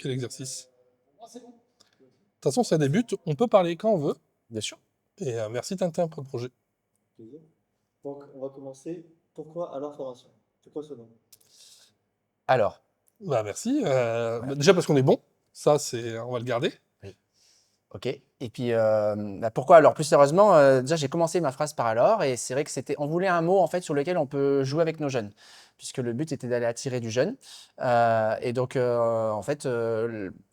Quel exercice. De toute façon, ça débute, on peut parler quand on veut. Bien sûr. Et merci Tintin pour le projet. Plaisir. Donc, on va commencer. Pourquoi alors formation? C'est quoi ce nom? Alors, Bah merci. Déjà parce qu'on est bon, ça c'est, on va le garder. ok. Et puis, pourquoi alors? Plus sérieusement, déjà, j'ai commencé ma phrase par alors, et c'est vrai que on voulait un mot en fait sur lequel on peut jouer avec nos jeunes, puisque le but était d'aller attirer du jeune. Et donc, en fait,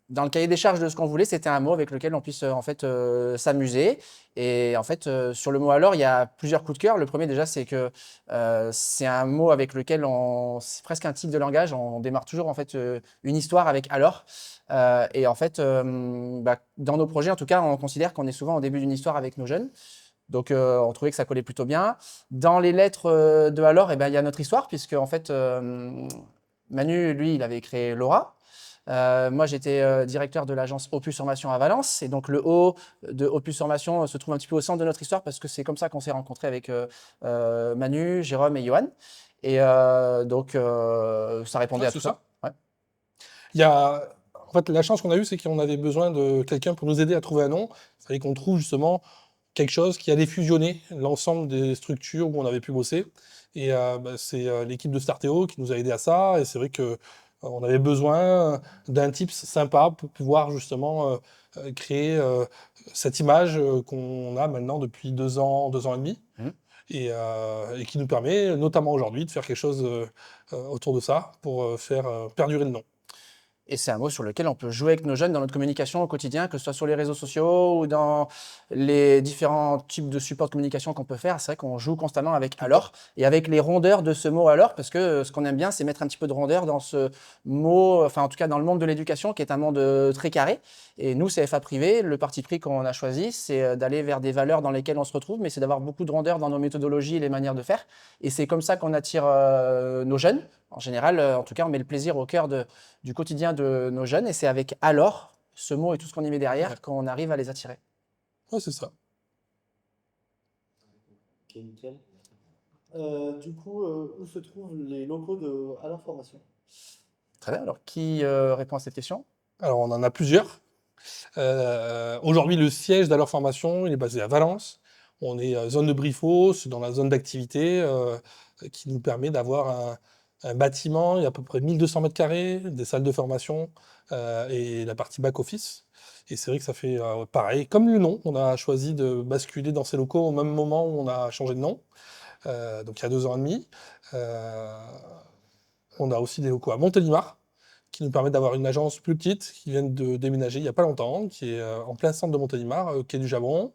dans le cahier des charges de ce qu'on voulait, c'était un mot avec lequel on puisse en fait s'amuser. Et en fait, sur le mot alors, il y a plusieurs coups de cœur. Le premier déjà, c'est que c'est un mot avec lequel c'est presque un type de langage. On démarre toujours en fait une histoire avec alors. Et en fait, dans nos projets, en tout cas, on considère qu'on est souvent au début d'une histoire avec nos jeunes. Donc, on trouvait que ça collait plutôt bien. Dans les lettres de alors, eh ben, il y a notre histoire, puisque en fait, Manu, lui, il avait créé Laura. Moi, j'étais directeur de l'agence Opus Formation à Valence. Et donc, le O de Opus Formation se trouve un petit peu au centre de notre histoire, parce que c'est comme ça qu'on s'est rencontrés avec Manu, Jérôme et Johan. Et donc, ça répondait Ouais, à c'est tout ça. ça. Ouais. Il y a, en fait, la chance qu'on a eue, c'est qu'on avait besoin de quelqu'un pour nous aider à trouver un nom. Il fallait qu'on trouve justement quelque chose qui allait fusionner l'ensemble des structures où on avait pu bosser. Et c'est l'équipe de Starteo qui nous a aidé à ça. Et c'est vrai que on avait besoin d'un tips sympa pour pouvoir justement créer cette image qu'on a maintenant depuis 2 ans et demi. Mhm. Et qui nous permet, notamment aujourd'hui, de faire quelque chose autour de ça pour faire perdurer le nom. Et c'est un mot sur lequel on peut jouer avec nos jeunes dans notre communication au quotidien, que ce soit sur les réseaux sociaux ou dans les différents types de supports de communication qu'on peut faire. C'est vrai qu'on joue constamment avec alors et avec les rondeurs de ce mot alors, parce que ce qu'on aime bien, c'est mettre un petit peu de rondeur dans ce mot, enfin en tout cas dans le monde de l'éducation, qui est un monde très carré. Et nous, CFA Privé, le parti pris qu'on a choisi, c'est d'aller vers des valeurs dans lesquelles on se retrouve, mais c'est d'avoir beaucoup de rondeur dans nos méthodologies et les manières de faire. Et c'est comme ça qu'on attire nos jeunes. En général, en tout cas, on met le plaisir au cœur du quotidien de nos jeunes, et c'est avec alors, ce mot et tout ce qu'on y met derrière, qu'on arrive à les attirer. Ouais, c'est ça. Ok, nickel. Du coup, où se trouvent les locaux de alors formation? Très bien. Alors, qui répond à cette question? Alors, on en a plusieurs. Aujourd'hui, le siège d'Alors Formation, il est basé à Valence. On est zone de Briefos, dans la zone d'activité, qui nous permet d'avoir un bâtiment, il y a à peu près 1200 mètres carrés, des salles de formation et la partie back-office. Et c'est vrai que ça fait pareil. Comme le nom, on a choisi de basculer dans ces locaux au même moment où on a changé de nom, donc il y a 2 ans et demi. Euh, on a aussi des locaux à Montélimar, qui nous permet d'avoir une agence plus petite, qui vient de déménager il n'y a pas longtemps, qui est en plein centre de Montélimar, quai du Jabron.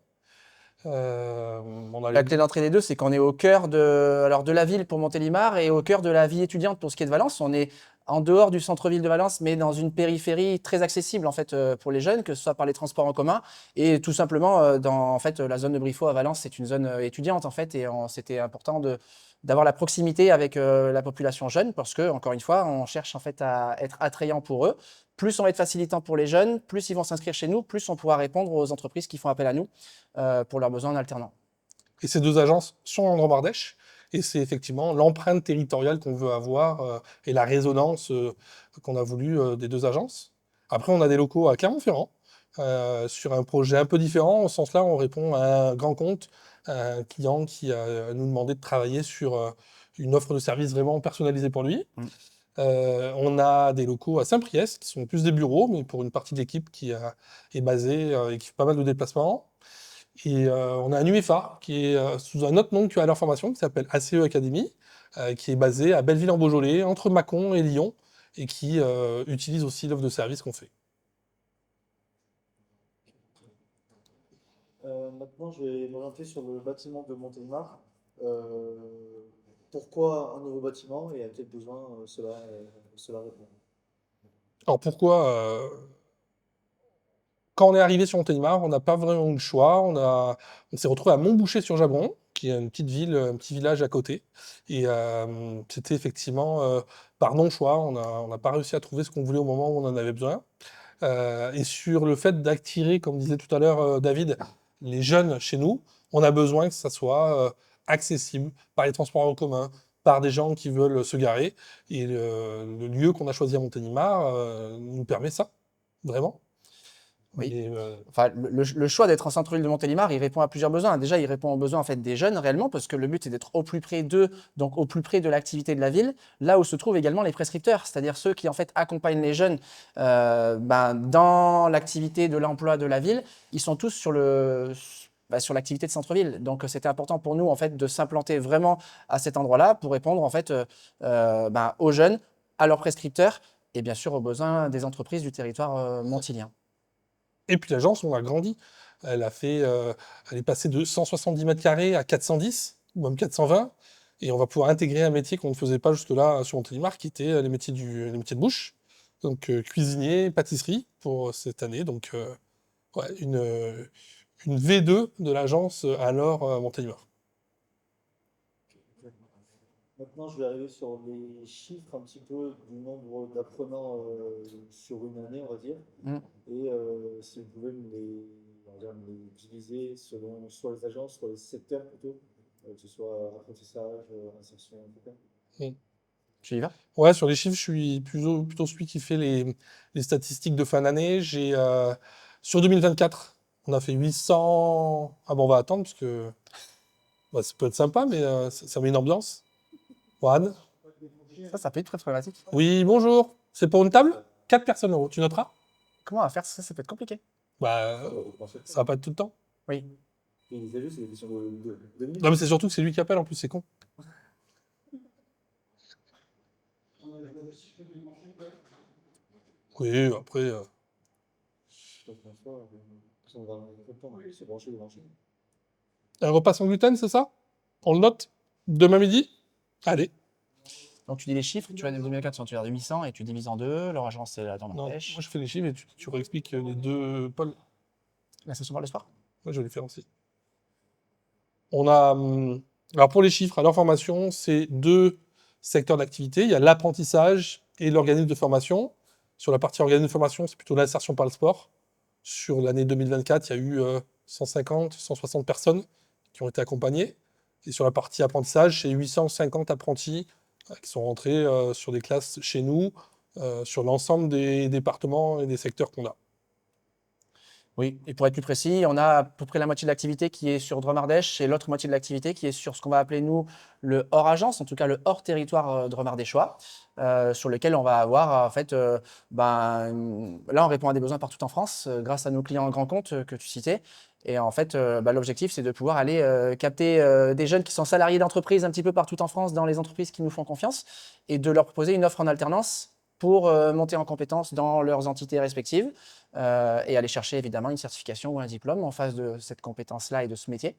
On a La clé d'entrée des deux, c'est qu'on est au cœur de la ville pour Montélimar et au cœur de la vie étudiante pour ce qui est de Valence. On est en dehors du centre-ville de Valence, mais dans une périphérie très accessible en fait pour les jeunes, que ce soit par les transports en commun et tout simplement dans en fait la zone de Briffaut à Valence, c'est une zone étudiante en fait, et c'était important d'avoir la proximité avec la population jeune, parce que encore une fois, on cherche en fait à être attrayant pour eux. Plus on va être facilitant pour les jeunes, plus ils vont s'inscrire chez nous, plus on pourra répondre aux entreprises qui font appel à nous pour leurs besoins en alternant. Et ces deux agences sont en Dromardèche. Et c'est effectivement l'empreinte territoriale qu'on veut avoir et la résonance qu'on a voulu des deux agences. Après, on a des locaux à Clermont-Ferrand sur un projet un peu différent. Au sens là, on répond à un grand compte, à un client qui a nous demandé de travailler sur une offre de service vraiment personnalisée pour lui. Mm. On a des locaux à Saint-Priest qui sont plus des bureaux, mais pour une partie de l'équipe qui est basée et qui fait pas mal de déplacements. Et on a un UFA qui est sous un autre nom que à leur formation, qui s'appelle ACE Academy, qui est basé à Belleville-en-Beaujolais, entre Mâcon et Lyon, et qui utilise aussi l'offre de service qu'on fait. Maintenant, je vais m'orienter sur le bâtiment de Montélimar. Euh, Pourquoi un nouveau bâtiment et à quel besoin cela répond? Alors pourquoi quand on est arrivé sur Montélimar, on n'a pas vraiment eu le choix. On s'est retrouvé à Montboucher-sur-Jabron, qui est une petite ville, un petit village à côté. Et c'était effectivement par non-choix. On n'a pas réussi à trouver ce qu'on voulait au moment où on en avait besoin. Et sur le fait d'attirer, comme disait tout à l'heure David, les jeunes chez nous, on a besoin que ça soit accessible par les transports en commun, par des gens qui veulent se garer. Et le lieu qu'on a choisi à Montélimar nous permet ça. vraiment. Oui. Mais, Enfin, le choix d'être en centre-ville de Montélimar, il répond à plusieurs besoins. Déjà, il répond aux besoins en fait des jeunes réellement, parce que le but est d'être au plus près d'eux, donc au plus près de l'activité de la ville, là où se trouvent également les prescripteurs, c'est-à-dire ceux qui en fait accompagnent les jeunes dans l'activité de l'emploi de la ville. Ils sont tous sur sur l'activité de centre-ville. Donc, c'était important pour nous en fait de s'implanter vraiment à cet endroit-là pour répondre en fait aux jeunes, à leurs prescripteurs et bien sûr aux besoins des entreprises du territoire montilien. Et puis l'agence, on a grandi. Elle est passée de 170 mètres carrés à 410, ou même 420. Et on va pouvoir intégrer un métier qu'on ne faisait pas jusque-là sur Montélimar, qui était les métiers de bouche. Donc cuisinier, pâtisserie pour cette année. Donc ouais, une V2 de l'agence alors Montélimar. Maintenant, je vais arriver sur les chiffres un petit peu du nombre d'apprenants sur une année, on va dire. Mm. Et si vous pouvez on va dire, me les diviser selon soit les agences, soit les secteurs plutôt, que ce soit apprentissage, insertion, etc. Tu y vas? Ouais, sur les chiffres, je suis plutôt celui qui fait les statistiques de fin d'année. Sur 2024, on a fait 800. Ah bon, on va attendre parce que ça peut être sympa, mais ça met une ambiance. Juan. Ça peut être très problématique. Oui, bonjour. C'est pour une table? 4 personnes euros. Tu noteras? Comment on va faire ça? Ça peut être compliqué. Bah, ça va pas être tout le temps. Oui. Et vous avez vu, c'est des questions de minutes. Non, mais c'est surtout que c'est lui qui appelle en plus, c'est con. Oui, après. C'est branché. Un repas sans gluten, c'est ça? On le note? Demain midi? Allez. Donc tu dis les chiffres, tu as 2400, tu as 800 et tu divises en deux. Leur agence, c'est la Non, Dormadèche. moi je fais les chiffres et tu réexpliques les deux pôles. La station par le sport. Moi je vais les faire aussi. On a. Alors pour les chiffres, à leur formation, c'est 2 secteurs d'activité. Il y a l'apprentissage et l'organisme de formation. Sur la partie organisme de formation, c'est plutôt l'insertion par le sport. Sur l'année 2024, il y a eu 150, 160 personnes qui ont été accompagnées. Et sur la partie apprentissage, c'est 850 apprentis qui sont rentrés sur des classes chez nous, sur l'ensemble des départements et des secteurs qu'on a. Oui, et pour être plus précis, on a à peu près la moitié de l'activité qui est sur Dromardèche et l'autre moitié de l'activité qui est sur ce qu'on va appeler, nous, le hors-agence, en tout cas le hors-territoire dromardéchois, sur lequel on va avoir, en fait, là, on répond à des besoins partout en France grâce à nos clients en grand compte que tu citais. Et en fait, l'objectif, c'est de pouvoir aller capter des jeunes qui sont salariés d'entreprises un petit peu partout en France, dans les entreprises qui nous font confiance, et de leur proposer une offre en alternance pour monter en compétences dans leurs entités respectives et aller chercher évidemment une certification ou un diplôme en face de cette compétence-là et de ce métier.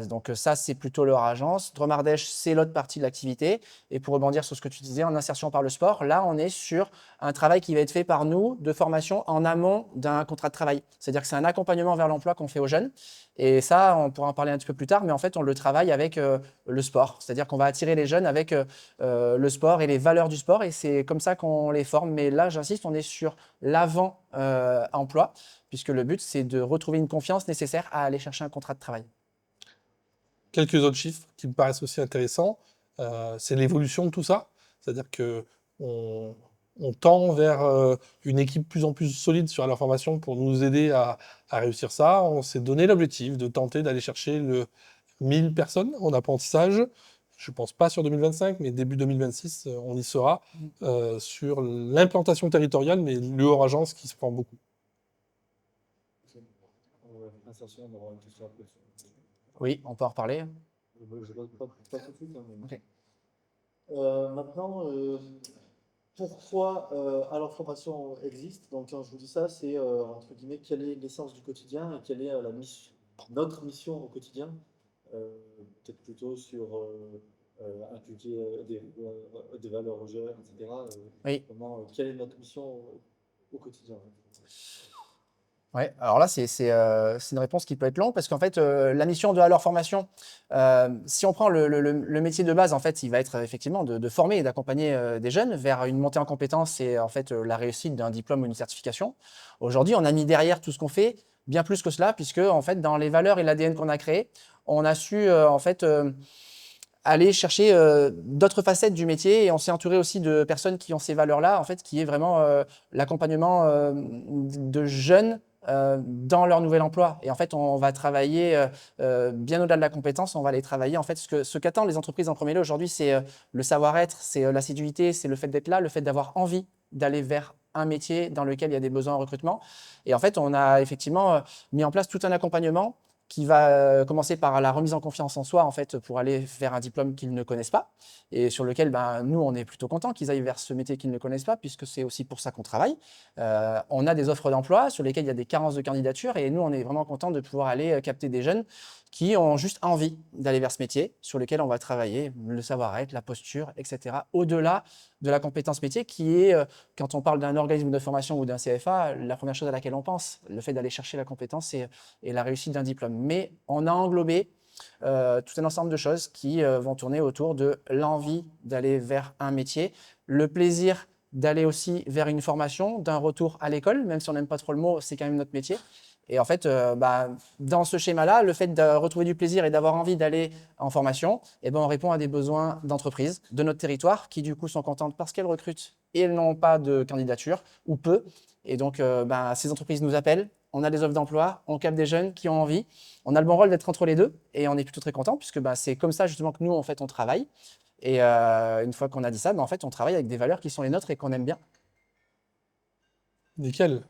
Donc ça, c'est plutôt leur agence. Dromardèche, c'est l'autre partie de l'activité. Et pour rebondir sur ce que tu disais, en insertion par le sport, là, on est sur un travail qui va être fait par nous de formation en amont d'un contrat de travail. C'est-à-dire que c'est un accompagnement vers l'emploi qu'on fait aux jeunes. Et ça, on pourra en parler un petit peu plus tard, mais en fait, on le travaille avec le sport. C'est-à-dire qu'on va attirer les jeunes avec le sport et les valeurs du sport. Et c'est comme ça qu'on les forme. Mais là, j'insiste, on est sur l'avant-emploi, puisque le but, c'est de retrouver une confiance nécessaire à aller chercher un contrat de travail. Quelques autres chiffres qui me paraissent aussi intéressants, c'est l'évolution de tout ça. C'est-à-dire qu'on tend vers une équipe de plus en plus solide sur leur formation pour nous aider à réussir ça. On s'est donné l'objectif de tenter d'aller chercher le 1000 personnes en apprentissage. Je ne pense pas sur 2025, mais début 2026, on y sera sur l'implantation territoriale, mais le hors-agence qui se prend beaucoup. Insertion, on aura une question après. Oui, on peut en reparler. Pas tout de suite, hein, mais- Ok. Maintenant, pourquoi alors formation existe? Donc quand je vous dis ça, c'est entre guillemets quelle est l'essence du quotidien et quelle est notre mission au quotidien. Peut-être plutôt sur inculquer des valeurs aux jeunes, etc. Oui. Quelle est notre mission au quotidien? Ouais, alors là, c'est une réponse qui peut être longue parce qu'en fait, la mission de leur formation, si on prend le métier de base, en fait, il va être effectivement de former et d'accompagner des jeunes vers une montée en compétences et en fait la réussite d'un diplôme ou une certification. Aujourd'hui, on a mis derrière tout ce qu'on fait bien plus que cela, puisque en fait, dans les valeurs et l'ADN qu'on a créé, on a su en fait aller chercher d'autres facettes du métier et on s'est entouré aussi de personnes qui ont ces valeurs-là, en fait, qui est vraiment l'accompagnement de jeunes dans leur nouvel emploi. Et en fait, on va travailler bien au-delà de la compétence, on va aller travailler. En fait, ce qu'attendent les entreprises en premier lieu aujourd'hui, c'est le savoir-être, c'est l'assiduité, c'est le fait d'être là, le fait d'avoir envie d'aller vers un métier dans lequel il y a des besoins en recrutement. Et en fait, on a effectivement mis en place tout un accompagnement qui va commencer par la remise en confiance en soi, en fait, pour aller faire un diplôme qu'ils ne connaissent pas et sur lequel, ben, nous, on est plutôt contents qu'ils aillent vers ce métier qu'ils ne connaissent pas, puisque c'est aussi pour ça qu'on travaille. On a des offres d'emploi sur lesquelles il y a des carences de candidature et nous, on est vraiment contents de pouvoir aller capter des jeunes qui ont juste envie d'aller vers ce métier, sur lequel on va travailler le savoir-être, la posture, etc. Au-delà de la compétence métier qui est, quand on parle d'un organisme de formation ou d'un CFA, la première chose à laquelle on pense, le fait d'aller chercher la compétence et la réussite d'un diplôme. Mais on a englobé tout un ensemble de choses qui vont tourner autour de l'envie d'aller vers un métier, le plaisir d'aller aussi vers une formation, d'un retour à l'école, même si on n'aime pas trop le mot, c'est quand même notre métier. Et en fait, dans ce schéma-là, le fait de retrouver du plaisir et d'avoir envie d'aller en formation, eh ben, on répond à des besoins d'entreprises de notre territoire qui, du coup, sont contentes parce qu'elles recrutent et elles n'ont pas de candidature ou peu. Et donc, ces entreprises nous appellent, on a des offres d'emploi, on capte des jeunes qui ont envie. On a le bon rôle d'être entre les deux et on est plutôt très content puisque c'est comme ça justement que nous, en fait, on travaille. Et une fois qu'on a dit ça, en fait, on travaille avec des valeurs qui sont les nôtres et qu'on aime bien. Nickel.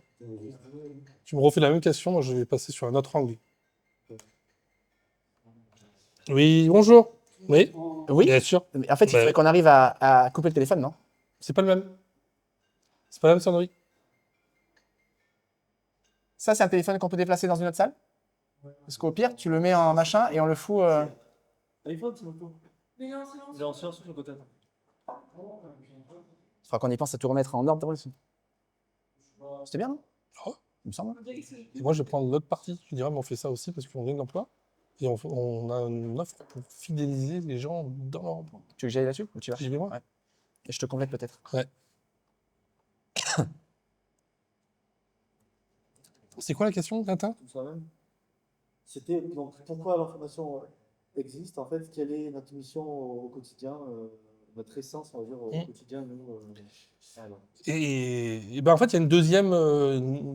Tu me refais la même question, moi je vais passer sur un autre angle. Oui, bonjour. Oui, Oui, bien sûr. mais en fait, il Bah, faudrait qu'on arrive à couper le téléphone, non? c'est pas le même. C'est pas la même sonnerie. Ça, c'est un téléphone qu'on peut déplacer dans une autre salle? Parce qu'au pire, tu le mets en machin et on le fout. iPhone, c'est beaucoup. Il est en silence sur le côté. Il faudra qu'on y pense à tout remettre en ordre. C'était bien, non? Oh. Il me semble. Et moi je vais prendre l'autre partie. Je dirais, mais on fait ça aussi parce qu'on gagne d'emploi. Et on a une offre pour fidéliser les gens dans leur emploi. Tu veux que j'aille là-dessus ou tu vas? J'y vais moi. Ouais. Et je te complète peut-être. Ouais. C'est quoi la question, Quentin? Soi-même. C'était donc pourquoi l'information existe, en fait, quelle est notre mission au quotidien, notre essence, on va dire, au quotidien, nous. Alors. Et ben en fait, il y a une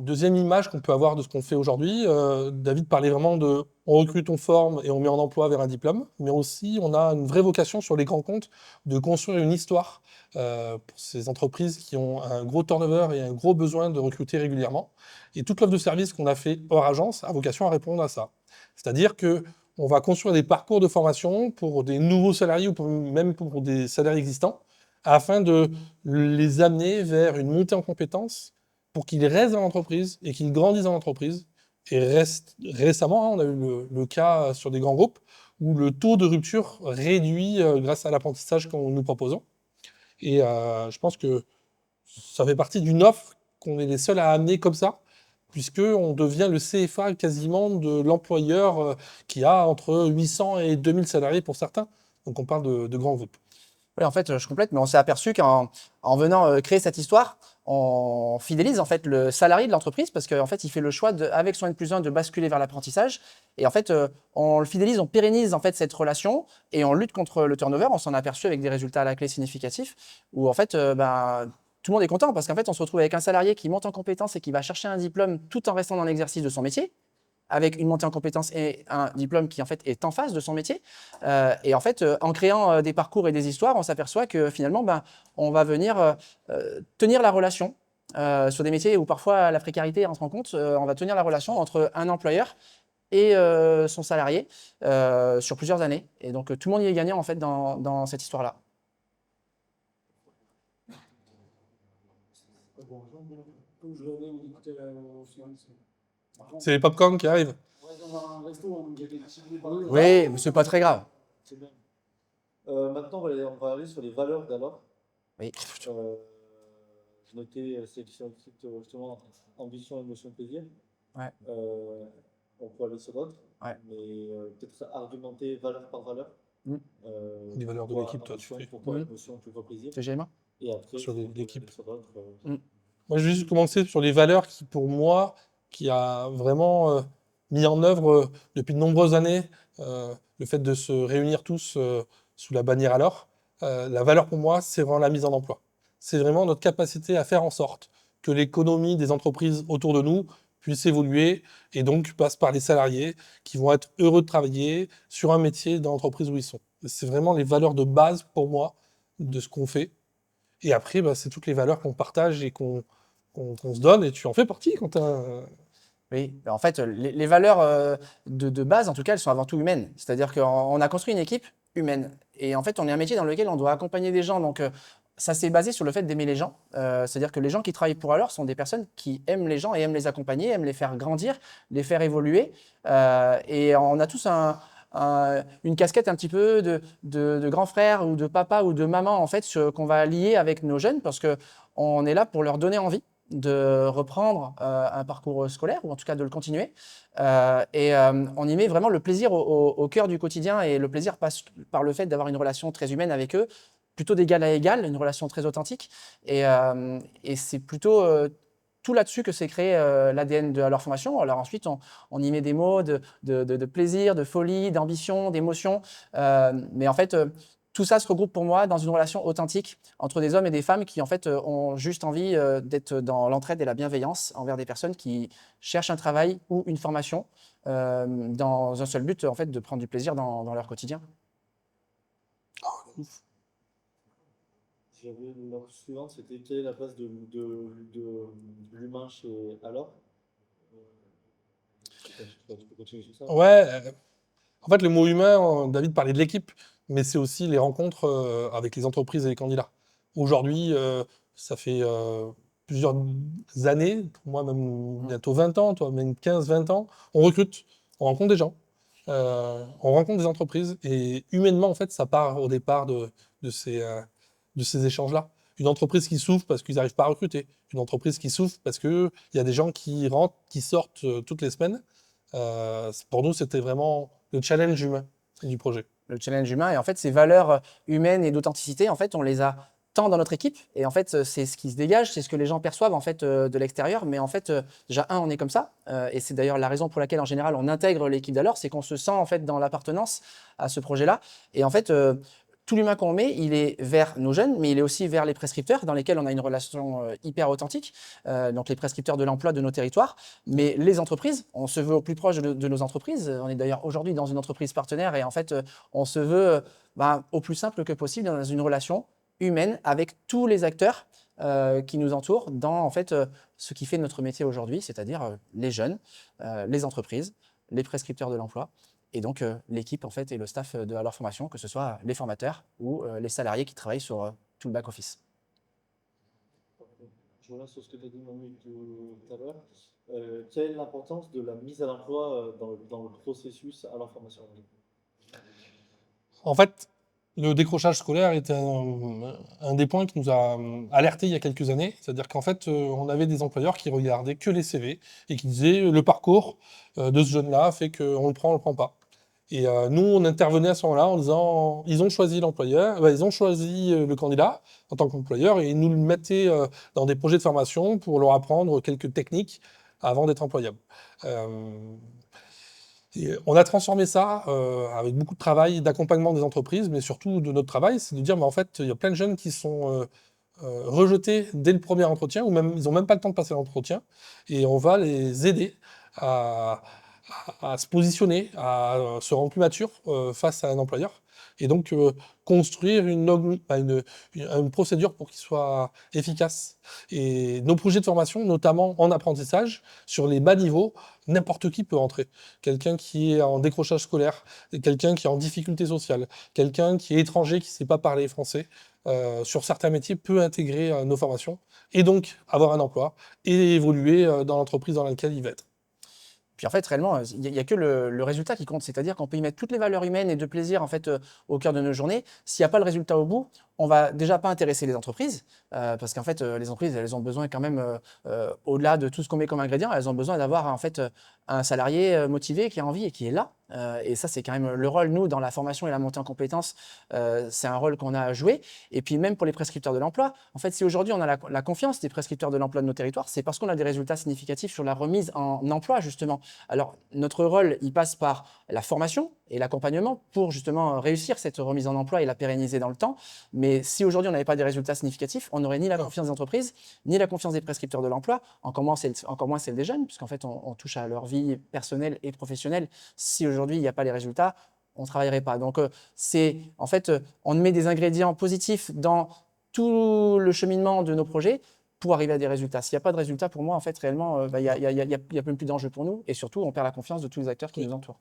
deuxième image qu'on peut avoir de ce qu'on fait aujourd'hui. David parlait vraiment de on recrute, on forme et on met en emploi vers un diplôme, mais aussi on a une vraie vocation sur les grands comptes de construire une histoire pour ces entreprises qui ont un gros turnover et un gros besoin de recruter régulièrement. Et toute l'offre de service qu'on a fait hors agence a vocation à répondre à ça. C'est-à-dire que on va construire des parcours de formation pour des nouveaux salariés ou même pour des salariés existants, afin de les amener vers une montée en compétences pour qu'ils restent dans l'entreprise et qu'ils grandissent dans l'entreprise. Et récemment, on a eu le cas sur des grands groupes où le taux de rupture réduit grâce à l'apprentissage que nous proposons. Et je pense que ça fait partie d'une offre qu'on est les seuls à amener comme ça, puisqu'on devient le CFA quasiment de l'employeur qui a entre 800 et 2000 salariés pour certains. Donc on parle de grands groupes. Oui, en fait, je complète, mais on s'est aperçu qu'en venant créer cette histoire, on fidélise en fait le salarié de l'entreprise parce qu'en fait, il fait le choix avec son N+1 de basculer vers l'apprentissage. Et en fait, on le fidélise, on pérennise en fait cette relation et on lutte contre le turnover. On s'en a aperçu avec des résultats à la clé significatifs où en fait, tout le monde est content parce qu'en fait, on se retrouve avec un salarié qui monte en compétence et qui va chercher un diplôme tout en restant dans l'exercice de son métier, avec une montée en compétences et un diplôme qui en fait est en face de son métier. Et en fait, en créant des parcours et des histoires, on s'aperçoit que finalement, on va venir tenir la relation sur des métiers où parfois la précarité entre en compte. On va tenir la relation entre un employeur et son salarié sur plusieurs années. Et donc tout le monde y est gagnant en fait dans cette histoire-là. C'est les popcorn qui arrivent. Oui, mais c'est pas très grave. C'est bien. Maintenant, on va aller sur les valeurs d'alors. Oui. J'ai noté, c'est justement ambition, émotion, plaisir. Ouais. On peut aller sur d'autres, Ouais. mais peut-être argumenter valeur par valeur. Les valeurs de l'équipe, toi, tu fais. Pourquoi émotion, pourquoi plaisir. C'est GMA. Et après, Sur l'équipe. sur d'autres. Moi, je vais juste commencer sur les valeurs qui, pour moi, qui a vraiment mis en œuvre depuis de nombreuses années le fait de se réunir tous sous la bannière Alors, la valeur pour moi, c'est vraiment la mise en emploi. C'est vraiment notre capacité à faire en sorte que l'économie des entreprises autour de nous puisse évoluer et donc passe par les salariés qui vont être heureux de travailler sur un métier dans l'entreprise où ils sont. C'est vraiment les valeurs de base pour moi de ce qu'on fait. Et après, c'est toutes les valeurs qu'on partage et qu'on se donne, et tu en fais partie quand tu Oui, en fait, les valeurs de base, en tout cas, elles sont avant tout humaines. C'est-à-dire qu'on a construit une équipe humaine. Et en fait, on est un métier dans lequel on doit accompagner des gens. Donc, ça s'est basé sur le fait d'aimer les gens. C'est-à-dire que les gens qui travaillent pour Alors sont des personnes qui aiment les gens et aiment les accompagner, aiment les faire grandir, les faire évoluer. Et on a tous une casquette un petit peu de grand frère ou de papa ou de maman, en fait, qu'on va lier avec nos jeunes parce qu'on est là pour leur donner envie de reprendre un parcours scolaire, ou en tout cas de le continuer. On y met vraiment le plaisir au cœur du quotidien, et le plaisir passe par le fait d'avoir une relation très humaine avec eux, plutôt d'égal à égal, une relation très authentique. Et c'est plutôt tout là-dessus que s'est créé l'ADN de Alors Formation. Alors ensuite, on y met des mots de plaisir, de folie, d'ambition, d'émotion. Mais en fait, tout ça se regroupe pour moi dans une relation authentique entre des hommes et des femmes qui en fait ont juste envie d'être dans l'entraide et la bienveillance envers des personnes qui cherchent un travail ou une formation dans un seul but en fait de prendre du plaisir dans leur quotidien. J'avais la suivante, c'était quelle est la place de l'humain chez Alors? Tu peux continuer sur ça? Ouais, en fait, le mot humain, David parlait de l'équipe, mais c'est aussi les rencontres avec les entreprises et les candidats. Aujourd'hui, ça fait plusieurs années, pour moi même bientôt 20 ans, toi même 15-20 ans, on recrute, on rencontre des gens, on rencontre des entreprises, et humainement, en fait, ça part au départ de ces échanges-là. Une entreprise qui souffre parce qu'ils n'arrivent pas à recruter, une entreprise qui souffre parce qu'il y a des gens qui rentrent, qui sortent toutes les semaines. Pour nous, c'était vraiment le challenge humain du projet. Le challenge humain. Et en fait, ces valeurs humaines et d'authenticité, en fait, on les a tant dans notre équipe. Et en fait, c'est ce qui se dégage, c'est ce que les gens perçoivent en fait de l'extérieur. Mais en fait, déjà, on est comme ça. Et c'est d'ailleurs la raison pour laquelle, en général, on intègre l'équipe d'Alors, c'est qu'on se sent en fait dans l'appartenance à ce projet-là. Et en fait, tout l'humain qu'on met, il est vers nos jeunes, mais il est aussi vers les prescripteurs dans lesquels on a une relation hyper authentique, donc les prescripteurs de l'emploi de nos territoires, mais les entreprises, on se veut au plus proche de nos entreprises. On est d'ailleurs aujourd'hui dans une entreprise partenaire et en fait, on se veut au plus simple que possible dans une relation humaine avec tous les acteurs qui nous entourent dans en fait, ce qui fait notre métier aujourd'hui, c'est-à-dire les jeunes, les entreprises, les prescripteurs de l'emploi. Et donc, l'équipe en fait, et le staff de Alors Formation, que ce soit les formateurs ou les salariés qui travaillent sur tout le back-office. Je reviens sur ce que tu as dit, Manu, tout à l'heure. Quelle est l'importance de la mise à l'emploi dans le processus à l'information? En fait, le décrochage scolaire était un des points qui nous a alertés il y a quelques années. C'est-à-dire qu'en fait, on avait des employeurs qui regardaient que les CV et qui disaient le parcours de ce jeune-là fait qu'on le prend pas. Et nous, on intervenait à ce moment-là en disant ils ont choisi l'employeur, ils ont choisi le candidat en tant qu'employeur, et ils nous le mettaient dans des projets de formation pour leur apprendre quelques techniques avant d'être employable. Et on a transformé ça avec beaucoup de travail, d'accompagnement des entreprises, mais surtout de notre travail, c'est de dire en fait, il y a plein de jeunes qui sont rejetés dès le premier entretien, ou même ils n'ont même pas le temps de passer l'entretien, et on va les aider à se positionner, à se rendre plus mature face à un employeur, et donc construire une procédure pour qu'il soit efficace. Et nos projets de formation, notamment en apprentissage, sur les bas niveaux, n'importe qui peut entrer. Quelqu'un qui est en décrochage scolaire, quelqu'un qui est en difficulté sociale, quelqu'un qui est étranger, qui ne sait pas parler français, sur certains métiers, peut intégrer nos formations, et donc avoir un emploi, et évoluer dans l'entreprise dans laquelle il va être. Puis en fait, réellement, il n'y a que le résultat qui compte. C'est-à-dire qu'on peut y mettre toutes les valeurs humaines et de plaisir en fait, au cœur de nos journées. S'il n'y a pas le résultat au bout, on va déjà pas intéresser les entreprises, parce qu'en fait, les entreprises, elles ont besoin quand même, au-delà de tout ce qu'on met comme ingrédient, elles ont besoin d'avoir en fait un salarié motivé, qui a envie et qui est là. Et ça, c'est quand même le rôle, nous, dans la formation et la montée en compétences, c'est un rôle qu'on a à jouer. Et puis même pour les prescripteurs de l'emploi, en fait, si aujourd'hui on a la confiance des prescripteurs de l'emploi de nos territoires, c'est parce qu'on a des résultats significatifs sur la remise en emploi, justement. Alors, notre rôle, il passe par la formation et l'accompagnement pour justement réussir cette remise en emploi et la pérenniser dans le temps. Mais si aujourd'hui on n'avait pas des résultats significatifs, on n'aurait ni la confiance des entreprises, ni la confiance des prescripteurs de l'emploi, encore moins celle des jeunes, puisqu'en fait on touche à leur vie personnelle et professionnelle. Si aujourd'hui il n'y a pas les résultats, on ne travaillerait pas. Donc c'est en fait, on met des ingrédients positifs dans tout le cheminement de nos projets pour arriver à des résultats. S'il n'y a pas de résultats, pour moi, en fait, réellement, il n'y a même plus d'enjeu pour nous. Et surtout, on perd la confiance de tous les acteurs qui nous entourent.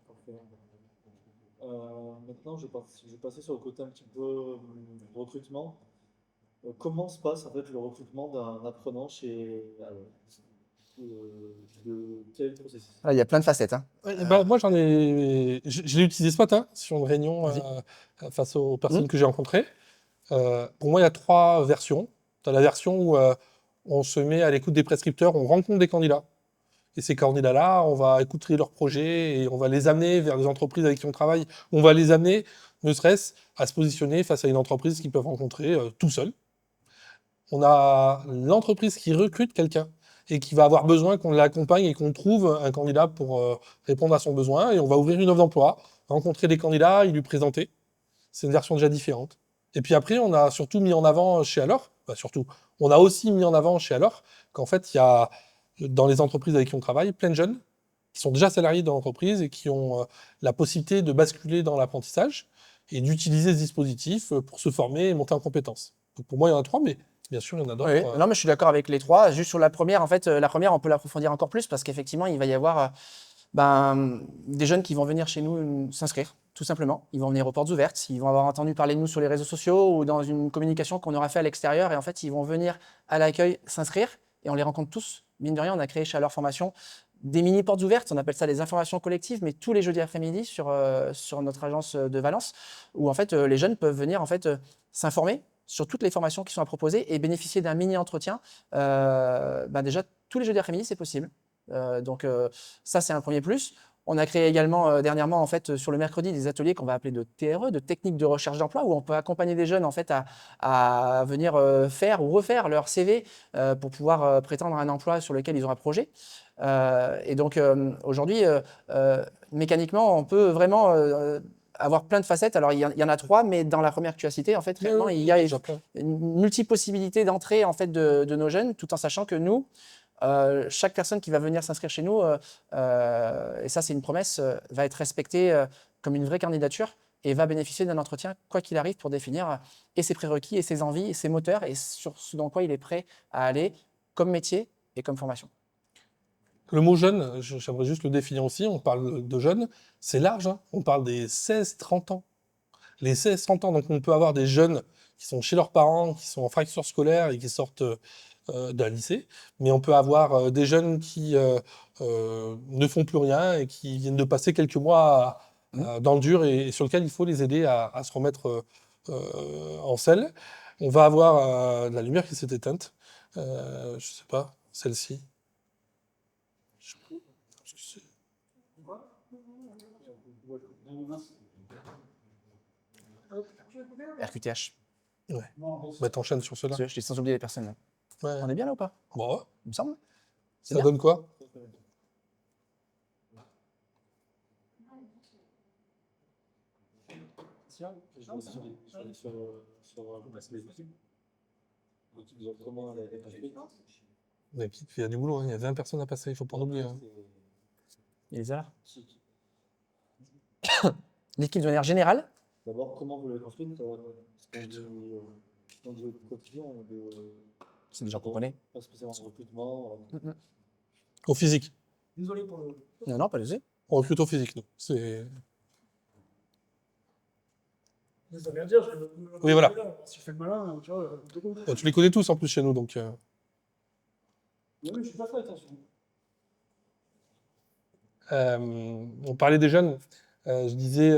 Parfait. Maintenant, je vais passer sur le côté un petit peu recrutement. Comment se passe en fait le recrutement d'un apprenant chez quel processus? Ah, il y a plein de facettes, hein. Bah, moi, je l'ai utilisé ce matin sur une réunion Vas-y. face aux personnes que j'ai rencontrées. Pour moi, il y a 3 versions. Tu as la version où on se met à l'écoute des prescripteurs, on rencontre des candidats. Et ces candidats-là, on va écouter leurs projets et on va les amener vers les entreprises avec qui on travaille. On va les amener, ne serait-ce, à se positionner face à une entreprise qu'ils peuvent rencontrer tout seuls. On a l'entreprise qui recrute quelqu'un et qui va avoir besoin qu'on l'accompagne et qu'on trouve un candidat pour répondre à son besoin. Et on va ouvrir une offre d'emploi, rencontrer des candidats et lui présenter. C'est une version déjà différente. Et puis après, on a surtout mis en avant chez Allor, on a aussi mis en avant chez Allor qu'en fait, il y a dans les entreprises avec qui on travaille plein de jeunes qui sont déjà salariés dans l'entreprise et qui ont la possibilité de basculer dans l'apprentissage et d'utiliser ce dispositif pour se former et monter en compétences. Donc pour moi, il y en a 3, mais bien sûr, il y en a d'autres. Oui, non, mais je suis d'accord avec les 3. Juste sur la première, en fait, la première, on peut l'approfondir encore plus parce qu'effectivement, il va y avoir des jeunes qui vont venir chez nous s'inscrire, tout simplement. Ils vont venir aux portes ouvertes, ils vont avoir entendu parler de nous sur les réseaux sociaux ou dans une communication qu'on aura fait à l'extérieur. Et en fait, ils vont venir à l'accueil s'inscrire et on les rencontre tous. Mine de rien, on a créé chez Allor Formation des mini portes ouvertes, on appelle ça les informations collectives, mais tous les jeudis après-midi sur notre agence de Valence, où en fait les jeunes peuvent venir en fait s'informer sur toutes les formations qui sont à proposer et bénéficier d'un mini entretien. Déjà tous les jeudis après-midi, c'est possible. Donc ça, c'est un premier plus. On a créé également dernièrement en fait sur le mercredi des ateliers qu'on va appeler de TRE, de techniques de recherche d'emploi, où on peut accompagner des jeunes en fait à venir faire ou refaire leur CV pour pouvoir prétendre à un emploi sur lequel ils ont un projet. Et donc aujourd'hui, mécaniquement, on peut vraiment avoir plein de facettes. Alors il y en a 3, mais dans la première que tu as citée, en fait, réellement, il y a une multi-possibilité d'entrée en fait de nos jeunes, tout en sachant que nous, chaque personne qui va venir s'inscrire chez nous, et ça c'est une promesse, va être respectée comme une vraie candidature et va bénéficier d'un entretien, quoi qu'il arrive, pour définir et ses prérequis, et ses envies, et ses moteurs, et sur ce dans quoi il est prêt à aller comme métier et comme formation. Le mot jeune, j'aimerais juste le définir aussi, on parle de jeunes, c'est large, hein. On parle des 16-30 ans. Les 16-30 ans, donc on peut avoir des jeunes qui sont chez leurs parents, qui sont en fracture scolaire et qui sortent d'un lycée, mais on peut avoir des jeunes qui ne font plus rien et qui viennent de passer quelques mois dans le dur et sur lequel il faut les aider à se remettre en selle. On va avoir de la lumière qui s'est éteinte, je sais pas, celle-ci. RQTH. Ouais. Bah, t'enchaînes sur cela. Je dis sans oublier les personnes. Là. Ouais. On est bien là ou pas? Bon, ouais. Il me semble. Ça donne quoi? Il y a du boulot, hein. Il y a 20 personnes à passer, il faut pas en oublier. Hein. Il est là. L'équipe de manière générale. D'abord, comment vous l'avez construite C'est des gens qu'on connaît. Pas spécialement en recrutement. Au physique. Désolé pour le. Non, pas les On recrute au physique, nous. C'est... Ça veut rien dire, Oui, voilà. Si je fais le malin, tu vois. Bon, tu les connais tous en plus chez nous, donc. Oui, je suis pas fait, attention. On parlait des jeunes. Je disais,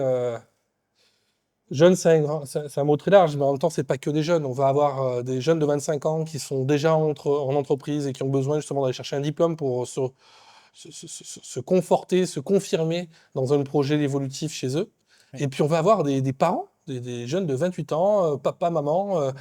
Jeune, c'est un mot très large, mais en même temps, c'est pas que des jeunes. On va avoir des jeunes de 25 ans qui sont déjà en entreprise et qui ont besoin justement d'aller chercher un diplôme pour se conforter, se confirmer dans un projet évolutif chez eux. Oui. Et puis on va avoir des parents, des jeunes de 28 ans, papa, maman,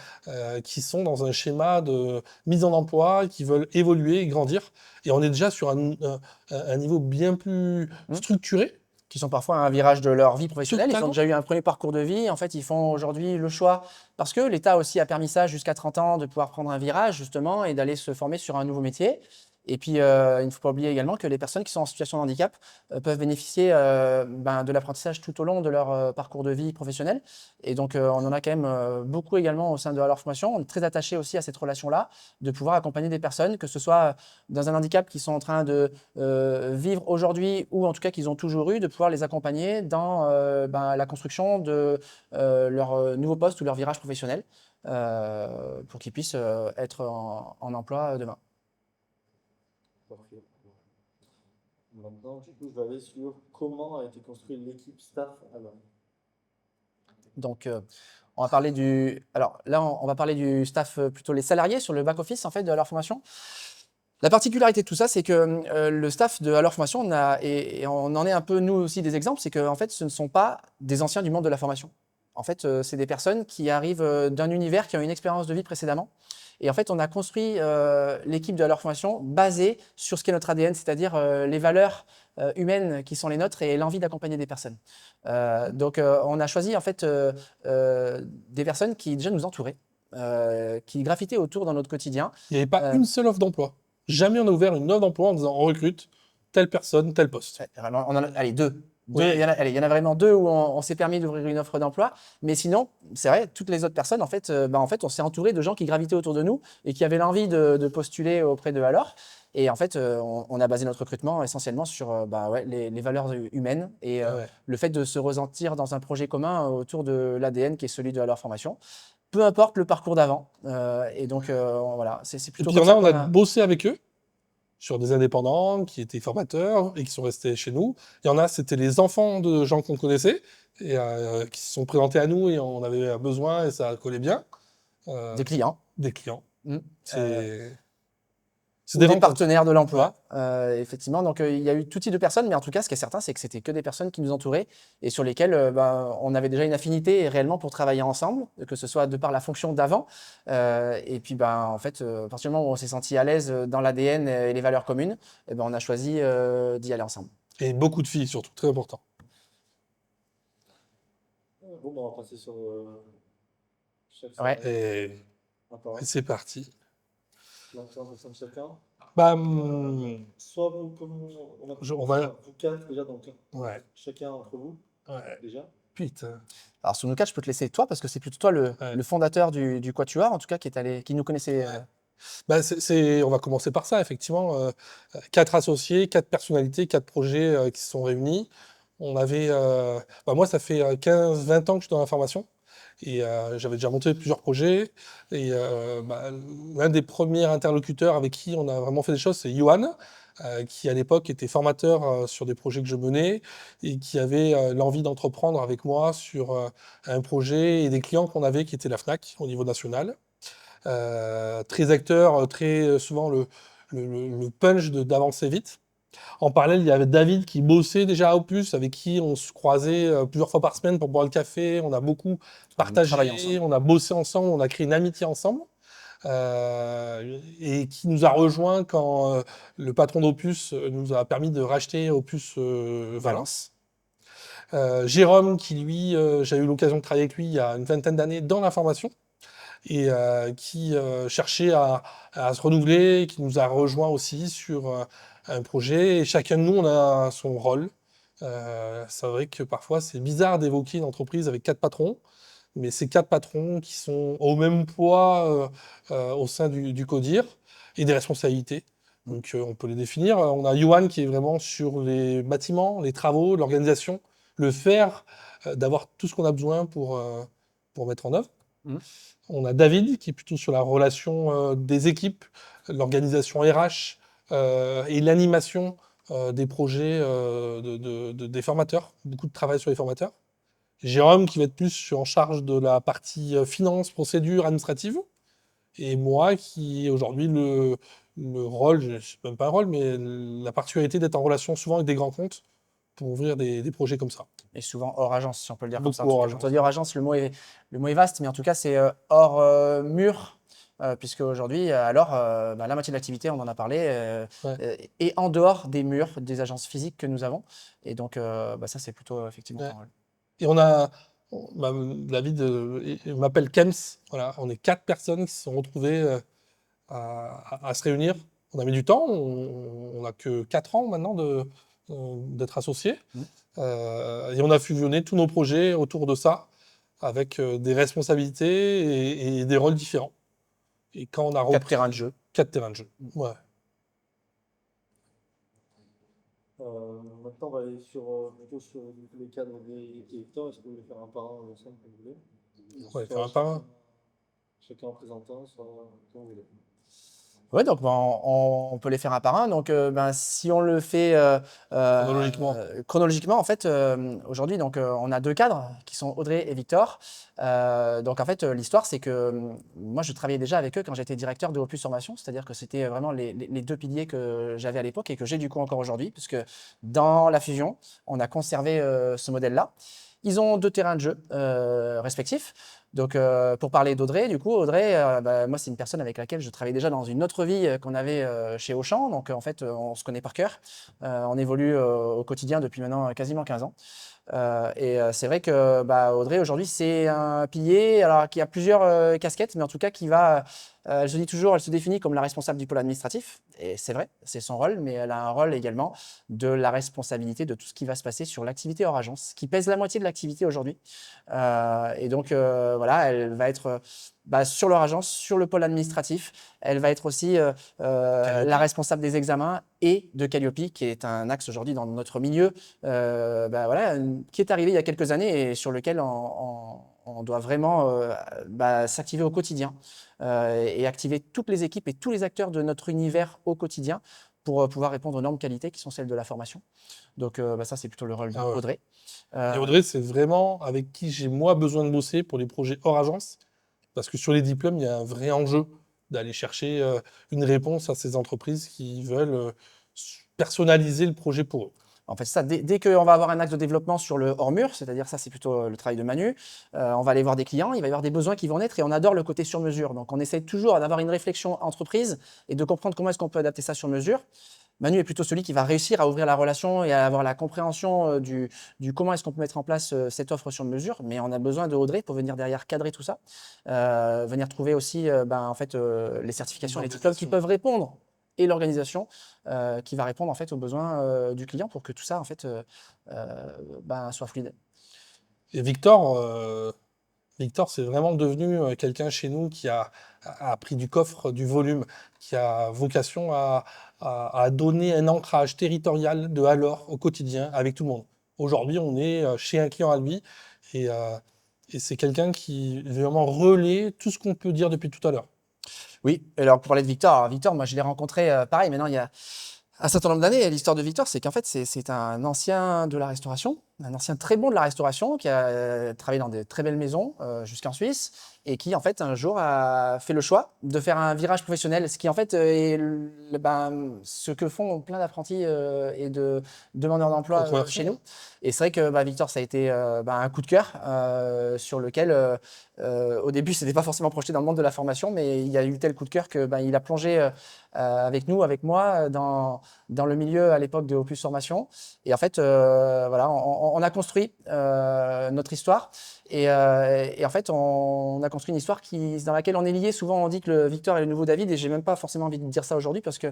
qui sont dans un schéma de mise en emploi, qui veulent évoluer et grandir. Et on est déjà sur un niveau bien plus structuré. Qui sont parfois à un virage de leur vie professionnelle. Ils ont Totalement. déjà eu un premier parcours de vie. En fait, ils font aujourd'hui le choix, parce que l'État aussi a permis ça jusqu'à 30 ans, de pouvoir prendre un virage justement et d'aller se former sur un nouveau métier. Et puis, il ne faut pas oublier également que les personnes qui sont en situation de handicap peuvent bénéficier de l'apprentissage tout au long de leur parcours de vie professionnel. Et donc, on en a quand même beaucoup également au sein de leur formation. On est très attaché aussi à cette relation-là, de pouvoir accompagner des personnes, que ce soit dans un handicap qu'ils sont en train de vivre aujourd'hui ou en tout cas qu'ils ont toujours eu, de pouvoir les accompagner dans la construction de leur nouveau poste ou leur virage professionnel pour qu'ils puissent être en emploi demain. Parfait. Maintenant, du coup, je vais aller sur comment a été construite l'équipe staff à l'heure. Donc, on va parler du. Alors là, on va parler du staff, plutôt les salariés sur le back-office en fait de leur formation. La particularité de tout ça, c'est que le staff de leur formation, et on en est un peu nous aussi des exemples, c'est que en fait, ce ne sont pas des anciens du monde de la formation. En fait, c'est des personnes qui arrivent d'un univers, qui ont une expérience de vie précédemment. Et en fait, on a construit l'équipe de leur formation basée sur ce qu'est notre ADN, c'est-à-dire les valeurs humaines qui sont les nôtres et l'envie d'accompagner des personnes. Donc, on a choisi en fait des personnes qui déjà nous entouraient, qui gravitaient autour dans notre quotidien. Il n'y avait pas une seule offre d'emploi. Jamais on a ouvert une offre d'emploi en disant on recrute telle personne, tel poste. Ouais, on en a, allez, deux. Oui. Il y en a vraiment deux où on s'est permis d'ouvrir une offre d'emploi. Mais sinon, c'est vrai, toutes les autres personnes, en fait, on s'est entouré de gens qui gravitaient autour de nous et qui avaient l'envie de postuler auprès de Alors. Et en fait, on a basé notre recrutement essentiellement sur les valeurs humaines et le fait de se ressentir dans un projet commun autour de l'ADN qui est celui de Alors Formation. Peu importe le parcours d'avant. Et donc, voilà, c'est plutôt. Et puis il y en a, on a bossé avec eux sur des indépendants qui étaient formateurs et qui sont restés chez nous. Il y en a, c'était les enfants de gens qu'on connaissait et qui se sont présentés à nous et on avait besoin et ça collait bien. Des clients. Des clients. C'est des partenaires de l'emploi, effectivement. Donc, il y a eu tout type de personnes, mais en tout cas, ce qui est certain, c'est que c'était que des personnes qui nous entouraient et sur lesquelles on avait déjà une affinité réellement pour travailler ensemble, que ce soit de par la fonction d'avant. Et puis, en fait, à partir du moment où on s'est senti à l'aise dans l'ADN et les valeurs communes, on a choisi d'y aller ensemble. Et beaucoup de filles, surtout, très important. Bon, on va passer sur chaque Ouais. Et c'est parti. L'intervention de chacun. Soit vous, comme on va... vous quatre déjà, donc chacun entre vous, déjà. Putain. Alors sur nous quatre, je peux te laisser toi parce que c'est plutôt toi le fondateur du Quatuor, en tout cas qui nous connaissait. On va commencer par ça, effectivement. 4 associés, 4 personnalités, 4 projets qui se sont réunis. On avait, moi, ça fait 15-20 ans que je suis dans la formation. Et j'avais déjà monté plusieurs projets. Et l'un des premiers interlocuteurs avec qui on a vraiment fait des choses, c'est Johan, qui à l'époque était formateur sur des projets que je menais et qui avait l'envie d'entreprendre avec moi sur un projet et des clients qu'on avait qui étaient la FNAC au niveau national. Très acteur, très souvent le punch d'avancer vite. En parallèle, il y avait David qui bossait déjà à Opus, avec qui on se croisait plusieurs fois par semaine pour boire le café. On a beaucoup partagé, on a bossé ensemble, on a créé une amitié ensemble. Et qui nous a rejoint quand le patron d'Opus nous a permis de racheter Opus Valence. Jérôme, qui lui, j'ai eu l'occasion de travailler avec lui il y a une vingtaine d'années dans la formation et qui cherchait à se renouveler, qui nous a rejoint aussi sur un projet. Et chacun de nous, on a son rôle. C'est vrai que parfois, c'est bizarre d'évoquer une entreprise avec 4 patrons, mais ces 4 patrons qui sont au même poids au sein du CODIR et des responsabilités. Donc, on peut les définir. On a Johan qui est vraiment sur les bâtiments, les travaux, l'organisation, le faire, d'avoir tout ce qu'on a besoin pour mettre en œuvre. On a David qui est plutôt sur la relation des équipes, l'organisation RH et l'animation des projets des formateurs. Beaucoup de travail sur les formateurs. Jérôme qui va être plus en charge de la partie finance, procédure, administrative. Et moi qui ai aujourd'hui le rôle, je sais même pas un rôle, mais la particularité d'être en relation souvent avec des grands comptes pour ouvrir des projets comme ça. Et souvent hors agence, si on peut le dire comme ça. En Beaucoup tout hors cas, quand agence. on dit hors agence, le mot est vaste, mais en tout cas, c'est hors mur, puisque aujourd'hui, alors, bah, la moitié de l'activité, on en a parlé, Ouais. est en dehors des murs des agences physiques que nous avons. Et donc, bah, ça, c'est plutôt effectivement Ouais. ton rôle. Et David il m'appelle Kems. Voilà, on est 4 personnes qui se sont retrouvées à se réunir. On a mis du temps, on n'a que 4 ans maintenant d'être associés. Mm. Et on a fusionné tous nos projets autour de ça, avec des responsabilités et des rôles différents. Et quand on a 4 repris terrains de jeu. 4 terrains de jeu. Ouais. Maintenant, on va aller plutôt sur les cadres des Victor. Est-ce que vous voulez faire un par un ensemble comme vous voulez? Ouais, Soit faire un par un. chacun en présentant, soit comme vous voulez. Ouais, donc ben, on peut les faire un par un. Donc, ben, si on le fait Chronologiquement. chronologiquement, en fait, aujourd'hui, donc, on a 2 cadres qui sont Audrey et Victor. Donc, en fait, l'histoire, c'est que moi, je travaillais déjà avec eux quand j'étais directeur de Opus Formation, c'est-à-dire que c'était vraiment les 2 piliers que j'avais à l'époque et que j'ai du coup encore aujourd'hui, puisque dans la fusion, on a conservé ce modèle-là. Ils ont 2 terrains de jeu respectifs. Donc, pour parler d'Audrey, du coup, Audrey, bah, moi, c'est une personne avec laquelle je travaillais déjà dans une autre vie qu'on avait chez Auchan. Donc, en fait, on se connaît par cœur. On évolue au quotidien depuis maintenant quasiment 15 ans. C'est vrai que bah, Audrey, aujourd'hui, c'est un pilier alors, qui a plusieurs casquettes, mais en tout cas, qui va, je dis toujours, elle se définit comme la responsable du pôle administratif. Et c'est vrai, c'est son rôle, mais elle a un rôle également de la responsabilité de tout ce qui va se passer sur l'activité hors agence, qui pèse la moitié de l'activité aujourd'hui. Et donc, voilà, elle va être bah, sur leur agence, sur le pôle administratif. Elle va être aussi la responsable des examens et de Calliope, qui est un axe aujourd'hui dans notre milieu, bah, voilà, qui est arrivé il y a quelques années et sur lequel on doit vraiment bah, s'activer au quotidien et activer toutes les équipes et tous les acteurs de notre univers au quotidien pour pouvoir répondre aux normes qualité qui sont celles de la formation. Donc, bah, ça, c'est plutôt le rôle Ah ouais. d'Audrey. Et Audrey, c'est vraiment avec qui j'ai moi besoin de bosser pour les projets hors agence. Parce que sur les diplômes, il y a un vrai enjeu d'aller chercher une réponse à ces entreprises qui veulent personnaliser le projet pour eux. En fait, ça, dès qu'on va avoir un axe de développement sur le hors-mur, c'est-à-dire ça, c'est plutôt le travail de Manu, on va aller voir des clients, il va y avoir des besoins qui vont naître et on adore le côté sur mesure. Donc, on essaie toujours d'avoir une réflexion entreprise et de comprendre comment est-ce qu'on peut adapter ça sur mesure. Manu est plutôt celui qui va réussir à ouvrir la relation et à avoir la compréhension du comment est-ce qu'on peut mettre en place cette offre sur mesure. Mais on a besoin de Audrey pour venir derrière cadrer tout ça, venir trouver aussi ben, en fait, les certifications et les diplômes qui peuvent répondre et l'organisation qui va répondre en fait aux besoins du client pour que tout ça en fait ben, soit fluide. Et Victor, c'est vraiment devenu quelqu'un chez nous qui a pris du coffre du volume, qui a vocation à donner un ancrage territorial de alors au quotidien avec tout le monde. Aujourd'hui, on est chez un client à lui et, euh, et c'est quelqu'un qui vraiment relaie tout ce qu'on peut dire depuis tout à l'heure. Oui, alors pour parler de Victor, alors Victor, moi je l'ai rencontré pareil, maintenant il y a un certain nombre d'années. L'histoire de Victor, c'est qu'en fait, c'est un ancien de la restauration, un ancien très bon de la restauration qui a travaillé dans des très belles maisons jusqu'en Suisse et qui, en fait, un jour a fait le choix de faire un virage professionnel, ce qui, en fait, est ben, ce que font plein d'apprentis et de demandeurs d'emploi chez nous. Et c'est vrai que bah, Victor, ça a été bah, un coup de cœur sur lequel, au début, c'était pas forcément projeté dans le monde de la formation, mais il y a eu tel coup de cœur que bah, il a plongé avec nous, avec moi, dans le milieu à l'époque de Opus Formation. Et en fait, voilà, on a construit notre histoire. Et en fait, on a construit une histoire dans laquelle on est lié. Souvent, on dit que le Victor est le nouveau David, et j'ai même pas forcément envie de dire ça aujourd'hui parce que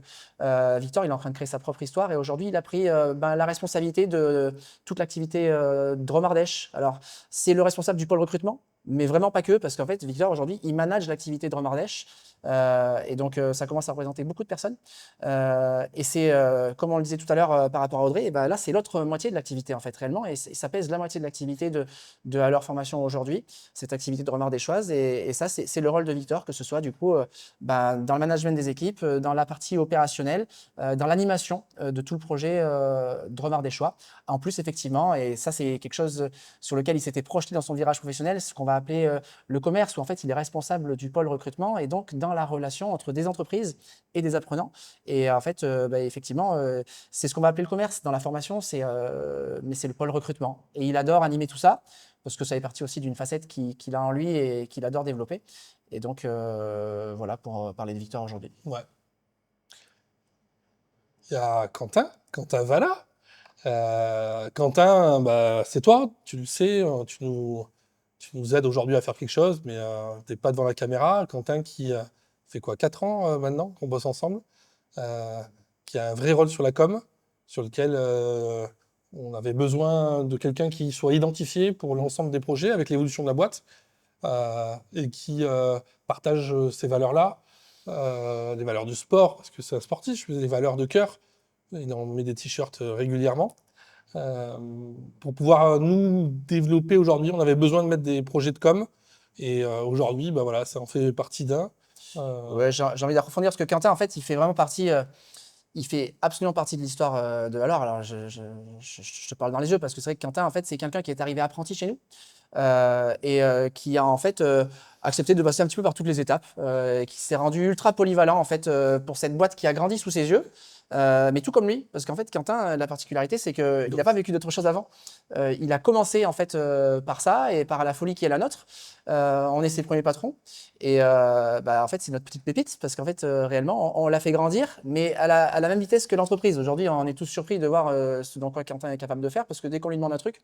Victor, il est en train de créer sa propre histoire et aujourd'hui, il a pris ben, la responsabilité de toute l'activité de Dromardèche. Alors, c'est le responsable du pôle recrutement. mais vraiment pas que, parce qu'en fait, Victor, aujourd'hui, il manage l'activité de Drumardèche. Et donc, ça commence à représenter beaucoup de personnes. Et c'est, comme on le disait tout à l'heure par rapport à Audrey, et ben là, c'est l'autre moitié de l'activité, en fait, réellement. Et ça pèse la moitié de l'activité de À leur formation aujourd'hui, cette activité de Drumardèchoise. Et ça, c'est le rôle de Victor, que ce soit, du coup, dans le management des équipes, dans la partie opérationnelle, dans l'animation de tout le projet Drumardèchois. En plus, effectivement, et ça, c'est quelque chose sur lequel il s'était projeté dans son virage professionnel, ce qu'on va appeler le commerce, où en fait, il est responsable du pôle recrutement et donc dans la relation entre des entreprises et des apprenants. Et en fait, effectivement, c'est ce qu'on va appeler le commerce dans la formation, mais c'est le pôle recrutement. Et il adore animer tout ça, parce que ça fait partie aussi d'une facette qu'il a en lui et qu'il adore développer. Et donc, voilà pour parler de Victor aujourd'hui. Ouais. Il y a Quentin Valla. Quentin, bah, c'est toi, tu le sais, tu nous aides aujourd'hui à faire quelque chose, mais t'es pas devant la caméra. Quentin qui fait quoi, 4 ans maintenant qu'on bosse ensemble, euh, qui a un vrai rôle sur la com, sur lequel on avait besoin de quelqu'un qui soit identifié pour l'ensemble des projets avec l'évolution de la boîte et qui partage ces valeurs-là, les valeurs du sport, parce que c'est un sportif, les valeurs de cœur. Il en met des t-shirts régulièrement. Euh, pour pouvoir nous développer aujourd'hui, on avait besoin de mettre des projets de com. Et aujourd'hui, bah voilà, ça en fait partie d'un. Ouais, j'ai envie d'approfondir parce que Quentin, en fait, il fait vraiment partie, il fait absolument partie de l'histoire de Alors. Alors, je te parle dans les yeux parce que c'est vrai que Quentin, en fait, c'est quelqu'un qui est arrivé apprenti chez nous et qui a en fait accepté de passer un petit peu par toutes les étapes, et qui s'est rendu ultra polyvalent en fait pour cette boîte qui a grandi sous ses yeux. Mais tout comme lui, parce qu'en fait, Quentin, la particularité, c'est qu'il n'a pas vécu d'autre chose avant. Il a commencé en fait par ça et par la folie qui est la nôtre. On est ses premiers patrons. Et en fait, c'est notre petite pépite, parce qu'en fait, réellement, on l'a fait grandir, mais à la même vitesse que l'entreprise. Aujourd'hui, on est tous surpris de voir ce dont quoi Quentin est capable de faire, parce que dès qu'on lui demande un truc,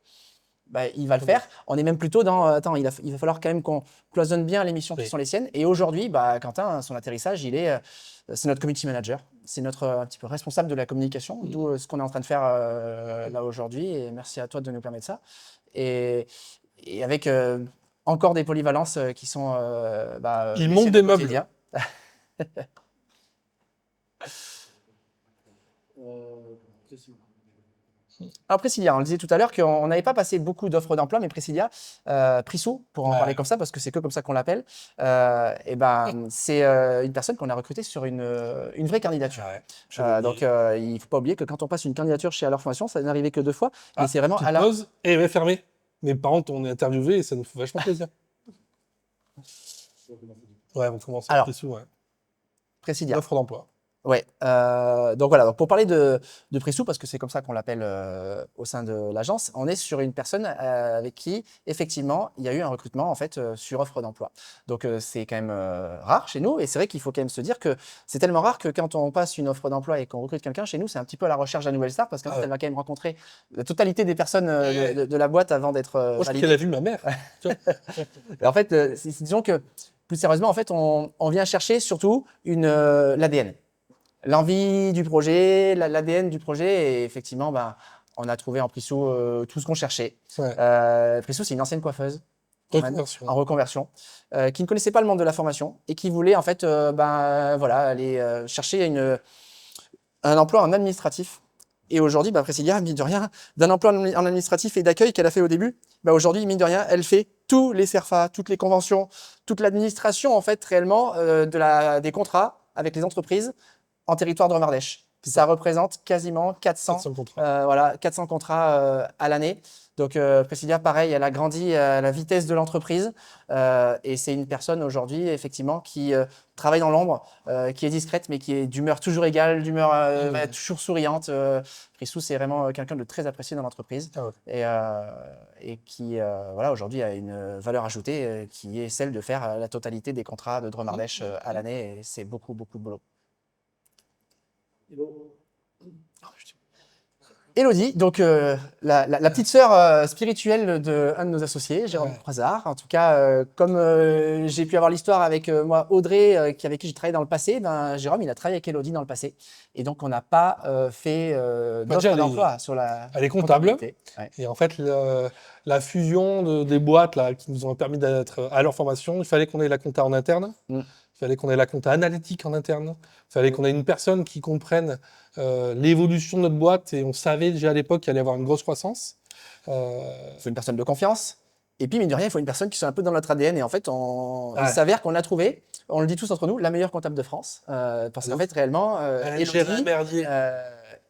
il va le faire. On est même plutôt dans attends, il va falloir quand même qu'on cloisonne bien les missions qui Oui. sont les siennes. Et aujourd'hui, Quentin, son atterrissage, c'est notre community manager. C'est notre un petit peu responsable de la communication, d'où ce qu'on est en train de faire là aujourd'hui. Et merci à toi de nous permettre ça. Et, et avec encore des polyvalences qui sont Il les monte siennes des au meubles. quotidien. Précis. Alors Priscilla, on le disait tout à l'heure qu'on n'avait pas passé beaucoup d'offres d'emploi, mais Priscilla, Prissou, pour en Ouais. parler comme ça, parce que c'est que comme ça qu'on l'appelle, c'est une personne qu'on a recrutée sur une vraie candidature. Ouais, j'avais Donc oublié. il ne faut pas oublier que quand on passe une candidature chez Alors Formation, ça n'est arrivé que 2 fois, mais Ah, c'est vraiment petite à la... pause, et elle est fermée. Mais par contre, on est interviewé et ça nous fait vachement plaisir. Ouais, on commence par Alors, Prissou, ouais. Priscilla. L'offre d'emploi. Ouais, donc voilà, donc pour parler de Prissou, parce que c'est comme ça qu'on l'appelle au sein de l'agence, on est sur une personne avec qui, effectivement, il y a eu un recrutement en fait sur offre d'emploi. Donc c'est quand même rare chez nous, et c'est vrai qu'il faut quand même se dire que c'est tellement rare que quand on passe une offre d'emploi et qu'on recrute quelqu'un chez nous, c'est un petit peu à la recherche d'un nouvelle star, parce qu'en fait, ouais. elle va quand même rencontrer la totalité des personnes Ouais. de la boîte avant d'être Moi, je crois validée. qu'elle a vu ma mère. Tu vois. Et en fait, disons que plus sérieusement, en fait, on vient chercher surtout l'ADN. L'envie du projet, l'ADN du projet, et effectivement, on a trouvé en Prissou tout ce qu'on cherchait. Ouais. Prissou, c'est une ancienne coiffeuse en Reconversion. reconversion, qui ne connaissait pas le monde de la formation et qui voulait en fait aller chercher un emploi en administratif. Et aujourd'hui, Priscilla, mine de rien, d'un emploi en administratif et d'accueil qu'elle a fait au début, aujourd'hui, mine de rien, elle fait tous les CERFA, toutes les conventions, toute l'administration en fait réellement des contrats avec les entreprises en territoire de Drumardèche. Ça représente quasiment 400 contrats. 400 contrats à l'année. Donc Priscilla, pareil, elle a grandi à la vitesse de l'entreprise et c'est une personne aujourd'hui, effectivement, qui travaille dans l'ombre, qui est discrète, mais qui est d'humeur toujours égale, d'humeur toujours souriante. Prissou, c'est vraiment quelqu'un de très apprécié dans l'entreprise et qui, aujourd'hui, a une valeur ajoutée qui est celle de faire la totalité des contrats de Drumardèche à l'année, et c'est beaucoup, beaucoup de boulot. Et bon, Élodie, donc la petite sœur spirituelle d'un de nos associés, Jérôme Ouais. Croizard. En tout cas, comme j'ai pu avoir l'histoire avec moi, Audrey, avec qui j'ai travaillé dans le passé, ben, Jérôme, il a travaillé avec Élodie dans le passé. Et donc, on n'a pas fait Bah, déjà, d'offre d'emploi sur la elle est comptable. comptabilité. Ouais. Et en fait, la fusion des boîtes là, qui nous ont permis d'être à leur formation, il fallait qu'on ait la compta en interne, Mm. il fallait qu'on ait la compta analytique en interne, il fallait qu'on ait une personne qui comprenne l'évolution de notre boîte. Et on savait déjà à l'époque qu'il allait y avoir une grosse croissance. Il faut une personne de confiance. Et puis, mine de rien, il faut une personne qui soit un peu dans notre ADN. Et en fait, il Ouais. s'avère qu'on a trouvé, on le dit tous entre nous, la meilleure comptable de France. Parce Ah, qu'en ouf. fait, réellement, Elle gère un Élodie, merdier.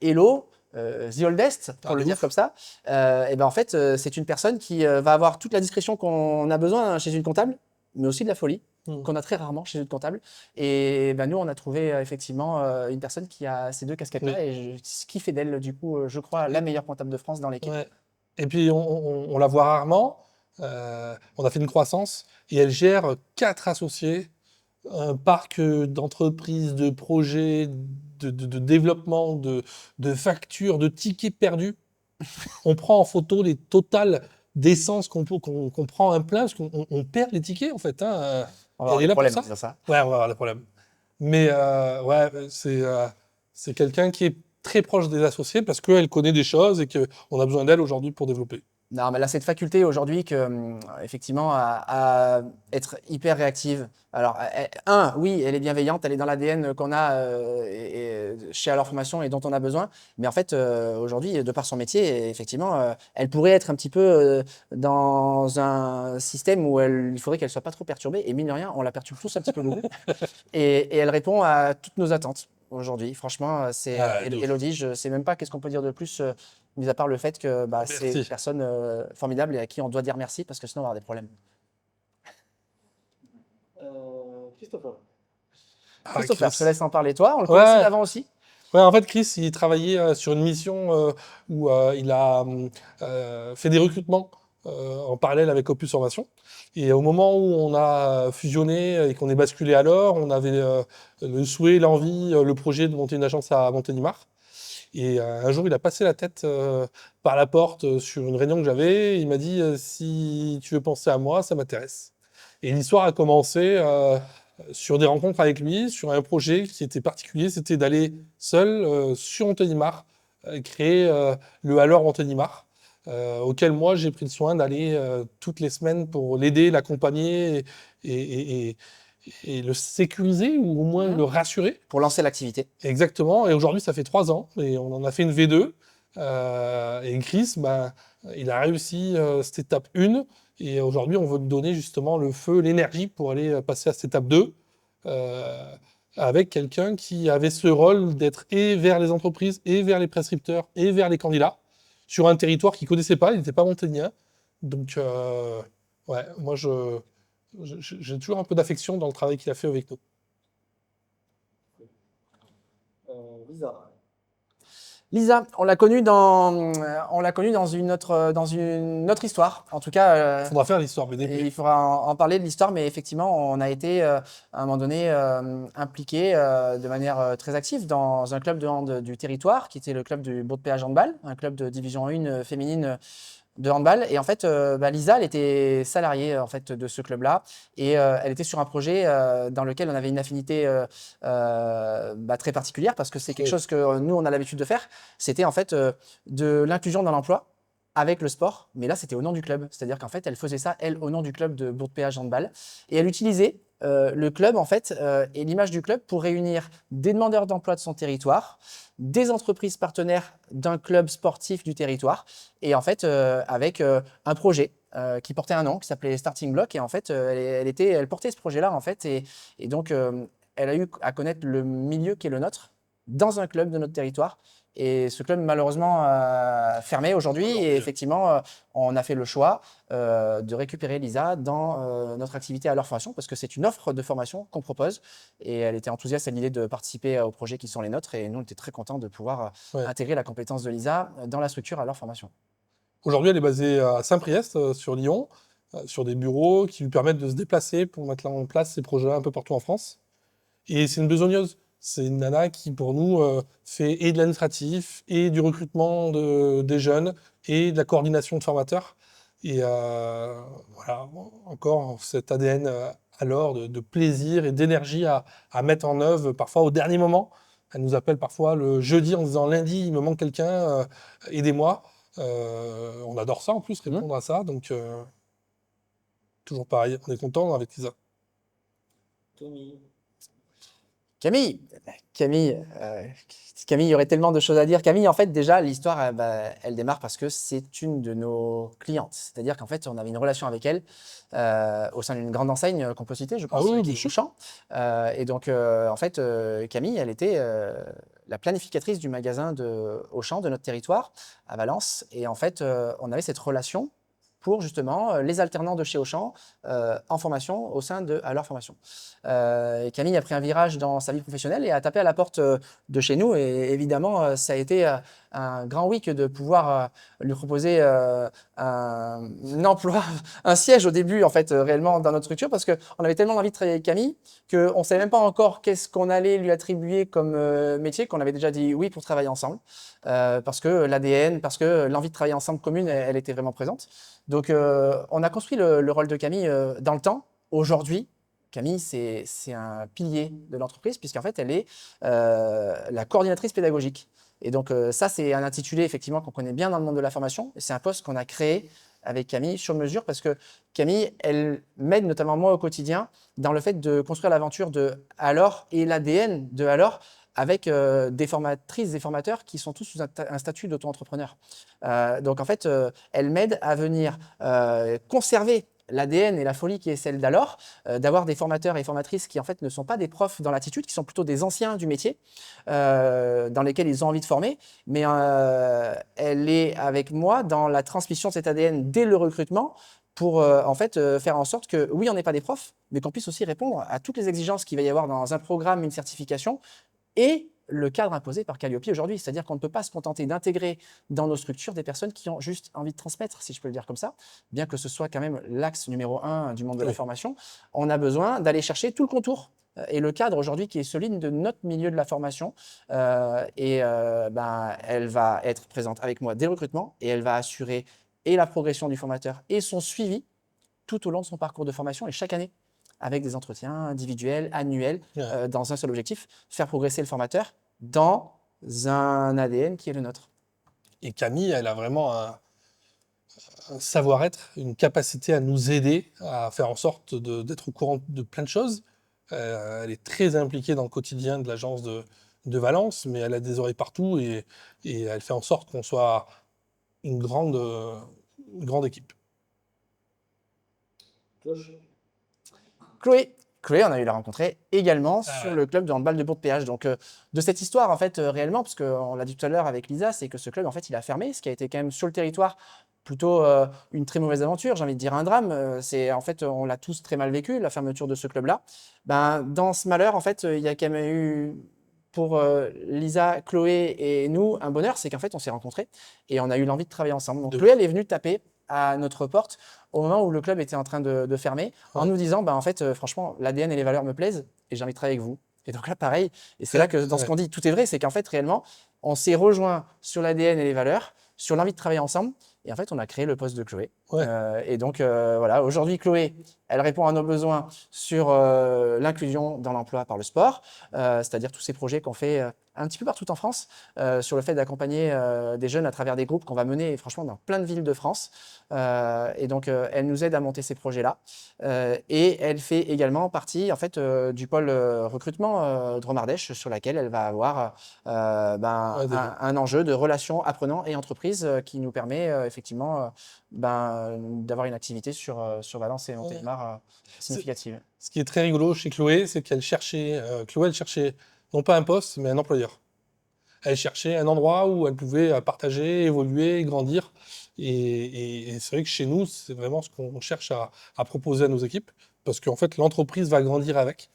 Hello, The Oldest, pour Ah, le de dire ouf. comme ça, et ben en fait, c'est une personne qui va avoir toute la discrétion qu'on a besoin chez une comptable, mais aussi de la folie, Mm. qu'on a très rarement chez une comptable. Et ben nous, on a trouvé effectivement une personne qui a ces deux casquettes-là, Oui. et ce qui fait d'elle, du coup, je crois, la meilleure comptable de France dans l'équipe. Ouais. Et puis, on la voit rarement. On a fait une croissance et elle gère 4 associés, un parc d'entreprises, de projets, de développement, de factures, de tickets perdus. On prend en photo les totales d'essence qu'on prend un plein, parce qu'on perd les tickets, en fait. Hein. On Et va avoir elle est des là pour problèmes ça. en disant ça. Ouais, on va avoir des problèmes. Mais ouais, c'est quelqu'un qui est très proche des associés parce qu'elle connaît des choses et qu'on a besoin d'elle aujourd'hui pour développer. Non, mais elle a cette faculté aujourd'hui que, effectivement, à être hyper réactive. Alors, oui, elle est bienveillante, elle est dans l'ADN qu'on a chez Alors Formation et dont on a besoin. Mais en fait, aujourd'hui, de par son métier, effectivement, elle pourrait être un petit peu dans un système où il faudrait qu'elle soit pas trop perturbée. Et mine de rien, on la perturbe tous un petit peu beaucoup. Et elle répond à toutes nos attentes aujourd'hui. Franchement, c'est Ah, de ouf. Élodie, je sais même pas qu'est-ce qu'on peut dire de plus. Mis à part le fait que bah, c'est Merci. une personne formidable et à qui on doit dire merci parce que sinon on va avoir des problèmes. Christopher. Christopher, je te Chris. laisse en parler toi. On le Ouais. connaissait d'avant aussi. Ouais, en fait, Chris, il travaillait sur une mission où il a fait des recrutements en parallèle avec Opus Formation. Et au moment où on a fusionné et qu'on est basculé à l'or, on avait le souhait, l'envie, le projet de monter une agence à Montélimar. Et un jour, il a passé la tête par la porte sur une réunion que j'avais. Il m'a dit si tu veux penser à moi, ça m'intéresse. Et l'histoire a commencé sur des rencontres avec lui, sur un projet qui était particulier. C'était d'aller seul sur Montélimar, créer le Alors Montélimar, auquel moi j'ai pris le soin d'aller toutes les semaines pour l'aider, l'accompagner et le sécuriser ou au moins le rassurer. Pour lancer l'activité. Exactement. Et aujourd'hui, ça fait 3 ans et on en a fait une V2. Et Chris, ben, il a réussi cette étape 1. Et aujourd'hui, on veut lui donner justement le feu, l'énergie pour aller passer à cette étape 2. Avec quelqu'un qui avait ce rôle d'être et vers les entreprises, et vers les prescripteurs, et vers les candidats, sur un territoire qu'il ne connaissait pas, il n'était pas montagnien. Donc, ouais, moi, j'ai toujours un peu d'affection dans le travail qu'il a fait avec nous. Lisa. Lisa, on l'a connue dans une autre histoire. En tout cas, Il faudra faire l'histoire et BDP. il faudra en parler de l'histoire, mais effectivement, on a été à un moment donné impliqué de manière très active dans un club de hand du territoire, qui était le club du Beau-de-Péage Handball, un club de division 1 féminine de handball. Et en fait, Lisa, elle était salariée en fait de ce club-là, et elle était sur un projet dans lequel on avait une affinité très particulière parce que c'est quelque Oui. chose que nous on a l'habitude de faire. C'était en fait de l'inclusion dans l'emploi avec le sport, mais là c'était au nom du club. C'est-à-dire qu'en fait, elle faisait ça, elle, au nom du club de Bourg-de-Péage Handball, et elle utilisait le club en fait et l'image du club pour réunir des demandeurs d'emploi de son territoire, des entreprises partenaires d'un club sportif du territoire, et en fait avec un projet qui portait un nom qui s'appelait Starting Block, et en fait elle portait ce projet-là en fait, et donc elle a eu à connaître le milieu qui est le nôtre dans un club de notre territoire. Et ce club, malheureusement, fermé aujourd'hui. Et effectivement, on a fait le choix de récupérer Lisa dans notre activité à leur formation, parce que c'est une offre de formation qu'on propose. Et elle était enthousiaste à l'idée de participer aux projets qui sont les nôtres. Et nous, on était très contents de pouvoir Ouais. intégrer la compétence de Lisa dans la structure à leur formation. Aujourd'hui, elle est basée à Saint-Priest, sur Lyon, sur des bureaux qui lui permettent de se déplacer pour mettre en place ses projets un peu partout en France. Et c'est une besogneuse. C'est une nana qui, pour nous, fait et de l'administratif, et du recrutement des jeunes, et de la coordination de formateurs. Et voilà, encore cet ADN alors de plaisir et d'énergie à mettre en œuvre, parfois au dernier moment. Elle nous appelle parfois le jeudi en disant lundi, il me manque quelqu'un, aidez-moi. On adore ça en plus, répondre à ça. Donc, toujours pareil, on est content avec Lisa. Tommy. Camille, Camille, Camille, il y aurait tellement de choses à dire. Camille, en fait, déjà, l'histoire, elle démarre parce que c'est une de nos clientes. C'est-à-dire qu'en fait, on avait une relation avec elle au sein d'une grande enseigne qu'on peut citer, je pense, Ah oui, qui bien est sûr. Auchan. Et donc, en fait, Camille, elle était la planificatrice du magasin de Auchan de notre territoire à Valence. Et en fait, on avait cette relation pour justement les alternants de chez Auchan en formation au sein de leur formation. Et Camille a pris un virage dans sa vie professionnelle et a tapé à la porte de chez nous. Et évidemment, ça a été un grand oui que de pouvoir lui proposer un emploi, un siège au début, en fait, réellement dans notre structure, parce qu'on avait tellement envie de travailler avec Camille qu'on ne savait même pas encore qu'est-ce qu'on allait lui attribuer comme métier, qu'on avait déjà dit oui pour travailler ensemble, parce que l'ADN, parce que l'envie de travailler ensemble commune, elle était vraiment présente. Donc, on a construit le rôle de Camille dans le temps. Aujourd'hui, Camille, c'est un pilier de l'entreprise, puisqu'en fait, elle est la coordinatrice pédagogique. Et donc, ça, c'est un intitulé, effectivement, qu'on connaît bien dans le monde de la formation. Et c'est un poste qu'on a créé avec Camille sur mesure, parce que Camille, elle m'aide notamment moi au quotidien dans le fait de construire l'aventure de Alors et l'ADN de Alors avec des formatrices, des formateurs qui sont tous sous un statut d'auto-entrepreneur. Donc, en fait, elle m'aide à venir conserver l'ADN et la folie qui est celle d'Alors, d'avoir des formateurs et formatrices qui en fait ne sont pas des profs dans l'attitude, qui sont plutôt des anciens du métier, dans lesquels ils ont envie de former, mais elle est avec moi dans la transmission de cet ADN dès le recrutement pour en fait faire en sorte que oui, on n'est pas des profs, mais qu'on puisse aussi répondre à toutes les exigences qu'il va y avoir dans un programme, une certification, et le cadre imposé par Calliope aujourd'hui. C'est-à-dire qu'on ne peut pas se contenter d'intégrer dans nos structures des personnes qui ont juste envie de transmettre, si je peux le dire comme ça, bien que ce soit quand même l'axe numéro 1 du monde de la Oui. formation. On a besoin d'aller chercher tout le contour et le cadre aujourd'hui qui est solide de notre milieu de la formation. Elle va être présente avec moi dès le recrutement et elle va assurer et la progression du formateur et son suivi tout au long de son parcours de formation et chaque année avec des entretiens individuels, annuels, Ouais. dans un seul objectif, faire progresser le formateur dans un ADN qui est le nôtre. Et Camille, elle a vraiment un savoir-être, une capacité à nous aider à faire en sorte d'être au courant de plein de choses. Elle est très impliquée dans le quotidien de l'agence de Valence, mais elle a des oreilles partout et elle fait en sorte qu'on soit une grande équipe. Cloche. Chloé. Chloé, on a eu la rencontrer également Ah sur ouais. le club de handball de Bourg-de-Péage. Donc, de cette histoire, en fait, réellement, parce qu'on l'a dit tout à l'heure avec Lisa, c'est que ce club, en fait, il a fermé, ce qui a été quand même sur le territoire plutôt une très mauvaise aventure, j'ai envie de dire un drame. En fait, on l'a tous très mal vécu, la fermeture de ce club-là. Ben, dans ce malheur, en fait, il y a quand même eu pour Lisa, Chloé et nous un bonheur, c'est qu'en fait, on s'est rencontrés et on a eu l'envie de travailler ensemble. Donc, Chloé, elle est venue taper à notre porte au moment où le club était en train de fermer, en nous disant, bah, en fait, franchement, l'ADN et les valeurs me plaisent et j'ai envie de travailler avec vous. Et donc là, pareil, et c'est là que dans ce qu'on dit, tout est vrai, c'est qu'en fait, réellement, on s'est rejoint sur l'ADN et les valeurs, sur l'envie de travailler ensemble, et en fait, on a créé le poste de Chloé. Ouais. Et donc, voilà, aujourd'hui, Chloé, elle répond à nos besoins sur l'inclusion dans l'emploi par le sport, c'est-à-dire tous ces projets qu'on fait un petit peu partout en France, sur le fait d'accompagner des jeunes à travers des groupes qu'on va mener, franchement, dans plein de villes de France. Et donc, elle nous aide à monter ces projets-là. Et elle fait également partie, en fait, du pôle recrutement Dromardèche, sur laquelle elle va avoir un enjeu de relations apprenants et entreprises qui nous permet effectivement d'avoir une activité sur Valence et Montélimar significative. Ce qui est très rigolo chez Chloé, c'est qu'elle cherchait, elle cherchait non pas un poste, mais un employeur. Elle cherchait un endroit où elle pouvait partager, évoluer, grandir. Et c'est vrai que chez nous, c'est vraiment ce qu'on cherche à proposer à nos équipes, parce qu'en fait, l'entreprise va grandir avec.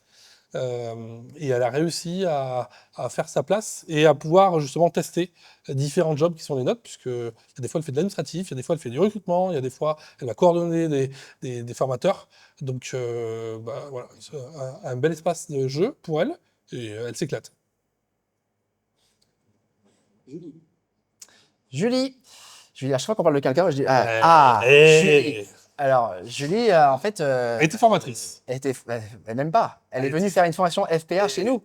Et elle a réussi à faire sa place et à pouvoir justement tester différents jobs qui sont les nôtres, puisque il y a des fois elle fait de l'administratif, il y a des fois elle fait du recrutement, il y a des fois elle va coordonner des formateurs. Donc voilà, un bel espace de jeu pour elle, et elle s'éclate. Julie. Julie. Julie, à chaque fois qu'on parle de quelqu'un, je dis Eh, Julie. Alors, Julie, en fait, Elle était formatrice. même pas. Elle est venue faire une formation FPA chez nous.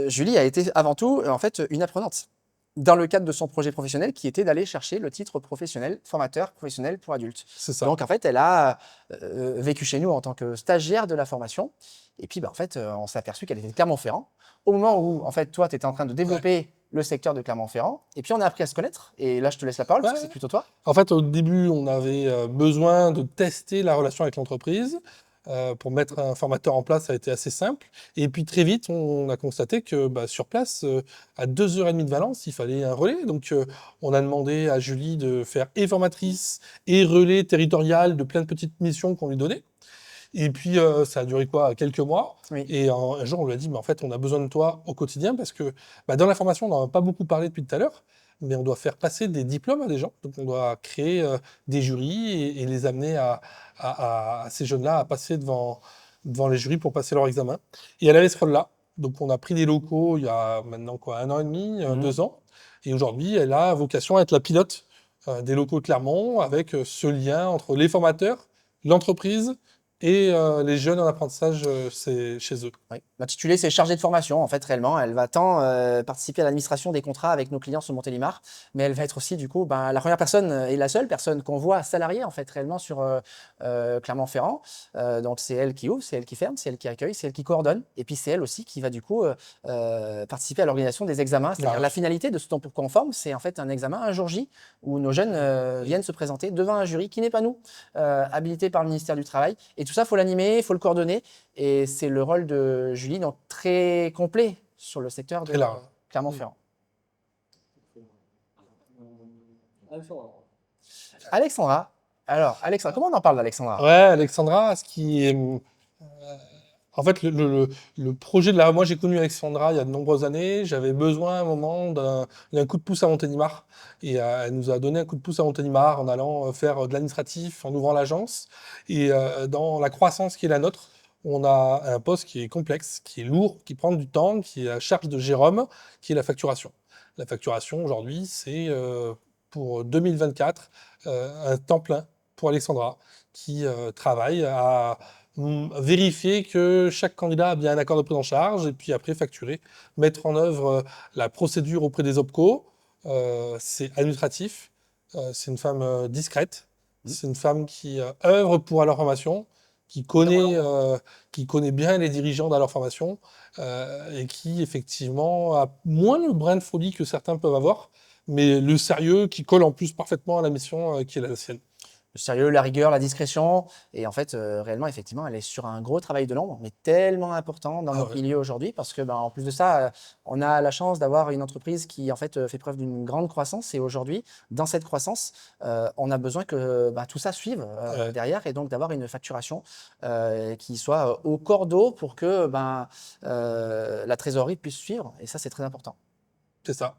Julie a été avant tout, en fait, une apprenante dans le cadre de son projet professionnel qui était d'aller chercher le titre professionnel, formateur professionnel pour adultes. C'est ça. Donc, en fait, elle a vécu chez nous en tant que stagiaire de la formation. Et puis, en fait, on s'est aperçu qu'elle était de Clermont-Ferrand. Au moment où, en fait, toi, tu étais en train de développer le secteur de Clermont-Ferrand. Et puis, on a appris à se connaître. Et là, je te laisse la parole parce que c'est plutôt toi. En fait, au début, on avait besoin de tester la relation avec l'entreprise. Pour mettre un formateur en place, ça a été assez simple. Et puis très vite, on a constaté que sur place, à 2h30 de Valence, il fallait un relais. Donc on a demandé à Julie de faire et formatrice et relais territorial de plein de petites missions qu'on lui donnait. Et puis ça a duré quelques mois. Oui. Et un jour, on lui a dit, mais en fait, on a besoin de toi au quotidien parce que dans la formation, on n'en a pas beaucoup parlé depuis tout à l'heure, mais on doit faire passer des diplômes à des gens. Donc on doit créer des jurys et les amener à ces jeunes-là à passer devant les jurys pour passer leur examen. Et elle avait ce rôle-là. Donc on a pris des locaux il y a maintenant 1 an et demi, 2 ans. Et aujourd'hui, elle a vocation à être la pilote des locaux de Clermont avec ce lien entre les formateurs, l'entreprise et les jeunes en apprentissage, c'est chez eux. Oui. L'intitulé, c'est chargée de formation, en fait, réellement. Elle va tant participer à l'administration des contrats avec nos clients sur Montélimar, mais elle va être aussi, du coup, la première personne et la seule personne qu'on voit salariée, en fait, réellement sur Clermont-Ferrand. Donc, c'est elle qui ouvre, c'est elle qui ferme, c'est elle qui accueille, c'est elle qui coordonne. Et puis, c'est elle aussi qui va, du coup, participer à l'organisation des examens. C'est-à-dire la finalité de ce temps pour qu'on forme, c'est en fait un examen un jour J où nos jeunes viennent se présenter devant un jury qui n'est pas nous, habilité par le ministère du Travail. Et tout ça, il faut l'animer, il faut le coordonner. Et c'est le rôle de Julie, donc très complet sur le secteur de Très large. Clermont-Ferrand. Alexandra. Alexandra. Alors, Alexandra, comment on en parle d'Alexandra? Ouais, Alexandra, ce qui est. En fait, le projet de la. Moi, j'ai connu Alexandra il y a de nombreuses années. J'avais besoin à un moment d'un coup de pouce à Montélimar. Et elle nous a donné un coup de pouce à Montélimar en allant faire de l'administratif, en ouvrant l'agence. Et dans la croissance qui est la nôtre, on a un poste qui est complexe, qui est lourd, qui prend du temps, qui est à charge de Jérôme, qui est la facturation. La facturation, aujourd'hui, c'est pour 2024 un temps plein pour Alexandra, qui travaille à vérifier que chaque candidat a bien un accord de prise en charge et puis après facturer, mettre en œuvre la procédure auprès des OPCO. C'est administratif, c'est une femme discrète, c'est une femme qui œuvre pour leur formation, qui connaît bien les dirigeants dans leur formation et qui effectivement a moins le brin de folie que certains peuvent avoir, mais le sérieux qui colle en plus parfaitement à la mission qui est la sienne. Le sérieux, la rigueur, la discrétion. Et en fait, réellement, effectivement, elle est sur un gros travail de l'ombre, mais tellement important dans notre milieu aujourd'hui parce que, en plus de ça, on a la chance d'avoir une entreprise qui, en fait, fait preuve d'une grande croissance. Et aujourd'hui, dans cette croissance, on a besoin que tout ça suive derrière et donc d'avoir une facturation qui soit au cordeau pour que la trésorerie puisse suivre. Et ça, c'est très important. C'est ça.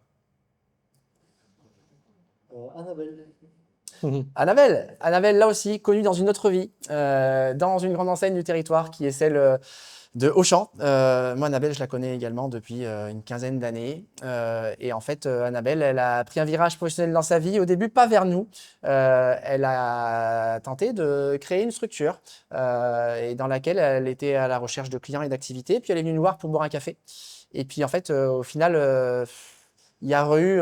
Annabelle. Annabelle, là aussi, connue dans une autre vie, dans une grande enseigne du territoire qui est celle de Auchan. Moi, Annabelle, je la connais également depuis une quinzaine d'années. Et en fait, Annabelle, elle a pris un virage professionnel dans sa vie. Au début, pas vers nous. Elle a tenté de créer une structure et dans laquelle elle était à la recherche de clients et d'activités. Puis elle est venue nous voir pour boire un café. Et puis, en fait, au final... il y a eu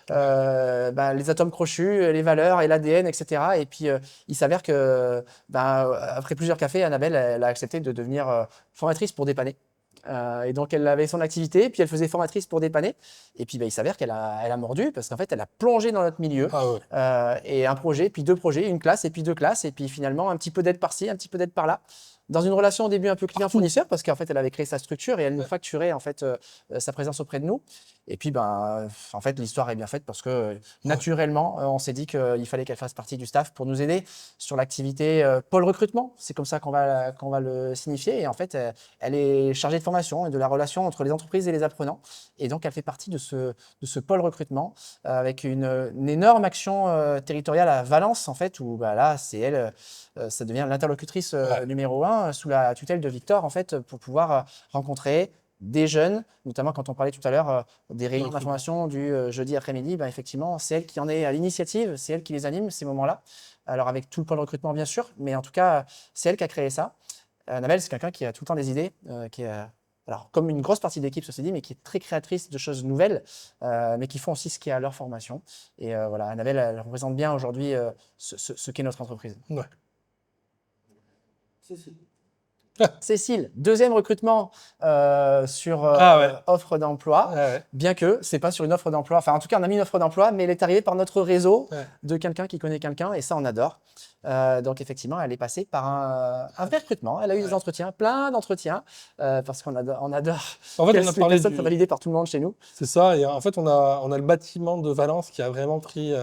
les atomes crochus, les valeurs et l'ADN, etc. Et puis, il s'avère que, après plusieurs cafés, Annabelle, elle a accepté de devenir formatrice pour dépanner. Et donc, elle avait son activité, puis elle faisait formatrice pour dépanner. Et puis, il s'avère qu'elle a mordu parce qu'en fait, elle a plongé dans notre milieu. Et un projet, puis deux projets, une classe et puis deux classes. Et puis, finalement, un petit peu d'aide par-ci, un petit peu d'aide par-là. Dans une relation au début un peu client-fournisseur parce qu'en fait, elle avait créé sa structure et elle nous facturait en fait sa présence auprès de nous. Et puis, en fait, l'histoire est bien faite parce que naturellement, on s'est dit qu'il fallait qu'elle fasse partie du staff pour nous aider sur l'activité pôle recrutement. C'est comme ça qu'on va le signifier. Et en fait, elle est chargée de formation et de la relation entre les entreprises et les apprenants. Et donc, elle fait partie de ce pôle recrutement avec une énorme action territoriale à Valence, en fait, où là, c'est elle, ça devient l'interlocutrice numéro 1 sous la tutelle de Victor, en fait, pour pouvoir rencontrer, des jeunes, notamment quand on parlait tout à l'heure des réunions Recrutement. d'information du jeudi après-midi, ben, effectivement, c'est elle qui en est à l'initiative, c'est elle qui les anime ces moments-là. Alors avec tout le pôle recrutement bien sûr, mais en tout cas, c'est elle qui a créé ça. Navel, c'est quelqu'un qui a tout le temps des idées, qui est, alors, comme une grosse partie de l'équipe, ceci dit, mais qui est très créatrice de choses nouvelles, mais qui font aussi ce qui est à leur formation. Et voilà, Annabelle, elle représente bien aujourd'hui ce qu'est notre entreprise. Ouais. Cécile. Cécile, deuxième recrutement sur Ouais. offre d'emploi, Ouais. bien que c'est pas sur une offre d'emploi. Enfin, en tout cas, on a mis une offre d'emploi, mais elle est arrivée par notre réseau Ouais. de quelqu'un qui connaît quelqu'un, et ça, on adore. Donc, effectivement, elle est passée par un vrai recrutement. Elle a eu des entretiens, plein d'entretiens, parce qu'on adore, En fait, que on a les parlé personnes soient validées par tout le monde chez nous. C'est ça, et en fait, on a le bâtiment de Valence qui a vraiment pris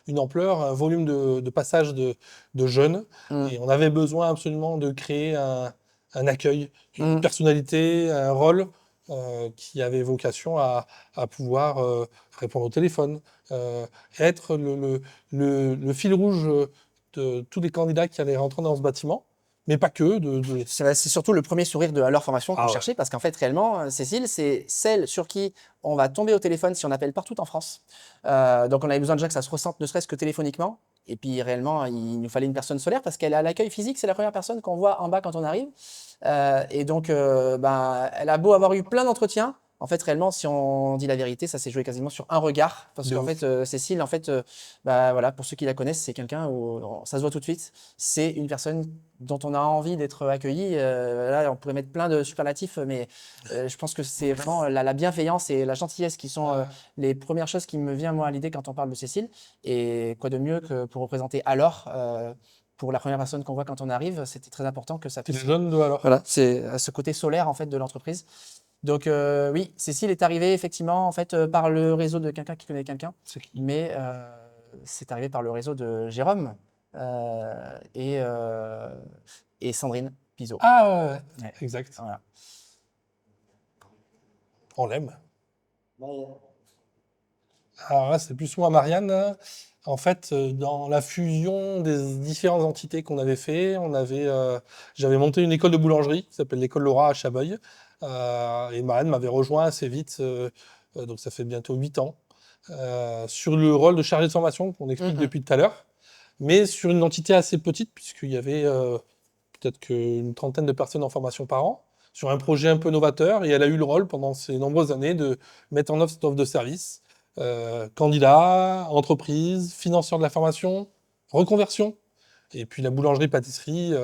une ampleur, un volume de passage de jeunes, Mm. et on avait besoin absolument de créer un accueil, une Mm. personnalité, un rôle qui avait vocation à pouvoir répondre au téléphone, être le fil rouge de tous les candidats qui allaient rentrer dans ce bâtiment, mais pas que. C'est surtout le premier sourire de leur formation qu'on Ah ouais. cherchait, parce qu'en fait, réellement, Cécile, c'est celle sur qui on va tomber au téléphone si on appelle partout en France. Donc, on avait besoin déjà que ça se ressente, ne serait-ce que téléphoniquement. Et puis, réellement, il nous fallait une personne solaire, parce qu'elle est à l'accueil physique, c'est la première personne qu'on voit en bas quand on arrive. Et donc, ben, elle a beau avoir eu plein d'entretiens. En fait, réellement, si on dit la vérité, ça s'est joué quasiment sur un regard. Parce De qu'en ouf. fait, Cécile, en fait, bah, voilà, pour ceux qui la connaissent, c'est quelqu'un où ça se voit tout de suite. C'est une personne dont on a envie d'être accueilli. Là, on pourrait mettre plein de superlatifs, mais je pense que c'est vraiment la bienveillance et la gentillesse qui sont les premières choses qui me viennent moi à l'idée quand on parle de Cécile. Et quoi de mieux que pour représenter alors, pour la première personne qu'on voit quand on arrive, c'était très important que ça C'est les puisse. jeunes de alors. Voilà, c'est ce côté solaire en fait de l'entreprise. Donc oui, Cécile est arrivée effectivement en fait par le réseau de quelqu'un qui connaît quelqu'un, C'est qui? mais c'est arrivé par le réseau de Jérôme et Sandrine Pizot. Ah ouais. Ouais. Exact. Voilà. On l'aime. Marianne. Alors là, c'est plus moi, Marianne. En fait, dans la fusion des différentes entités qu'on avait fait, j'avais monté une école de boulangerie qui s'appelle l'école Laura à Chabeuil. Et Marianne m'avait rejoint assez vite, donc ça fait bientôt 8 ans, sur le rôle de chargé de formation qu'on explique depuis tout à l'heure, mais sur une entité assez petite, puisqu'il y avait peut-être qu'une trentaine de personnes en formation par an, sur un projet un peu novateur, et elle a eu le rôle pendant ces nombreuses années de mettre en œuvre cette offre de service. Candidats, entreprises, financeurs de la formation, reconversion. Et puis la boulangerie-pâtisserie,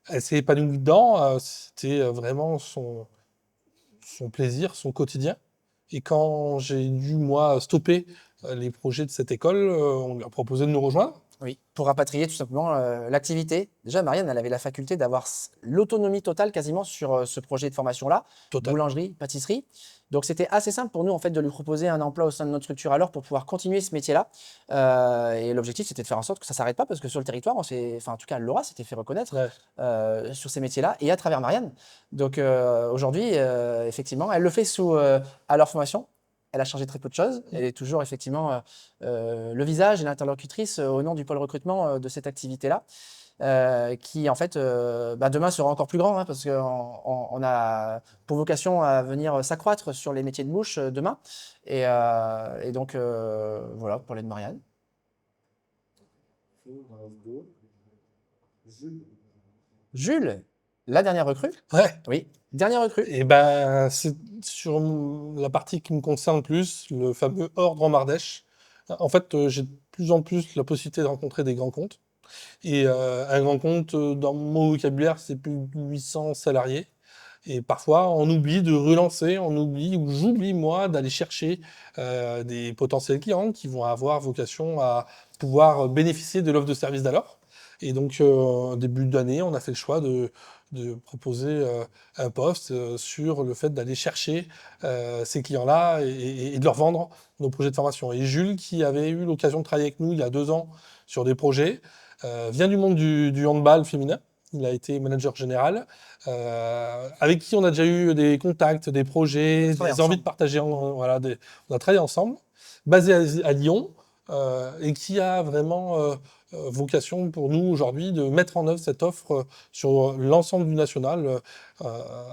elle s'est épanouie dedans. C'était vraiment son plaisir, son quotidien. Et quand j'ai dû, moi, stopper les projets de cette école, on lui a proposé de nous rejoindre. Oui, pour rapatrier tout simplement l'activité. Déjà, Marianne, elle avait la faculté d'avoir l'autonomie totale quasiment sur ce projet de formation-là, Total. boulangerie, pâtisserie. Donc, c'était assez simple pour nous en fait de lui proposer un emploi au sein de notre structure alors pour pouvoir continuer ce métier-là. Et l'objectif, c'était de faire en sorte que ça ne s'arrête pas parce que sur le territoire, enfin, en tout cas, Laura s'était fait reconnaître sur ces métiers-là et à travers Marianne. Donc, aujourd'hui, effectivement, elle le fait à leur formation. Elle a changé très peu de choses. Elle est toujours effectivement le visage et l'interlocutrice au nom du pôle recrutement de cette activité-là, qui en fait demain sera encore plus grand hein, parce qu'on a pour vocation à venir s'accroître sur les métiers de bouche demain. Et donc voilà pour l'aide de Marianne. Jules, la dernière recrue. Ouais. Oui, dernière recrue. Et ben, c'est sur la partie qui me concerne plus, le fameux ordre en Ardèche. En fait, j'ai de plus en plus la possibilité de rencontrer des grands comptes. Et un grand compte, dans mon vocabulaire, c'est plus de 800 salariés. Et parfois, on oublie de relancer, on oublie, ou j'oublie moi, d'aller chercher des potentiels clients qui vont avoir vocation à pouvoir bénéficier de l'offre de service d'alors. Et donc, début d'année, on a fait le choix de proposer un poste sur le fait d'aller chercher ces clients-là et de leur vendre nos projets de formation. Et Jules, qui avait eu l'occasion de travailler avec nous il y a 2 ans sur des projets, vient du monde du handball féminin. Il a été manager général, avec qui on a déjà eu des contacts, des projets, des envies de partager. On a travaillé ensemble, basé à Lyon, et qui a vraiment vocation pour nous aujourd'hui de mettre en œuvre cette offre sur l'ensemble du national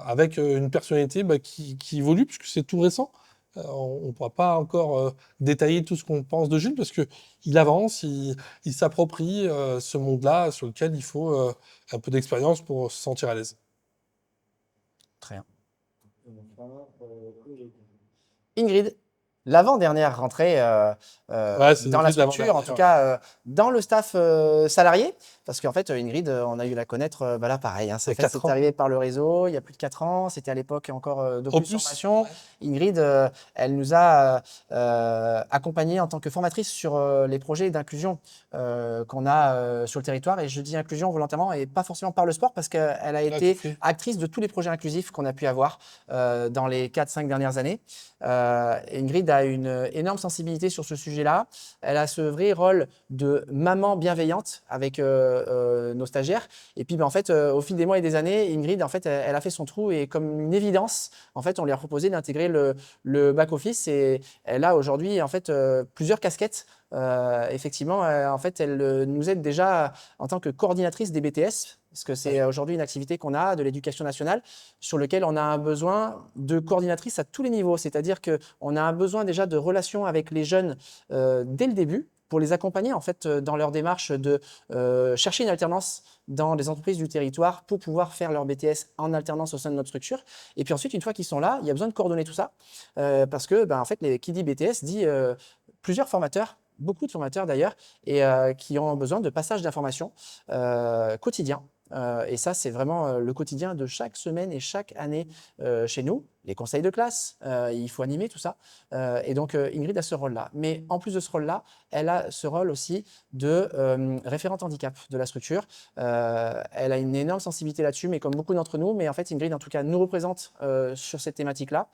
avec une personnalité qui évolue puisque c'est tout récent. On ne pourra pas encore détailler tout ce qu'on pense de Jules parce qu'il avance, il s'approprie ce monde-là sur lequel il faut un peu d'expérience pour se sentir à l'aise. Très bien. Et enfin, Ingrid. Ingrid, l'avant-dernière rentrée Ouais, c'est dans la Ingrid, structure, en l'avant-dernière. tout cas dans le staff salarié, parce qu'en fait Ingrid, on a eu la connaître, là pareil, hein, Il y a c'est 4 ans. arrivé par le réseau il y a plus de 4 ans, c'était à l'époque encore d'Opus Opus. Formation. Ouais. Ingrid, elle nous a accompagnés en tant que formatrice sur les projets d'inclusion qu'on a sur le territoire, et je dis inclusion volontairement et pas forcément par le sport, parce qu'elle a été tout fait. actrice de tous les projets inclusifs qu'on a pu avoir dans les 4-5 dernières années. Ingrid a une énorme sensibilité sur ce sujet-là. Elle a ce vrai rôle de maman bienveillante avec nos stagiaires. Et puis, en fait, au fil des mois et des années, Ingrid, en fait, elle a fait son trou, et comme une évidence, en fait, on lui a proposé d'intégrer le back-office, et elle a aujourd'hui, en fait, plusieurs casquettes. Effectivement, en fait, elle nous aide déjà en tant que coordinatrice des BTS, parce que c'est aujourd'hui une activité qu'on a de l'éducation nationale, sur lequel on a un besoin de coordinatrice à tous les niveaux. C'est-à-dire qu'on a un besoin déjà de relations avec les jeunes dès le début, pour les accompagner en fait dans leur démarche de chercher une alternance dans les entreprises du territoire pour pouvoir faire leur BTS en alternance au sein de notre structure. Et puis ensuite, une fois qu'ils sont là, il y a besoin de coordonner tout ça, parce que en fait, qui dit BTS dit plusieurs formateurs, beaucoup de formateurs d'ailleurs, et qui ont besoin de passage d'informations quotidien. Et ça, c'est vraiment le quotidien de chaque semaine et chaque année chez nous. Les conseils de classe, il faut animer tout ça. Et donc, Ingrid a ce rôle-là. Mais en plus de ce rôle-là, elle a ce rôle aussi de référente handicap de la structure. Elle a une énorme sensibilité là-dessus, mais comme beaucoup d'entre nous. Mais en fait, Ingrid, en tout cas, nous représente sur cette thématique-là,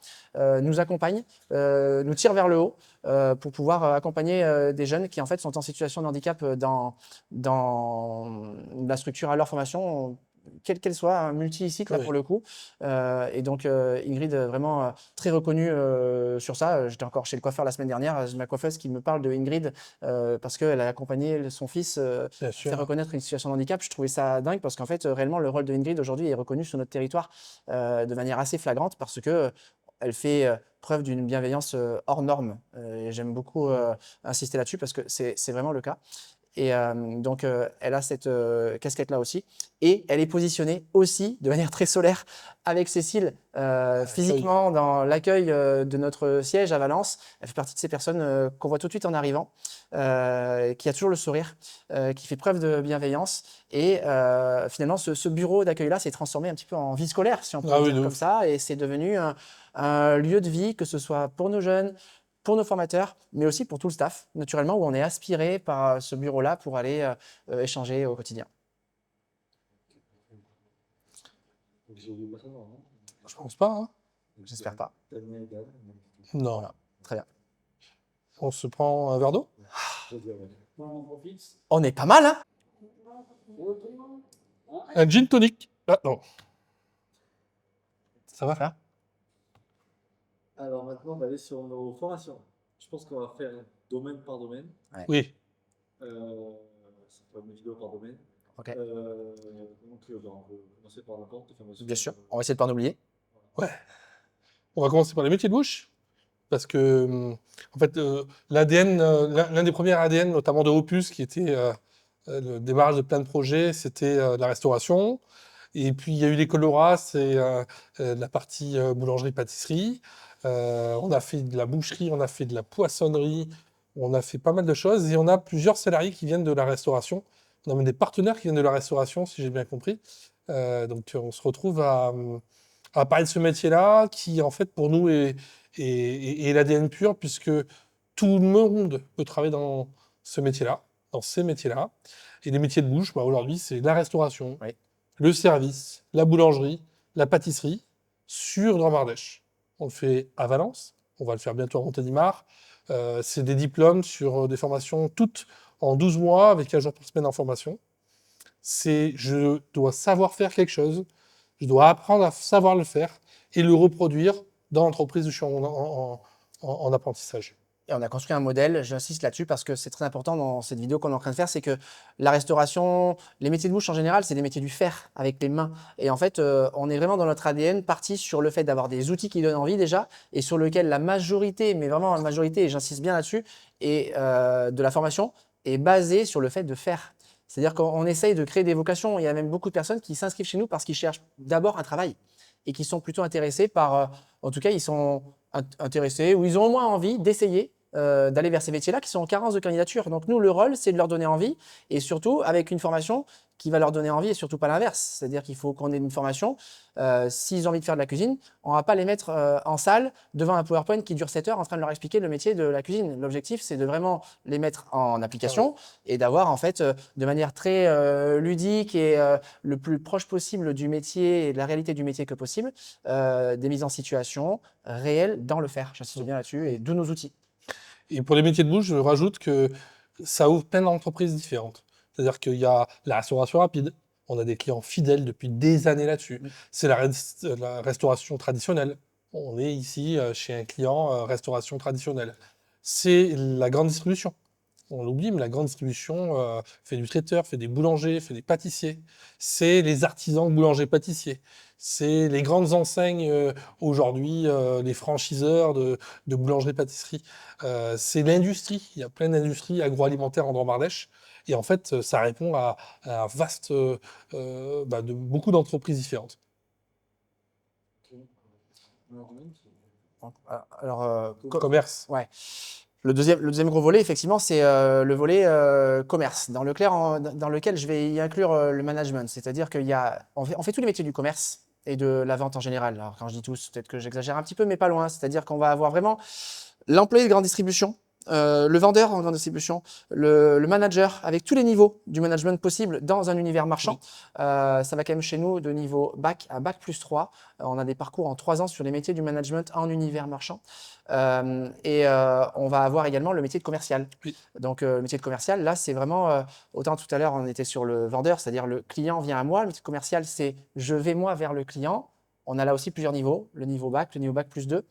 nous accompagne, nous tire vers le haut pour pouvoir accompagner des jeunes qui, en fait, sont en situation de handicap dans la structure à leur formation, quelle qu'elle soit, un multi-site là Oui. pour le coup. Et donc Ingrid, vraiment très reconnue sur ça. J'étais encore chez le coiffeur la semaine dernière, ma coiffeuse qui me parle de Ingrid parce qu'elle a accompagné son fils Bien à sûr. faire reconnaître une situation de handicap. Je trouvais ça dingue parce qu'en fait, réellement, le rôle de Ingrid aujourd'hui est reconnu sur notre territoire de manière assez flagrante, parce que elle fait preuve d'une bienveillance hors norme. Et j'aime beaucoup insister là-dessus parce que c'est vraiment le cas. Et donc, elle a cette casquette-là aussi. Et elle est positionnée aussi de manière très solaire avec Cécile physiquement dans l'accueil de notre siège à Valence. Elle fait partie de ces personnes qu'on voit tout de suite en arrivant, qui a toujours le sourire, qui fait preuve de bienveillance. Et finalement, ce bureau d'accueil-là s'est transformé un petit peu en vie scolaire, si on peut le dire comme ça. Et c'est devenu un lieu de vie, que ce soit pour nos jeunes, pour nos formateurs, mais aussi pour tout le staff, naturellement, où on est aspiré par ce bureau-là pour aller échanger au quotidien. Donc, j'ai oublié personne, non? Je pense pas. Hein. J'espère pas. Damien et Dan. Non. Voilà. Très bien. On se prend un verre d'eau. Je dirais. On en profite. On est pas mal, hein? Un gin tonic. Ah non. Ça va faire? Alors maintenant, on va aller sur nos formations. Je pense qu'on va faire domaine par domaine. Oui. Ça fera une vidéo par domaine. Ok. Donc, on peut commencer par n'importe quelle formation. Bien sûr. On va essayer de pas en oublier. Ouais. On va commencer par les métiers de bouche. Parce que, en fait, l'ADN, l'un des premiers ADN, notamment de Opus, qui était le démarrage de plein de projets, c'était la restauration. Et puis, il y a eu l'école Laura, c'est la partie boulangerie-pâtisserie. On a fait de la boucherie, on a fait de la poissonnerie, on a fait pas mal de choses. Et on a plusieurs salariés qui viennent de la restauration. On a même des partenaires qui viennent de la restauration, si j'ai bien compris. Donc, on se retrouve à parler de ce métier-là, qui, en fait, pour nous, est l'ADN pur, puisque tout le monde peut travailler dans ce métier-là, dans ces métiers-là. Et les métiers de bouche, aujourd'hui, c'est la restauration, Oui. le service, la boulangerie, la pâtisserie, sur Grand Mardèche. On le fait à Valence, on va le faire bientôt à Montélimar. C'est des diplômes sur des formations toutes en 12 mois, avec 1 jour par semaine en formation. Je dois savoir faire quelque chose, je dois apprendre à savoir le faire et le reproduire dans l'entreprise où je suis en apprentissage. Et on a construit un modèle, j'insiste là-dessus parce que c'est très important dans cette vidéo qu'on est en train de faire, c'est que la restauration, les métiers de bouche en général, c'est des métiers du faire avec les mains. Et en fait, on est vraiment dans notre ADN parti sur le fait d'avoir des outils qui donnent envie déjà et sur lequel la majorité, mais vraiment la majorité, et j'insiste bien là-dessus, et de la formation est basée sur le fait de faire. C'est-à-dire qu'on essaye de créer des vocations. Il y a même beaucoup de personnes qui s'inscrivent chez nous parce qu'ils cherchent d'abord un travail et qui sont plutôt intéressés par, en tout cas, ils sont intéressés ou ils ont au moins envie d'essayer d'aller vers ces métiers-là qui sont en carence de candidature. Donc nous, le rôle, c'est de leur donner envie et surtout avec une formation qui va leur donner envie et surtout pas l'inverse. C'est-à-dire qu'il faut qu'on ait une formation. S'ils ont envie de faire de la cuisine, on ne va pas les mettre en salle devant un PowerPoint qui dure 7 heures en train de leur expliquer le métier de la cuisine. L'objectif, c'est de vraiment les mettre en application et d'avoir en fait de manière très ludique et le plus proche possible du métier et de la réalité du métier que possible, des mises en situation réelles dans le faire. J'insiste bien là-dessus et d'où nos outils. Et pour les métiers de bouche, je rajoute que ça ouvre plein d'entreprises différentes. C'est-à-dire qu'il y a la restauration rapide. On a des clients fidèles depuis des années là-dessus. Oui. C'est la restauration traditionnelle. On est ici chez un client restauration traditionnelle. C'est la grande distribution. On l'oublie, mais la grande distribution fait du traiteur, fait des boulangers, fait des pâtissiers. C'est les artisans boulangers-pâtissiers. C'est les grandes enseignes aujourd'hui, les franchiseurs de boulangerie-pâtisserie. C'est l'industrie. Il y a plein d'industries agroalimentaires en Drôme-Ardèche. Et en fait, ça répond à un vaste, de beaucoup d'entreprises différentes. Alors, Commerce. ouais. Le deuxième gros volet, effectivement, c'est le volet commerce, dans lequel je vais y inclure le management. C'est-à-dire on fait tous les métiers du commerce et de la vente en général. Alors, quand je dis tous, peut-être que j'exagère un petit peu, mais pas loin. C'est-à-dire qu'on va avoir vraiment l'employé de grande distribution, le vendeur en grande distribution, le manager, avec tous les niveaux du management possible dans un univers marchand. Ça va quand même chez nous de niveau bac à bac plus 3. On a des parcours en 3 ans sur les métiers du management en univers marchand. On va avoir également le métier de commercial. Oui. Donc, le métier de commercial, là, c'est vraiment, autant tout à l'heure, on était sur le vendeur, c'est-à-dire le client vient à moi. Le métier de commercial, c'est je vais moi vers le client. On a là aussi plusieurs niveaux, le niveau bac plus 2.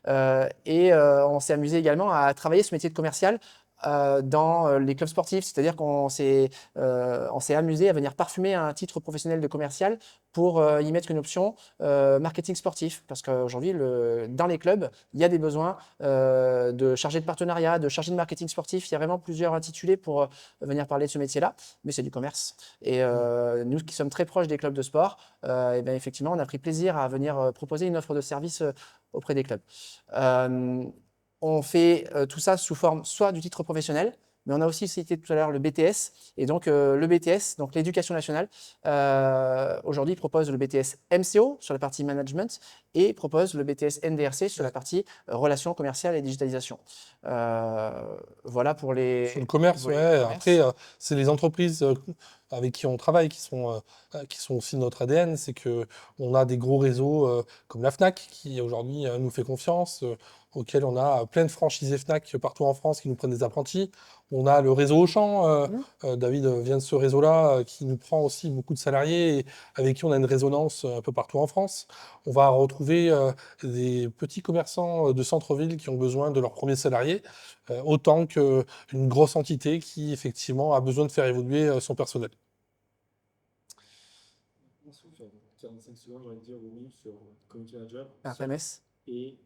On s'est amusé également à travailler ce métier de commercial dans les clubs sportifs, c'est-à-dire qu'on s'est amusé à venir parfumer un titre professionnel de commercial pour y mettre une option marketing sportif. Parce qu'aujourd'hui, dans les clubs, il y a des besoins de chargés de partenariat, de chargés de marketing sportif. Il y a vraiment plusieurs intitulés pour venir parler de ce métier-là, mais c'est du commerce. Et nous qui sommes très proches des clubs de sport, effectivement, on a pris plaisir à venir proposer une offre de service auprès des clubs. On fait tout ça sous forme soit du titre professionnel, mais on a aussi cité tout à l'heure le BTS. Et donc, le BTS, donc l'éducation nationale, aujourd'hui propose le BTS MCO sur la partie management et propose le BTS NDRC sur la partie relations commerciales et digitalisation. Voilà pour les. Sur le commerce, volets ouais. commerce. Après, c'est les entreprises avec qui on travaille qui sont aussi notre ADN. C'est que on a des gros réseaux comme la Fnac qui aujourd'hui nous fait confiance, auquel on a plein de franchisés Fnac partout en France qui nous prennent des apprentis. On a le réseau Auchan. David vient de ce réseau-là qui nous prend aussi beaucoup de salariés et avec qui on a une résonance un peu partout en France. On va retrouver des petits commerçants de centre-ville qui ont besoin de leurs premiers salariés, autant qu'une grosse entité qui, effectivement, a besoin de faire évoluer son personnel. Ensuite, 45 secondes, j'ai envie de dire, au minimum sur Community Manager RPMS. et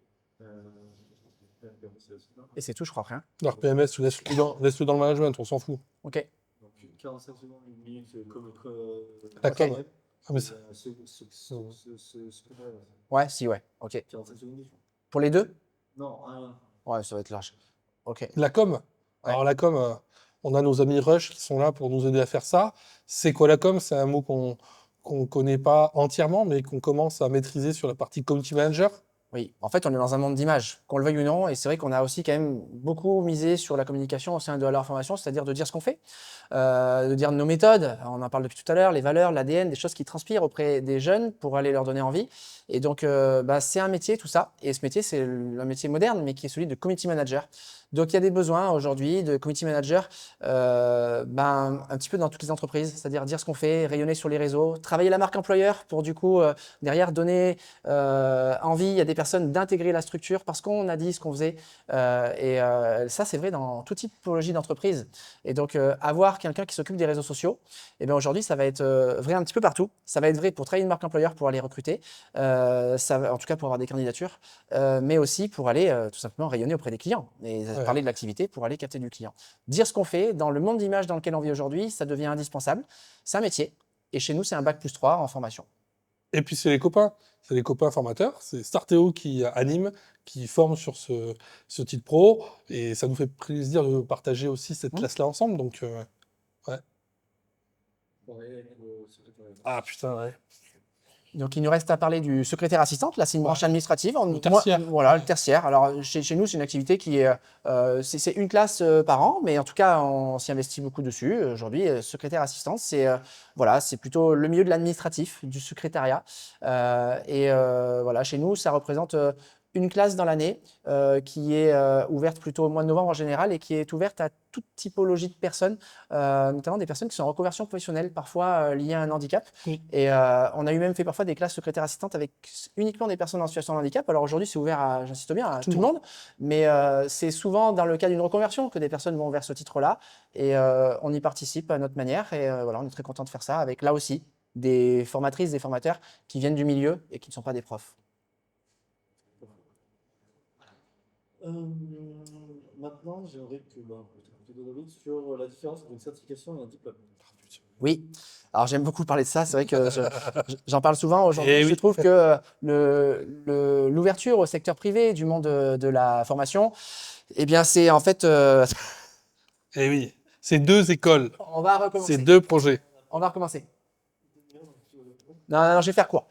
RPMS aussi, non Et c'est tout, je crois, rien. Alors, PMS, laisse-le dans le management, on s'en fout. OK. Donc 45 secondes, une minute, La Ok. com. Ah, mais Ouais, si, ouais. OK. 45 secondes. Pour les deux? Non, un. Ouais, ça va être large. OK. La com. Alors, la com, on a nos amis Rush qui sont là pour nous aider à faire ça. C'est quoi la com? C'est un mot qu'on ne connaît pas entièrement, mais qu'on commence à maîtriser sur la partie community manager. Oui, en fait, on est dans un monde d'images, qu'on le veuille ou non, et c'est vrai qu'on a aussi quand même beaucoup misé sur la communication au sein de leur formation, c'est-à-dire de dire ce qu'on fait, de dire nos méthodes, on en parle depuis tout à l'heure, les valeurs, l'ADN, des choses qui transpirent auprès des jeunes pour aller leur donner envie. Et donc, c'est un métier, tout ça, et ce métier, c'est un métier moderne, mais qui est celui de community manager. Donc, il y a des besoins aujourd'hui de community manager un petit peu dans toutes les entreprises, c'est-à-dire dire ce qu'on fait, rayonner sur les réseaux, travailler la marque employeur pour du coup, derrière, donner envie à des personnes d'intégrer la structure parce qu'on a dit ce qu'on faisait. Ça, c'est vrai dans toute typologie d'entreprise. Et donc, avoir quelqu'un qui s'occupe des réseaux sociaux, eh bien aujourd'hui, ça va être vrai un petit peu partout. Ça va être vrai pour travailler une marque employeur, pour aller recruter, en tout cas pour avoir des candidatures, mais aussi pour aller tout simplement rayonner auprès des clients et parler de l'activité pour aller capter du client. Dire ce qu'on fait, dans le monde d'image dans lequel on vit aujourd'hui, ça devient indispensable. C'est un métier. Et chez nous, c'est un bac+3 en formation. Et puis c'est les copains formateurs, c'est Starteo qui anime, qui forme sur ce titre pro, et ça nous fait plaisir de partager aussi cette classe-là ensemble, donc ouais. Pareil avec le secrétariat. Ah putain, ouais. Donc, il nous reste à parler du secrétaire assistante. Là, c'est une branche administrative. Le tertiaire. Voilà, le tertiaire. Alors, chez nous, c'est une activité qui est, c'est une classe par an, mais en tout cas, on s'y investit beaucoup dessus. Aujourd'hui, secrétaire assistante, voilà, c'est plutôt le milieu de l'administratif, du secrétariat. Voilà, chez nous, ça représente une classe dans l'année qui est ouverte plutôt au mois de novembre en général et qui est ouverte à toute typologie de personnes, notamment des personnes qui sont en reconversion professionnelle, parfois liées à un handicap. Oui. Et on a eu même fait parfois des classes secrétaires assistantes avec uniquement des personnes en situation de handicap. Alors aujourd'hui, c'est ouvert à, j'insiste bien, à tout le monde, mais c'est souvent dans le cas d'une reconversion que des personnes vont vers ce titre-là et on y participe à notre manière. Et voilà, on est très content de faire ça avec là aussi des formatrices, des formateurs qui viennent du milieu et qui ne sont pas des profs. Maintenant, j'aimerais que tu David sur la différence entre une certification et un diplôme. Oui, alors j'aime beaucoup parler de ça, c'est vrai que j'en parle souvent aujourd'hui. Eh Je oui. trouve que l'ouverture au secteur privé du monde de la formation, eh bien c'est en fait… Eh oui, c'est 2 écoles, on va recommencer. c'est 2 projets. On va recommencer. Non, je vais faire court.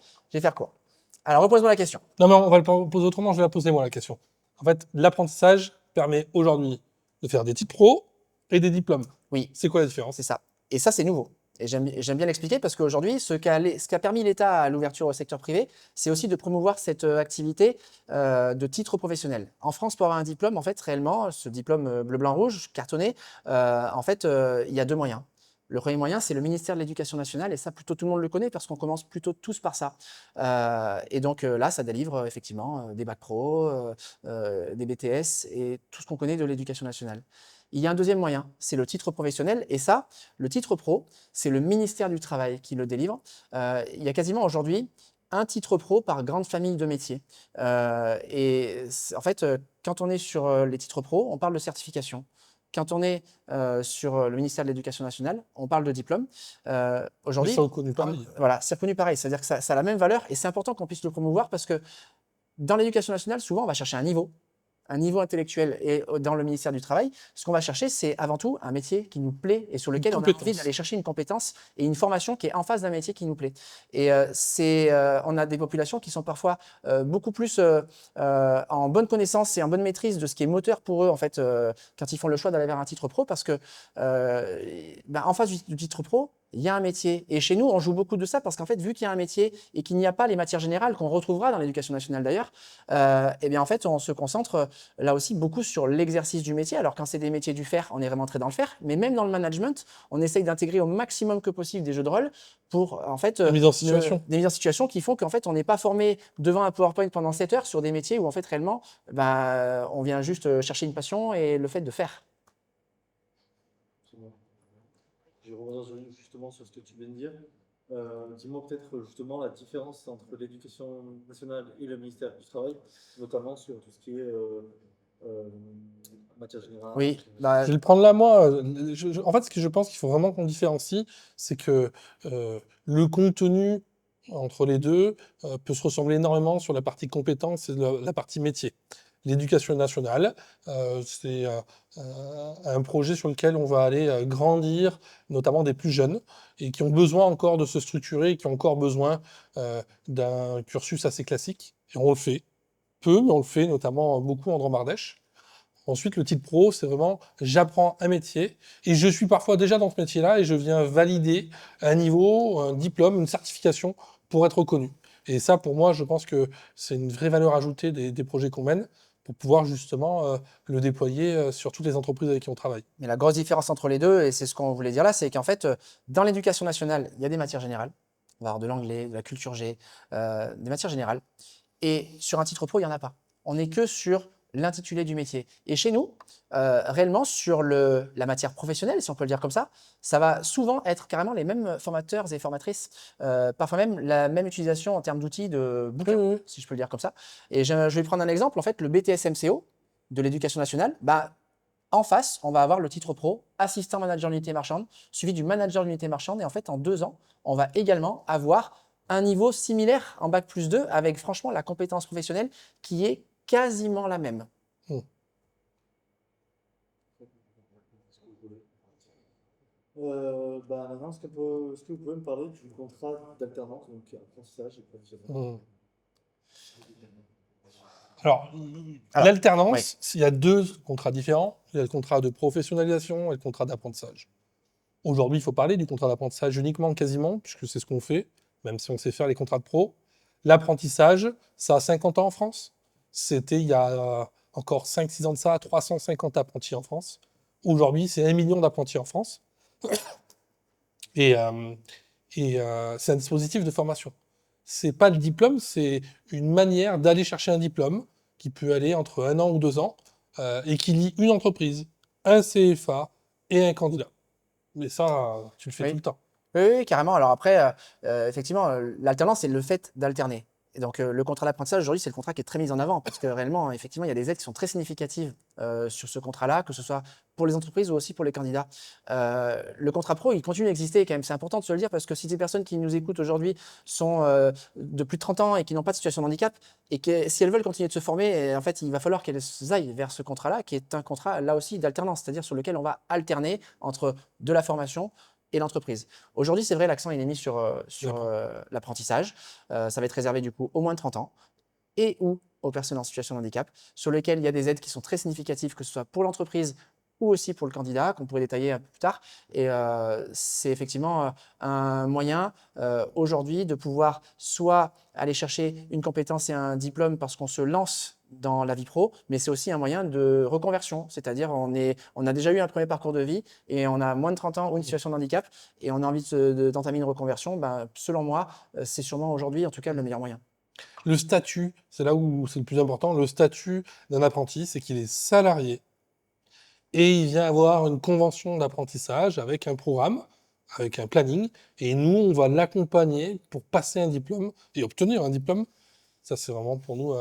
Alors repose-moi la question. Non mais on va le poser autrement, je vais la poser moi la question. En fait, l'apprentissage permet aujourd'hui de faire des titres pro et des diplômes. Oui, C'est quoi la différence? c'est ça. Et ça, c'est nouveau. Et j'aime bien l'expliquer parce qu'aujourd'hui, ce qu'a permis l'État à l'ouverture au secteur privé, c'est aussi de promouvoir cette activité de titre professionnel. En France, pour avoir un diplôme, en fait, réellement, ce diplôme bleu, blanc, rouge, cartonné, en fait, il y a 2 moyens. Le premier moyen, c'est le ministère de l'Éducation nationale, et ça, plutôt tout le monde le connaît parce qu'on commence plutôt tous par ça. Et donc là, ça délivre effectivement des bacs pro, des BTS et tout ce qu'on connaît de l'Éducation nationale. Il y a un deuxième moyen, c'est le titre professionnel. Et ça, le titre pro, c'est le ministère du Travail qui le délivre. Il y a quasiment aujourd'hui un titre pro par grande famille de métiers. En fait, quand on est sur les titres pro, on parle de certification. Quand on est sur le ministère de l'Éducation nationale, on parle de diplôme. Aujourd'hui, c'est reconnu pareil. Voilà, c'est reconnu pareil. C'est-à-dire que ça a la même valeur et c'est important qu'on puisse le promouvoir parce que dans l'éducation nationale, souvent, on va chercher un niveau intellectuel. Et dans le ministère du Travail, ce qu'on va chercher, c'est avant tout un métier qui nous plaît et sur lequel on a envie d'aller chercher une compétence et une formation qui est en face d'un métier qui nous plaît. Et on a des populations qui sont parfois beaucoup plus en bonne connaissance et en bonne maîtrise de ce qui est moteur pour eux, en fait, quand ils font le choix d'aller vers un titre pro, parce que en face du titre pro, il y a un métier. Et chez nous, on joue beaucoup de ça parce qu'en fait, vu qu'il y a un métier et qu'il n'y a pas les matières générales qu'on retrouvera dans l'éducation nationale d'ailleurs, eh bien en fait, on se concentre là aussi beaucoup sur l'exercice du métier. Alors quand c'est des métiers du faire, on est vraiment très dans le faire. Mais même dans le management, on essaye d'intégrer au maximum que possible des jeux de rôle pour en fait Des mises en situation. des mises en situation qui font qu'en fait, on n'est pas formé devant un PowerPoint pendant 7 heures sur des métiers où en fait réellement, on vient juste chercher une passion et le fait de faire. Je vais revenir justement sur ce que tu viens de dire. Dis-moi peut-être justement la différence entre l'éducation nationale et le ministère du Travail, notamment sur tout ce qui est matière générale. Oui, Je vais le prendre là, moi. En fait, ce que je pense qu'il faut vraiment qu'on différencie, c'est que le contenu entre les deux peut se ressembler énormément sur la partie compétence et la partie métier. L'éducation nationale, c'est un projet sur lequel on va aller grandir, notamment des plus jeunes, et qui ont besoin encore de se structurer, qui ont encore besoin d'un cursus assez classique. Et on le fait, peu, mais on le fait notamment beaucoup en Dromardèche. Ensuite, le titre pro, c'est vraiment j'apprends un métier et je suis parfois déjà dans ce métier-là et je viens valider un niveau, un diplôme, une certification pour être reconnu. Et ça, pour moi, je pense que c'est une vraie valeur ajoutée des projets qu'on mène pour pouvoir justement le déployer sur toutes les entreprises avec qui on travaille. Mais la grosse différence entre les deux, et c'est ce qu'on voulait dire là, c'est qu'en fait, dans l'éducation nationale, il y a des matières générales. On va avoir de l'anglais, de la culture G, des matières générales. Et sur un titre pro, il n'y en a pas. On n'est que sur l'intitulé du métier. Et chez nous, réellement, sur la matière professionnelle, si on peut le dire comme ça va souvent être carrément les mêmes formateurs et formatrices, parfois même la même utilisation en termes d'outils de bouquins, si je peux le dire comme ça. Et je vais prendre un exemple. En fait, le BTS MCO de l'éducation nationale, en face, on va avoir le titre pro, assistant manager d'unité marchande, suivi du manager d'unité marchande. Et en fait, en 2 ans, on va également avoir un niveau similaire en bac+2 avec franchement la compétence professionnelle qui est quasiment la même. Mm. Maintenant, est-ce que vous pouvez me parler du contrat d'alternance, donc apprentissage et professionnel? Mm. Alors, Alors, l'alternance, il y a 2 contrats différents. Il y a le contrat de professionnalisation et le contrat d'apprentissage. Aujourd'hui, il faut parler du contrat d'apprentissage uniquement, quasiment, puisque c'est ce qu'on fait, même si on sait faire les contrats de pro. L'apprentissage, ça a 50 ans en France. C'était il y a encore 5-6 ans de ça, 350 apprentis en France. Aujourd'hui, c'est 1 million d'apprentis en France. Et, c'est un dispositif de formation. C'est pas le diplôme, c'est une manière d'aller chercher un diplôme qui peut aller entre 1 an ou 2 ans et qui lie une entreprise, un CFA et un candidat. Mais ça, tu le fais Oui. tout le temps. Oui, carrément. Alors après, effectivement, l'alternance, c'est le fait d'alterner. Et donc, le contrat d'apprentissage, aujourd'hui, c'est le contrat qui est très mis en avant parce que réellement, effectivement, il y a des aides qui sont très significatives sur ce contrat-là, que ce soit pour les entreprises ou aussi pour les candidats. Le contrat pro, il continue d'exister quand même. C'est important de se le dire parce que si des personnes qui nous écoutent aujourd'hui sont de plus de 30 ans et qui n'ont pas de situation de handicap et que si elles veulent continuer de se former, en fait, il va falloir qu'elles aillent vers ce contrat-là qui est un contrat, là aussi, d'alternance, c'est-à-dire sur lequel on va alterner entre de la formation et l'entreprise. Aujourd'hui, c'est vrai, l'accent il est mis sur l'apprentissage. Ça va être réservé du coup aux moins de 30 ans et ou aux personnes en situation de handicap, sur lesquelles il y a des aides qui sont très significatives, que ce soit pour l'entreprise ou aussi pour le candidat, qu'on pourrait détailler un peu plus tard. Et c'est effectivement un moyen aujourd'hui de pouvoir soit aller chercher une compétence et un diplôme parce qu'on se lance dans la vie pro, mais c'est aussi un moyen de reconversion, c'est-à-dire on a déjà eu un premier parcours de vie et on a moins de 30 ans ou une situation de handicap et on a envie d'entamer une reconversion. Selon moi, c'est sûrement aujourd'hui en tout cas le meilleur moyen. Le statut, c'est là où c'est le plus important. Le statut d'un apprenti, c'est qu'il est salarié et il vient avoir une convention d'apprentissage avec un programme, avec un planning. Et nous, on va l'accompagner pour passer un diplôme et obtenir un diplôme. Ça, c'est vraiment pour nous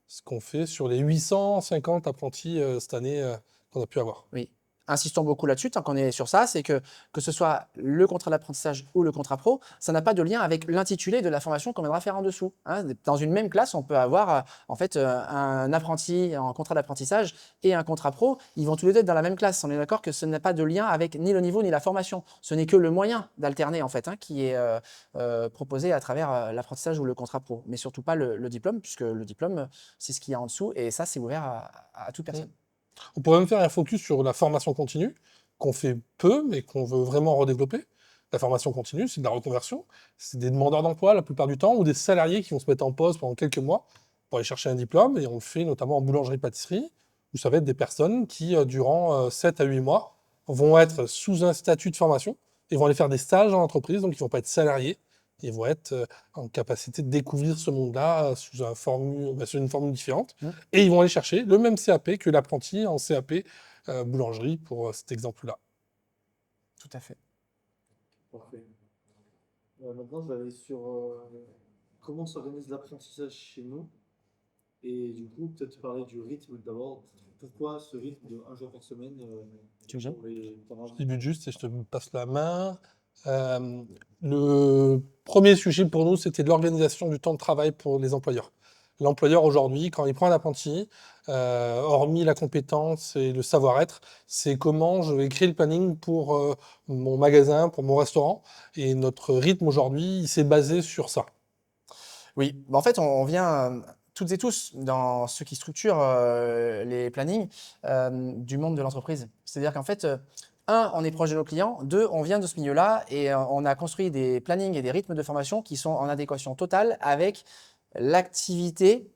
ce qu'on fait sur les 850 apprentis cette année qu'on a pu avoir. Oui. Insistons beaucoup là-dessus, tant qu'on est sur ça, c'est que ce soit le contrat d'apprentissage ou le contrat pro, ça n'a pas de lien avec l'intitulé de la formation qu'on viendra faire en dessous. Hein. Dans une même classe, on peut avoir en fait un apprenti en contrat d'apprentissage et un contrat pro. Ils vont tous les deux être dans la même classe. On est d'accord que ce n'a pas de lien avec ni le niveau ni la formation. Ce n'est que le moyen d'alterner en fait qui est proposé à travers l'apprentissage ou le contrat pro, mais surtout pas le diplôme, puisque le diplôme, c'est ce qu'il y a en dessous et ça, c'est ouvert à toute personne. On pourrait même faire un focus sur la formation continue, qu'on fait peu, mais qu'on veut vraiment redévelopper. La formation continue, c'est de la reconversion. C'est des demandeurs d'emploi la plupart du temps, ou des salariés qui vont se mettre en pause pendant quelques mois pour aller chercher un diplôme. Et on le fait notamment en boulangerie-pâtisserie, où ça va être des personnes qui, durant 7 à 8 mois, vont être sous un statut de formation et vont aller faire des stages en entreprise, donc ils ne vont pas être salariés. Ils vont être en capacité de découvrir ce monde-là sous une formule différente. Mmh. Et ils vont aller chercher le même CAP que l'apprenti en CAP boulangerie pour cet exemple-là. Tout à fait. Parfait. Maintenant, je vais aller sur comment s'organise l'apprentissage chez nous. Et du coup, peut-être parler du rythme d'abord. Pourquoi ce rythme de 1 jour par semaine Tu veux bien pour les Je débute juste et je te passe la main. Le premier sujet pour nous, c'était l'organisation du temps de travail pour les employeurs. L'employeur aujourd'hui, quand il prend un apprenti, hormis la compétence et le savoir-être, c'est comment je vais créer le planning pour mon magasin, pour mon restaurant. Et notre rythme aujourd'hui, il s'est basé sur ça. Oui, en fait, on vient toutes et tous dans ce qui structure les plannings du monde de l'entreprise. C'est-à-dire qu'en fait, on est proche de nos clients. 2, on vient de ce milieu-là et on a construit des plannings et des rythmes de formation qui sont en adéquation totale avec l'activité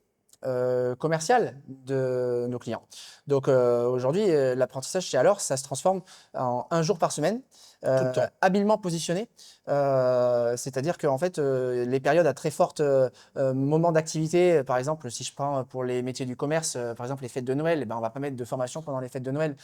commerciale de nos clients. Donc aujourd'hui, l'apprentissage chez Alors, ça se transforme en 1 jour par semaine le temps. habilement positionné. C'est-à-dire qu'en fait, les périodes à très forte moment d'activité, par exemple, si je prends pour les métiers du commerce, par exemple les fêtes de Noël, eh ben, on va pas mettre de formation pendant les fêtes de Noël.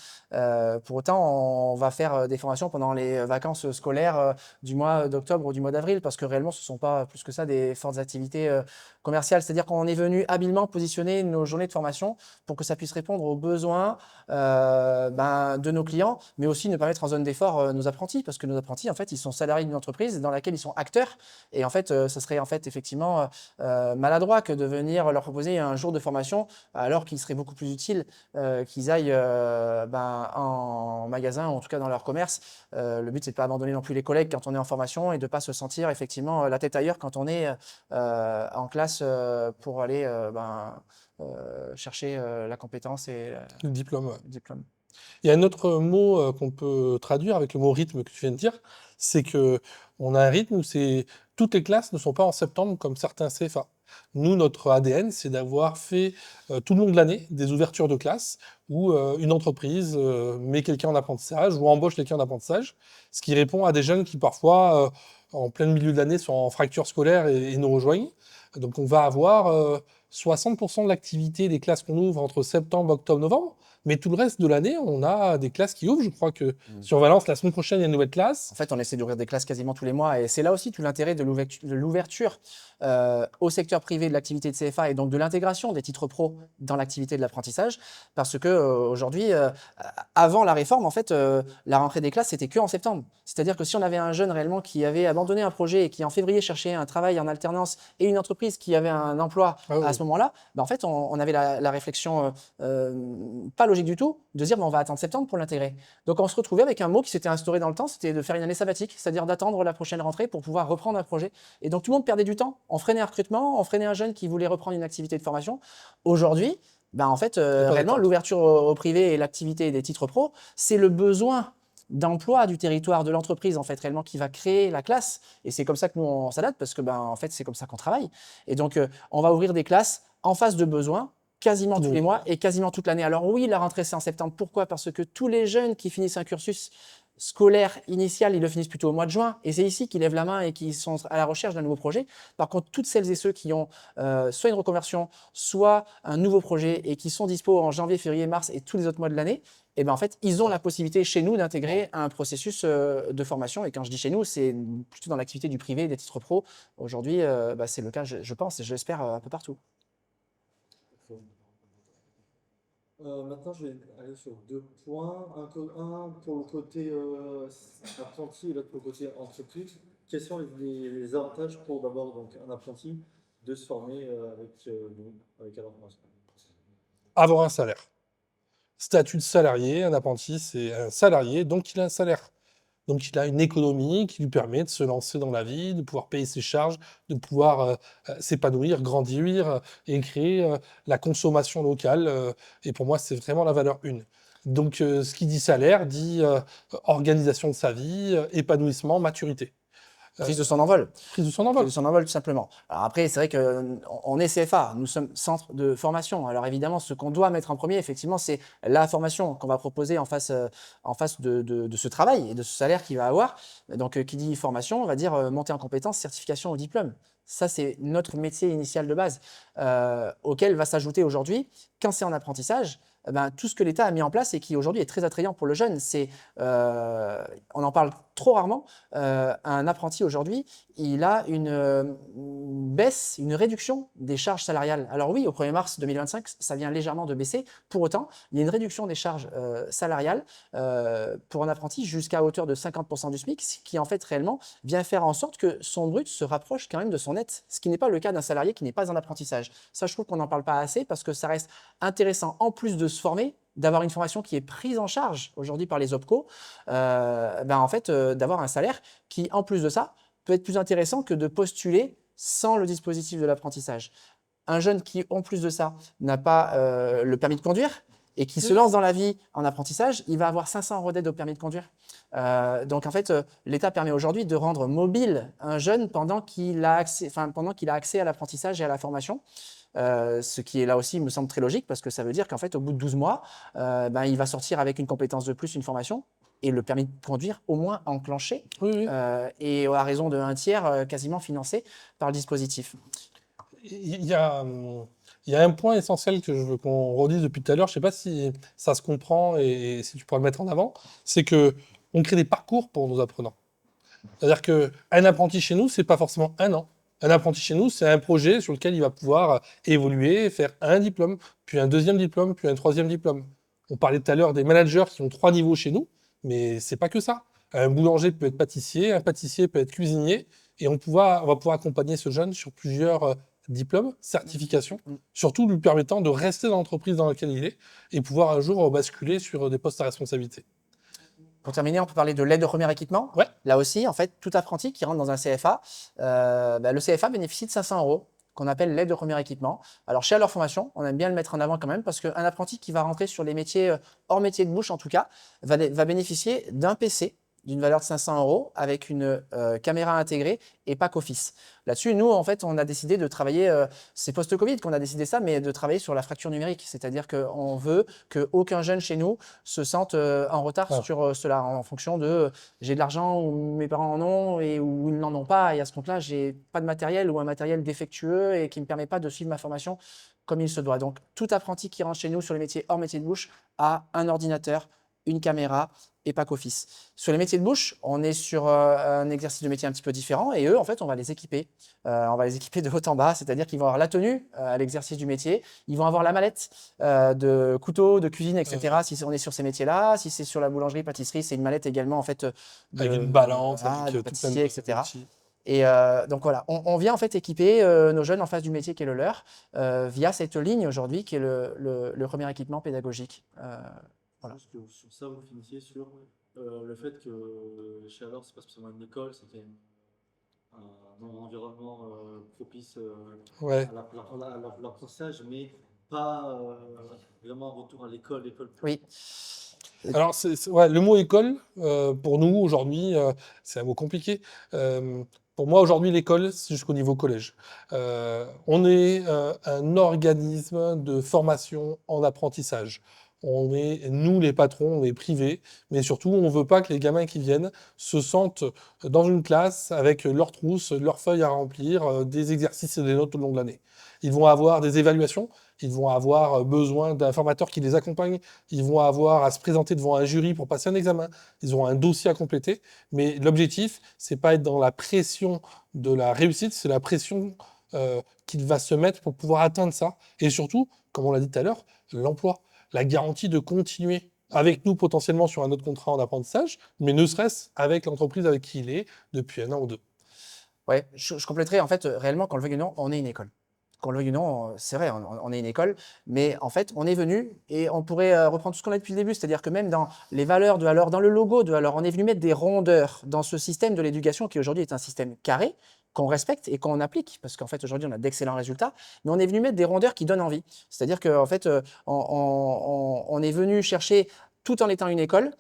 Pour autant, on va faire des formations pendant les vacances scolaires du mois d'octobre ou du mois d'avril, parce que réellement, ce ne sont pas plus que ça des fortes activités commerciales. C'est-à-dire qu'on est venu habilement positionner nos journées de formation pour que ça puisse répondre aux besoins de nos clients, mais aussi ne pas mettre en zone d'effort nos apprentis, parce que nos apprentis, en fait, ils sont salariés d'une entreprise dans laquelle ils sont acteurs. Et en fait, ça serait en fait effectivement maladroit que de venir leur proposer un jour de formation, alors qu'il serait beaucoup plus utile qu'ils aillent en magasin, ou en tout cas dans leur commerce. Le but, c'est de ne pas abandonner non plus les collègues quand on est en formation et de ne pas se sentir effectivement la tête ailleurs quand on est en classe pour aller chercher la compétence et Le diplôme. Ouais. le diplôme. Il y a un autre mot qu'on peut traduire avec le mot rythme que tu viens de dire, c'est que on a un rythme où toutes les classes ne sont pas en septembre comme certains CFA. Nous, notre ADN, c'est d'avoir fait tout le long de l'année des ouvertures de classe où une entreprise met quelqu'un en apprentissage ou embauche quelqu'un en apprentissage, ce qui répond à des jeunes qui parfois, en plein milieu de l'année, sont en fracture scolaire et nous rejoignent. Donc on va avoir 60% de l'activité des classes qu'on ouvre entre septembre, octobre, novembre. Mais tout le reste de l'année, on a des classes qui ouvrent. Je crois que sur Valence, la semaine prochaine, il y a une nouvelle classe. En fait, on essaie d'ouvrir des classes quasiment tous les mois et c'est là aussi tout l'intérêt de l'ouverture au secteur privé de l'activité de CFA et donc de l'intégration des titres pro dans l'activité de l'apprentissage. Parce que aujourd'hui, avant la réforme, en fait, la rentrée des classes, c'était que en septembre. C'est-à-dire que si on avait un jeune réellement qui avait abandonné un projet et qui en février cherchait un travail en alternance et une entreprise qui avait un emploi à ce moment-là, en fait, on avait la réflexion pas logique du tout de dire on va attendre septembre pour l'intégrer. Donc on se retrouvait avec un mot qui s'était instauré dans le temps, c'était de faire une année sabbatique, c'est-à-dire d'attendre la prochaine rentrée pour pouvoir reprendre un projet. Et donc tout le monde perdait du temps. On freinait un recrutement, on freinait un jeune qui voulait reprendre une activité de formation. Aujourd'hui, en fait, réellement, l'ouverture au privé et l'activité des titres pro, c'est le besoin d'emploi du territoire, de l'entreprise, en fait, réellement, qui va créer la classe. Et c'est comme ça que nous, on s'adapte, parce que, en fait, c'est comme ça qu'on travaille. Et donc, on va ouvrir des classes en face de besoins, quasiment tous les mois et quasiment toute l'année. Alors oui, la rentrée, c'est en septembre. Pourquoi? Parce que tous les jeunes qui finissent un cursus scolaire initial, ils le finissent plutôt au mois de juin. Et c'est ici qu'ils lèvent la main et qui sont à la recherche d'un nouveau projet. Par contre, toutes celles et ceux qui ont soit une reconversion, soit un nouveau projet et qui sont dispo en janvier, février, mars et tous les autres mois de l'année, en fait, ils ont la possibilité chez nous d'intégrer un processus de formation. Et quand je dis chez nous, c'est plutôt dans l'activité du privé, des titres pro. Aujourd'hui, c'est le cas, je pense, et je l'espère, un peu partout. Maintenant, je vais aller sur deux points. Un pour le côté apprenti et l'autre pour le côté entreprise. Quels sont les avantages pour d'abord un apprenti de se former avec un formation? Avoir un salaire. Statut de salarié, un apprenti, c'est un salarié, donc il a un salaire. Donc il a une économie qui lui permet de se lancer dans la vie, de pouvoir payer ses charges, de pouvoir s'épanouir, grandir et créer la consommation locale. Et pour moi, c'est vraiment la valeur une. Donc ce qui dit salaire dit organisation de sa vie, épanouissement, maturité. Prise de son envol. Prise de son envol. Prise de son envol, tout simplement. Alors après, c'est vrai qu'on est CFA, nous sommes centre de formation. Alors évidemment, ce qu'on doit mettre en premier, effectivement, c'est la formation qu'on va proposer en face de ce travail et de ce salaire qu'il va avoir. Donc, qui dit formation, on va dire montée en compétences, certification au diplôme. Ça, c'est notre métier initial de base, auquel va s'ajouter aujourd'hui, quand c'est en apprentissage, tout ce que l'État a mis en place et qui aujourd'hui est très attrayant pour le jeune. On en parle trop rarement. Un apprenti aujourd'hui, il a une baisse, une réduction des charges salariales. Alors oui, au 1er mars 2025, ça vient légèrement de baisser. Pour autant, il y a une réduction des charges salariales pour un apprenti jusqu'à hauteur de 50% du SMIC, ce qui en fait réellement vient faire en sorte que son brut se rapproche quand même de son net, ce qui n'est pas le cas d'un salarié qui n'est pas en apprentissage. Ça, je trouve qu'on n'en parle pas assez parce que ça reste intéressant, en plus de se former, d'avoir une formation qui est prise en charge aujourd'hui par les OPCO, en fait, d'avoir un salaire qui, en plus de ça, peut être plus intéressant que de postuler sans le dispositif de l'apprentissage. Un jeune qui, en plus de ça, n'a pas le permis de conduire et qui se lance dans la vie en apprentissage, il va avoir 500 € d'aide au permis de conduire. Donc en fait, l'État permet aujourd'hui de rendre mobile un jeune pendant qu'il a accès à l'apprentissage et à la formation. Ce qui est là aussi me semble très logique parce que ça veut dire qu'en fait au bout de 12 mois, il va sortir avec une compétence de plus, une formation et le permis de conduire au moins enclenché, Oui, oui. et à raison de 1/3 quasiment financé par le dispositif. Il y a, il y a un point essentiel que je veux qu'on redise depuis tout à l'heure, je ne sais pas si ça se comprend et si tu pourrais le mettre en avant, c'est que on crée des parcours pour nos apprenants. C'est-à-dire qu'un apprenti chez nous, c'est pas forcément 1 an. Un apprenti chez nous, c'est un projet sur lequel il va pouvoir évoluer, faire un diplôme, puis un deuxième diplôme, puis un troisième diplôme. On parlait tout à l'heure des managers qui ont 3 niveaux chez nous, mais c'est pas que ça. Un boulanger peut être pâtissier, un pâtissier peut être cuisinier, et on va pouvoir accompagner ce jeune sur plusieurs diplômes, certifications, surtout lui permettant de rester dans l'entreprise dans laquelle il est et pouvoir un jour basculer sur des postes à responsabilité. Pour terminer, on peut parler de l'aide au premier équipement. Ouais. Là aussi, en fait, tout apprenti qui rentre dans un CFA, le CFA bénéficie de 500 € qu'on appelle l'aide au premier équipement. Alors, chez Alors Formation, on aime bien le mettre en avant quand même parce qu'un apprenti qui va rentrer sur les métiers, hors métier de bouche en tout cas, va bénéficier d'un PC d'une valeur de 500 € avec une caméra intégrée et pack office. Là-dessus, nous, en fait, on a décidé de travailler, c'est post-Covid qu'on a décidé ça, mais de travailler sur la fracture numérique. C'est-à-dire qu'on veut qu'aucun jeune chez nous se sente en retard sur cela, en fonction de j'ai de l'argent ou mes parents en ont ou ils n'en ont pas, et à ce compte-là, j'ai pas de matériel ou un matériel défectueux et qui ne me permet pas de suivre ma formation comme il se doit. Donc, tout apprenti qui rentre chez nous sur les métiers hors métier de bouche a un ordinateur, une caméra et pack office. Sur les métiers de bouche, on est sur un exercice de métier un petit peu différent et eux, en fait, on va les équiper. On va les équiper de haut en bas, c'est-à-dire qu'ils vont avoir la tenue à l'exercice du métier, ils vont avoir la mallette de couteau, de cuisine, etc. Si on est sur ces métiers-là, si c'est sur la boulangerie, pâtisserie, c'est une mallette également en fait Avec une balance, de avec pâtissier, etc. outils. Et donc voilà, on vient en fait équiper nos jeunes en face du métier qui est le leur via cette ligne aujourd'hui qui est le premier équipement pédagogique. Voilà. Juste que sur ça, vous finissiez sur le fait que chez Alors, c'est pas spécialement une école, c'était un environnement propice Ouais. à l'apprentissage, mais pas vraiment un retour à l'école. Oui. Alors, ouais, le mot école, pour nous, aujourd'hui, c'est un mot compliqué. Pour moi, aujourd'hui, l'école, c'est jusqu'au niveau collège. On est un organisme de formation en apprentissage. On est, nous, les patrons, on est privés, mais surtout, on ne veut pas que les gamins qui viennent se sentent dans une classe avec leurs trousses, leurs feuilles à remplir, des exercices et des notes au long de l'année. Ils vont avoir des évaluations, ils vont avoir besoin d'un formateur qui les accompagne, ils vont avoir à se présenter devant un jury pour passer un examen, ils auront un dossier à compléter, mais l'objectif, c'est pas être dans la pression de la réussite, c'est la pression qu'il va se mettre pour pouvoir atteindre ça. Et surtout, comme on l'a dit tout à l'heure, l'emploi, la garantie de continuer avec nous potentiellement sur un autre contrat en apprentissage, mais ne serait-ce avec l'entreprise avec qui il est depuis 1 an ou 2. Ouais, je compléterai en fait réellement qu'on le veuille ou non, on est une école. Qu'on le veuille ou non, c'est vrai, on est une école, mais en fait, on est venu et on pourrait reprendre tout ce qu'on a depuis le début, c'est-à-dire que même dans les valeurs de Alors, dans le logo de Alors, on est venu mettre des rondeurs dans ce système de l'éducation qui aujourd'hui est un système carré, qu'on respecte et qu'on applique, parce qu'en fait, aujourd'hui, on a d'excellents résultats, mais on est venu mettre des rondeurs qui donnent envie. C'est-à-dire qu'en fait, on est venu chercher, tout en étant une école,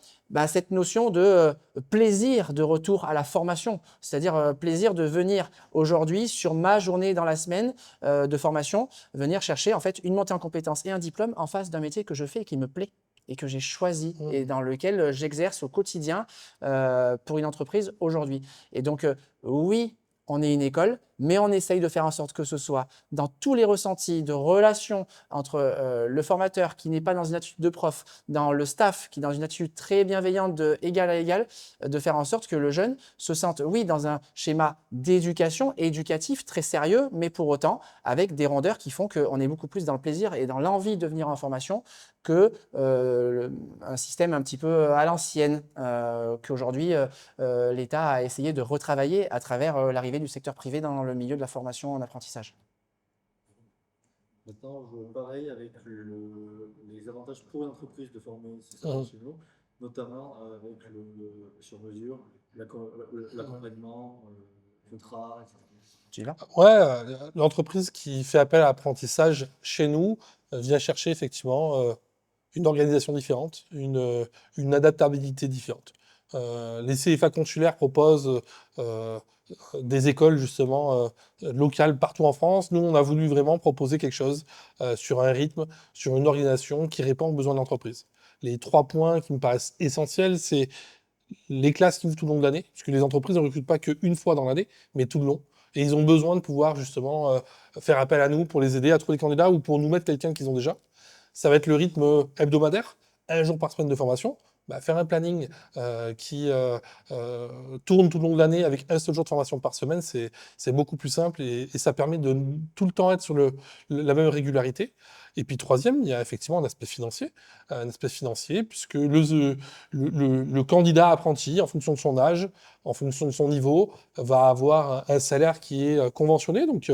cette notion de plaisir de retour à la formation, c'est-à-dire plaisir de venir aujourd'hui sur ma journée dans la semaine de formation, venir chercher en fait une montée en compétences et un diplôme en face d'un métier que je fais et qui me plaît et que j'ai choisi et dans lequel j'exerce au quotidien pour une entreprise aujourd'hui. Et donc oui, on est une école, mais on essaye de faire en sorte que ce soit dans tous les ressentis de relations entre le formateur qui n'est pas dans une attitude de prof, dans le staff qui est dans une attitude très bienveillante de égal à égal, de faire en sorte que le jeune se sente, oui, dans un schéma d'éducation éducatif très sérieux, mais pour autant avec des rondeurs qui font qu'on est beaucoup plus dans le plaisir et dans l'envie de venir en formation que un système un petit peu à l'ancienne qu'aujourd'hui l'État a essayé de retravailler à travers l'arrivée du secteur privé dans le milieu de la formation en apprentissage. Maintenant, pareil avec les avantages pour une entreprise de former ses salariés chez nous, notamment avec le sur-mesure, l'accompagnement, le contrat, etc. Ouais, l'entreprise qui fait appel à l'apprentissage chez nous vient chercher effectivement une organisation différente, une adaptabilité différente. Les CFA consulaires proposent des écoles justement locales partout en France. Nous, on a voulu vraiment proposer quelque chose sur un rythme, sur une organisation qui répond aux besoins de l'entreprise. les 3 points qui me paraissent essentiels, c'est les classes qui ouvrent tout le long de l'année, puisque les entreprises ne recrutent pas qu'une fois dans l'année, mais tout le long. Et ils ont besoin de pouvoir justement faire appel à nous pour les aider à trouver des candidats ou pour nous mettre quelqu'un qu'ils ont déjà. Ça va être le rythme hebdomadaire, 1 jour par semaine de formation. Bah, faire un planning qui tourne tout le long de l'année avec un seul jour de formation par semaine, c'est beaucoup plus simple et ça permet de tout le temps être sur la même régularité. Et puis troisième, il y a effectivement un aspect financier puisque le candidat apprenti, en fonction de son âge, en fonction de son niveau, va avoir un salaire qui est conventionné, donc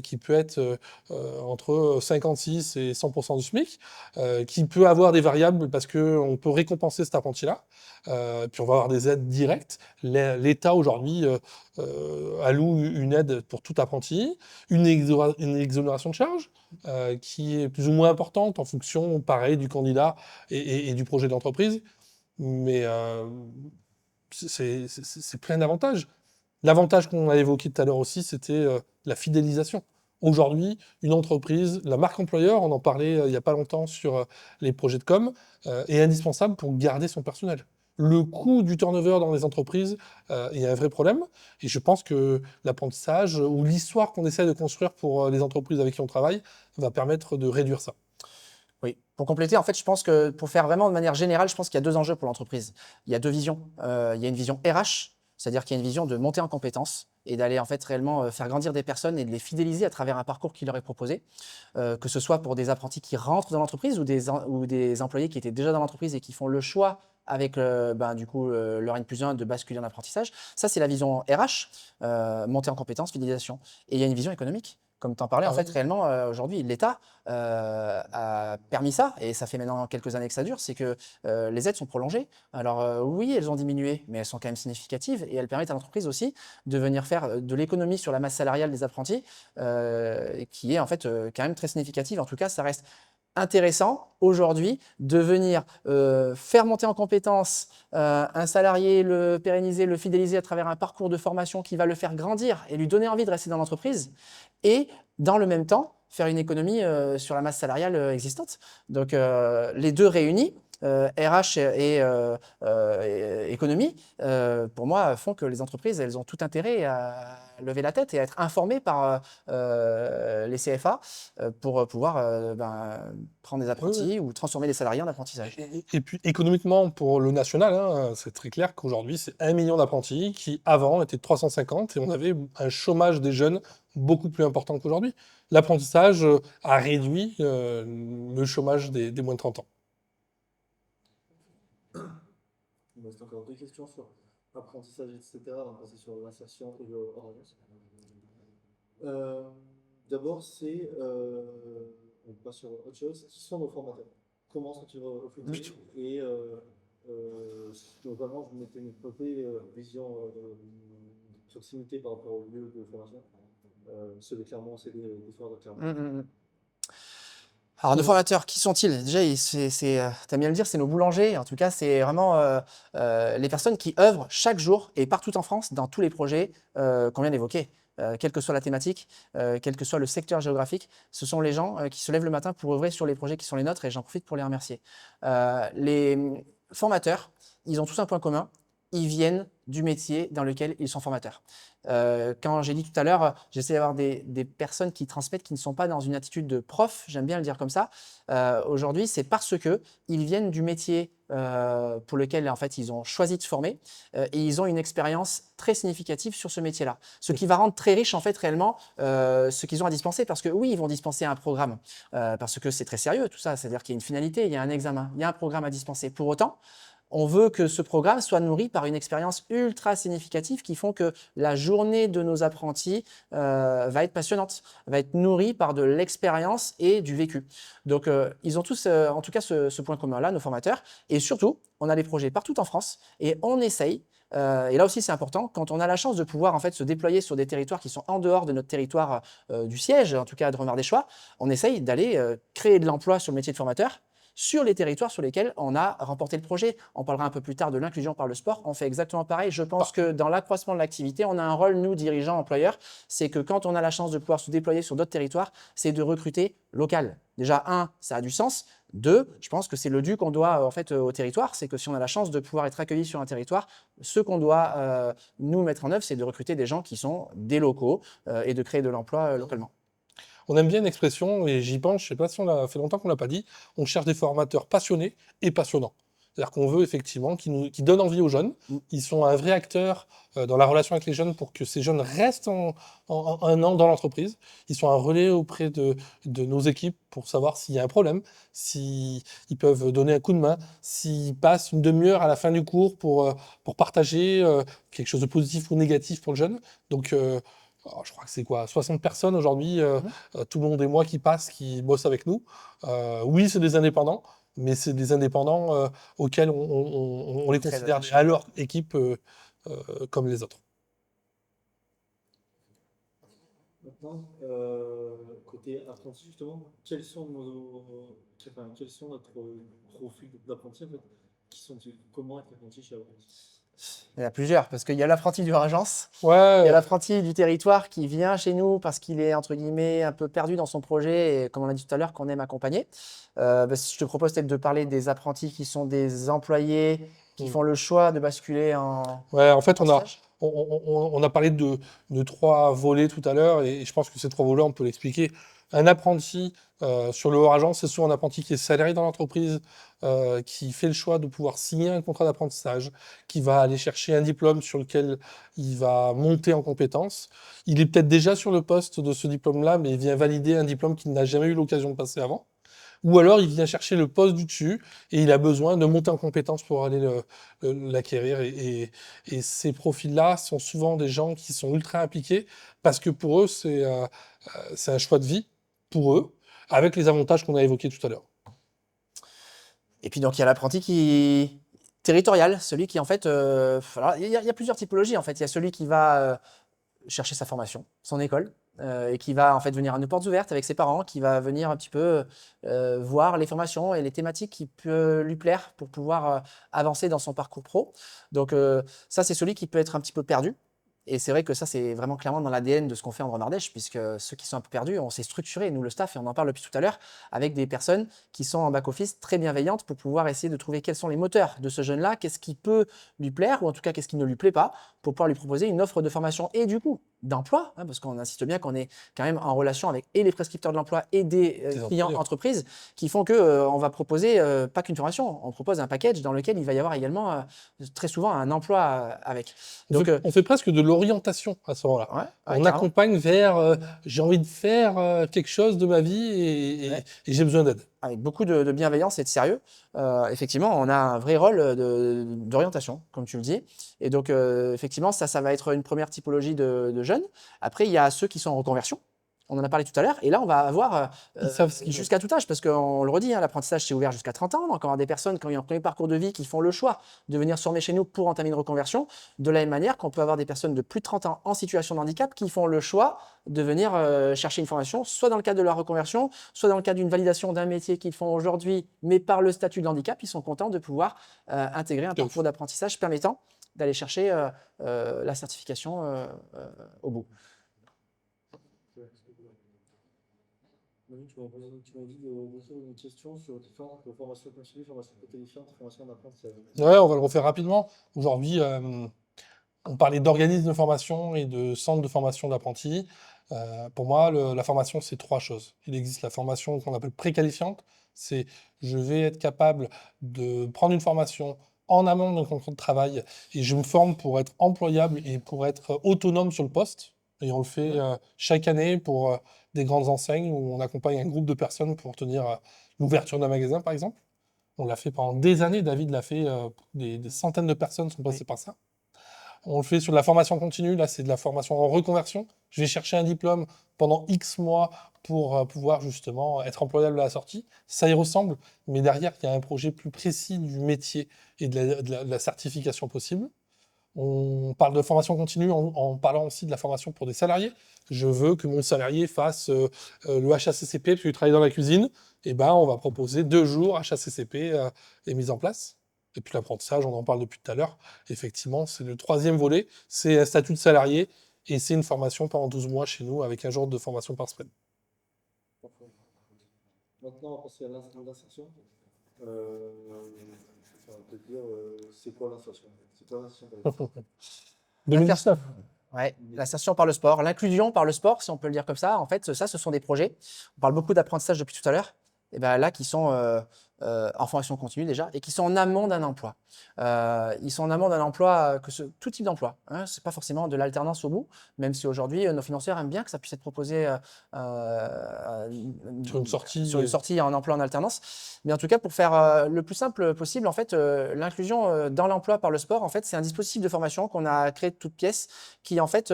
qui peut être entre 56 et 100% du SMIC, qui peut avoir des variables parce qu'on peut récompenser cet apprenti-là. Puis on va avoir des aides directes. L'État aujourd'hui alloue une aide pour tout apprenti, une exonération de charges qui est plus ou moins importante en fonction, pareil, du candidat et du projet d'entreprise. Mais c'est plein d'avantages. L'avantage qu'on a évoqué tout à l'heure aussi, c'était la fidélisation. Aujourd'hui, une entreprise, la marque employeur, on en parlait il n'y a pas longtemps sur les projets de com, est indispensable pour garder son personnel. Le coût du turnover dans les entreprises est un vrai problème. Et je pense que l'apprentissage ou l'histoire qu'on essaie de construire pour les entreprises avec qui on travaille va permettre de réduire ça. Oui, pour compléter, en fait, je pense que pour faire vraiment de manière générale, je pense qu'il y a 2 enjeux pour l'entreprise. Il y a 2 visions. Il y a une vision RH, c'est-à-dire qu'il y a une vision de monter en compétences et d'aller en fait réellement faire grandir des personnes et de les fidéliser à travers un parcours qui leur est proposé, que ce soit pour des apprentis qui rentrent dans l'entreprise ou des employés qui étaient déjà dans l'entreprise et qui font le choix avec du coup, leur N+1 de basculer en apprentissage. Ça, c'est la vision RH, montée en compétences, fidélisation. Et il y a une vision économique. Comme tu en parlais, en fait, réellement, aujourd'hui, l'État a permis ça, et ça fait maintenant quelques années que ça dure, c'est que les aides sont prolongées. Alors oui, elles ont diminué, mais elles sont quand même significatives, et elles permettent à l'entreprise aussi de venir faire de l'économie sur la masse salariale des apprentis, qui est en fait quand même très significative. En tout cas, ça reste intéressant aujourd'hui de venir faire monter en compétence un salarié, le pérenniser, le fidéliser à travers un parcours de formation qui va le faire grandir et lui donner envie de rester dans l'entreprise et dans le même temps faire une économie sur la masse salariale existante. Donc les deux réunis, RH et économie, pour moi, font que les entreprises, elles ont tout intérêt à lever la tête et à être informées par les CFA pour pouvoir prendre des apprentis ou transformer les salariés en apprentissage. Et puis économiquement, pour le national, hein, c'est très clair qu'aujourd'hui, c'est 1 million d'apprentis qui, avant, étaient 350 et on avait un chômage des jeunes beaucoup plus important qu'aujourd'hui. L'apprentissage a réduit le chômage des moins de 30 ans. Il me reste encore 2 questions sur l'apprentissage, etc. On va passer sur l'insertion et le orientation. D'abord, on passe sur autre chose. Qui sont nos formateurs? Comment sont-ils recrutés? Et globalement, vous mettez une vision de proximité par rapport au lieu de formation. Ceux de Clermont, c'est des soirs de Clermont. Alors, nos formateurs, qui sont-ils? Déjà, t'as bien à le dire, c'est nos boulangers. En tout cas, c'est vraiment les personnes qui œuvrent chaque jour et partout en France dans tous les projets qu'on vient d'évoquer. Quelle que soit la thématique, quel que soit le secteur géographique, ce sont les gens qui se lèvent le matin pour œuvrer sur les projets qui sont les nôtres et j'en profite pour les remercier. Les formateurs, ils ont tous un point commun, ils viennent du métier dans lequel ils sont formateurs. Quand j'ai dit tout à l'heure, j'essaie d'avoir des personnes qui transmettent, qui ne sont pas dans une attitude de prof, j'aime bien le dire comme ça. Aujourd'hui, c'est parce qu'ils viennent du métier pour lequel en fait, ils ont choisi de se former et ils ont une expérience très significative sur ce métier-là. Ce qui va rendre très riche en fait réellement ce qu'ils ont à dispenser parce que oui, ils vont dispenser un programme parce que c'est très sérieux tout ça, c'est-à-dire qu'il y a une finalité, il y a un examen, il y a un programme à dispenser. Pour autant, on veut que ce programme soit nourri par une expérience ultra significative qui font que la journée de nos apprentis va être passionnante, va être nourrie par de l'expérience et du vécu. Donc, ils ont tous, en tout cas, ce point commun-là, nos formateurs. Et surtout, on a des projets partout en France et on essaye. Et là aussi, c'est important, quand on a la chance de pouvoir en fait, se déployer sur des territoires qui sont en dehors de notre territoire du siège, en tout cas de Dromard-des-Choix, on essaye d'aller créer de l'emploi sur le métier de formateur sur les territoires sur lesquels on a remporté le projet. On parlera un peu plus tard de l'inclusion par le sport. On fait exactement pareil. Je pense que dans l'accroissement de l'activité, on a un rôle, nous, dirigeants, employeurs, c'est que quand on a la chance de pouvoir se déployer sur d'autres territoires, c'est de recruter local. Déjà, ça a du sens. Deux, je pense que c'est le dû qu'on doit en fait au territoire. C'est que si on a la chance de pouvoir être accueilli sur un territoire, ce qu'on doit nous mettre en œuvre, c'est de recruter des gens qui sont des locaux et de créer de l'emploi localement. On aime bien une expression, et j'y pense, je sais pas si on l'a fait longtemps qu'on l'a pas dit, on cherche des formateurs passionnés et passionnants. C'est-à-dire qu'on veut effectivement qu'ils donnent envie aux jeunes. Mm. Ils sont un vrai acteur dans la relation avec les jeunes pour que ces jeunes restent un an dans l'entreprise. Ils sont un relais auprès de nos équipes pour savoir s'il y a un problème, s'ils peuvent donner un coup de main, s'ils passent une demi-heure à la fin du cours pour partager quelque chose de positif ou négatif pour le jeune. Donc, je crois que c'est quoi, 60 personnes aujourd'hui, tout le monde et moi qui passent, qui bossent avec nous. Oui, c'est des indépendants, mais c'est des indépendants auxquels on les Très considère attachés. à leur équipe comme les autres. Maintenant, côté apprenti, justement, quels sont notre profil d'apprenti en fait, comment être apprenti chez Apprenti? Il y en a plusieurs, parce qu'il y a l'apprenti d'urgence, il y Ouais, a l'apprenti du territoire qui vient chez nous parce qu'il est, entre guillemets, un peu perdu dans son projet et, comme on l'a dit tout à l'heure, qu'on aime accompagner. Je te propose peut-être de parler des apprentis qui sont des employés, qui font le choix de basculer en ouais, en fait, apprentissage. on a parlé de trois volets tout à l'heure, et je pense que ces trois volets, on peut l'expliquer. Un apprenti sur le hors agent, c'est souvent un apprenti qui est salarié dans l'entreprise, qui fait le choix de pouvoir signer un contrat d'apprentissage, qui va aller chercher un diplôme sur lequel il va monter en compétences. Il est peut-être déjà sur le poste de ce diplôme-là, mais il vient valider un diplôme qu'il n'a jamais eu l'occasion de passer avant. Ou alors il vient chercher le poste du dessus et il a besoin de monter en compétence pour aller l'acquérir. Et ces profils-là sont souvent des gens qui sont ultra impliqués parce que pour eux, c'est un choix de vie, pour eux, avec les avantages qu'on a évoqués tout à l'heure. Et puis donc il y a l'apprenti qui territorial, celui qui en fait, alors, il y a plusieurs typologies en fait. Il y a celui qui va chercher sa formation, son école, et qui va en fait venir à nos portes ouvertes avec ses parents, qui va venir un petit peu voir les formations et les thématiques qui peuvent lui plaire pour pouvoir avancer dans son parcours pro. Donc ça, c'est celui qui peut être un petit peu perdu. Et c'est vrai que ça, c'est vraiment clairement dans l'ADN de ce qu'on fait en Drôme Ardèche, puisque ceux qui sont un peu perdus, on s'est structuré, nous le staff, et on en parle depuis tout à l'heure, avec des personnes qui sont en back-office très bienveillantes pour pouvoir essayer de trouver quels sont les moteurs de ce jeune-là, qu'est-ce qui peut lui plaire, ou en tout cas qu'est-ce qui ne lui plaît pas, pour pouvoir lui proposer une offre de formation et du coup d'emploi, hein, parce qu'on insiste bien qu'on est quand même en relation avec et les prescripteurs de l'emploi et des clients employeurs. entreprises qui font que on va proposer pas qu'une formation, on propose un package dans lequel il va y avoir également très souvent un emploi avec. Donc, On fait presque de l'orientation à ce moment-là. ouais, On carrément. accompagne vers j'ai envie de faire quelque chose de ma vie Ouais. et j'ai besoin d'aide. Avec beaucoup de bienveillance et de sérieux. Effectivement, on a un vrai rôle d'orientation, comme tu le dis. Et donc, effectivement, ça va être une première typologie de jeunes. Après, il y a ceux qui sont en reconversion. On en a parlé tout à l'heure. Et là, on va avoir Ils savent ce qu'ils veulent. jusqu'à tout âge, parce qu'on le redit, hein, l'apprentissage, c'est ouvert jusqu'à 30 ans. Donc, on va avoir des personnes qui ont eu un premier parcours de vie qui font le choix de venir se former chez nous pour entamer une reconversion. De la même manière qu'on peut avoir des personnes de plus de 30 ans en situation de handicap qui font le choix de venir chercher une formation, soit dans le cadre de la reconversion, soit dans le cadre d'une validation d'un métier qu'ils font aujourd'hui, mais par le statut de handicap, ils sont contents de pouvoir intégrer un parcours d'apprentissage permettant d'aller chercher la certification au bout. Manu, tu m'as dit d'écrire une question sur différentes formations continues, formations qualifiantes, formations d'apprentissage. Ouais, on va le refaire rapidement. Aujourd'hui, on parlait d'organismes de formation et de centres de formation d'apprentis. Pour moi, la formation, c'est trois choses. Il existe la formation qu'on appelle préqualifiante. C'est je vais être capable de prendre une formation en amont de mon contrat de travail et je me forme pour être employable et pour être autonome sur le poste. Et on le fait chaque année pour des grandes enseignes où on accompagne un groupe de personnes pour tenir l'ouverture d'un magasin, par exemple. On l'a fait pendant des années. David l'a fait, des centaines de personnes sont passées par ça. On le fait sur de la formation continue. Là, c'est de la formation en reconversion. Je vais chercher un diplôme pendant X mois pour pouvoir justement être employable à la sortie. Ça y ressemble, mais derrière, il y a un projet plus précis du métier et de la certification possible. On parle de formation continue en parlant aussi de la formation pour des salariés. Je veux que mon salarié fasse le HACCP parce qu'il travaille dans la cuisine. Et ben, on va proposer 2 jours HACCP est mis en place. Et puis l'apprentissage, on en parle depuis tout à l'heure. Effectivement, c'est le troisième volet. C'est un statut de salarié et c'est une formation pendant 12 mois chez nous avec un jour de formation par semaine. Maintenant, on va passer à l'insertion. On va te dire, c'est quoi l'insertion? C'est quoi l'insertion? 2019. Ouais, l'insertion par le sport, l'inclusion par le sport, si on peut le dire comme ça. En fait, ça, ce sont des projets. On parle beaucoup d'apprentissage depuis tout à l'heure. Et ben là, qui sont en formation continue déjà et qui sont en amont d'un emploi. Ils sont en amont d'un emploi, tout type d'emploi. Hein, c'est pas forcément de l'alternance au bout, même si aujourd'hui, nos financeurs aiment bien que ça puisse être proposé Sur une sortie. sur une sortie en emploi en alternance. Mais en tout cas, pour faire le plus simple possible, en fait, l'inclusion dans l'emploi par le sport, en fait, c'est un dispositif de formation qu'on a créé de toutes pièces qui, en fait,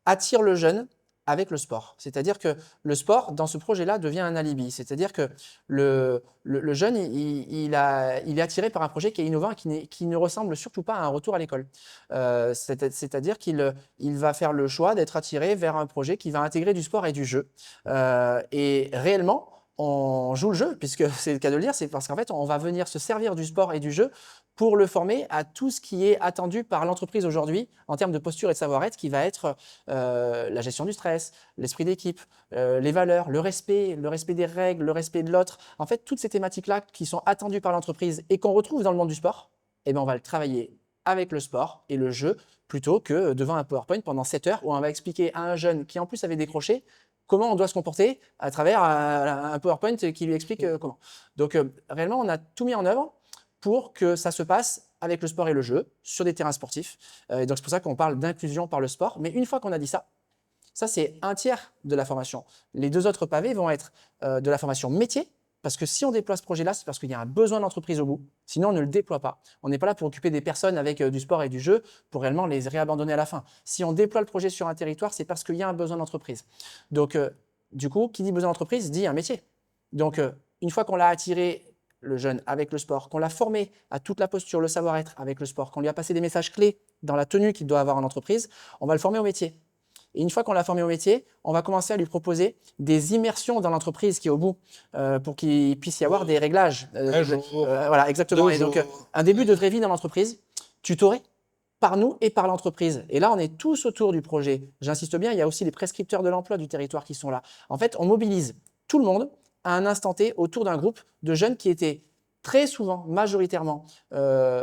attire le jeune avec le sport. C'est-à-dire que le sport, dans ce projet-là, devient un alibi. C'est-à-dire que le jeune, il est attiré par un projet qui est innovant et qui ne ressemble surtout pas à un retour à l'école. C'est-à-dire qu'il va faire le choix d'être attiré vers un projet qui va intégrer du sport et du jeu. Et réellement, on joue le jeu, puisque c'est le cas de le dire, c'est parce qu'en fait, on va venir se servir du sport et du jeu pour le former à tout ce qui est attendu par l'entreprise aujourd'hui en termes de posture et de savoir-être, qui va être la gestion du stress, l'esprit d'équipe, les valeurs, le respect des règles, le respect de l'autre. En fait, toutes ces thématiques-là qui sont attendues par l'entreprise et qu'on retrouve dans le monde du sport, eh bien, on va le travailler avec le sport et le jeu plutôt que devant un PowerPoint pendant 7 heures où on va expliquer à un jeune qui en plus avait décroché comment on doit se comporter à travers un PowerPoint qui lui explique comment. Donc, réellement, on a tout mis en œuvre pour que ça se passe avec le sport et le jeu sur des terrains sportifs. Et donc, c'est pour ça qu'on parle d'inclusion par le sport. Mais une fois qu'on a dit ça, c'est un tiers de la formation. Les 2 autres pavés vont être de la formation métier, parce que si on déploie ce projet-là, c'est parce qu'il y a un besoin d'entreprise au bout. Sinon, on ne le déploie pas. On n'est pas là pour occuper des personnes avec du sport et du jeu pour réellement les réabandonner à la fin. Si on déploie le projet sur un territoire, c'est parce qu'il y a un besoin d'entreprise. Donc, du coup, qui dit besoin d'entreprise dit un métier. Donc, une fois qu'on l'a attiré, le jeune, avec le sport, qu'on l'a formé à toute la posture, le savoir-être avec le sport, qu'on lui a passé des messages clés dans la tenue qu'il doit avoir en entreprise, on va le former au métier. Et une fois qu'on l'a formé au métier, on va commencer à lui proposer des immersions dans l'entreprise qui est au bout pour qu'il puisse y avoir des réglages. Un jour, Voilà, exactement. 2 Et donc, jours. un début de vraie vie dans l'entreprise, tutoré par nous et par l'entreprise. Et là, on est tous autour du projet. J'insiste bien, il y a aussi les prescripteurs de l'emploi du territoire qui sont là. En fait, on mobilise tout le monde à un instant T autour d'un groupe de jeunes qui étaient très souvent, majoritairement,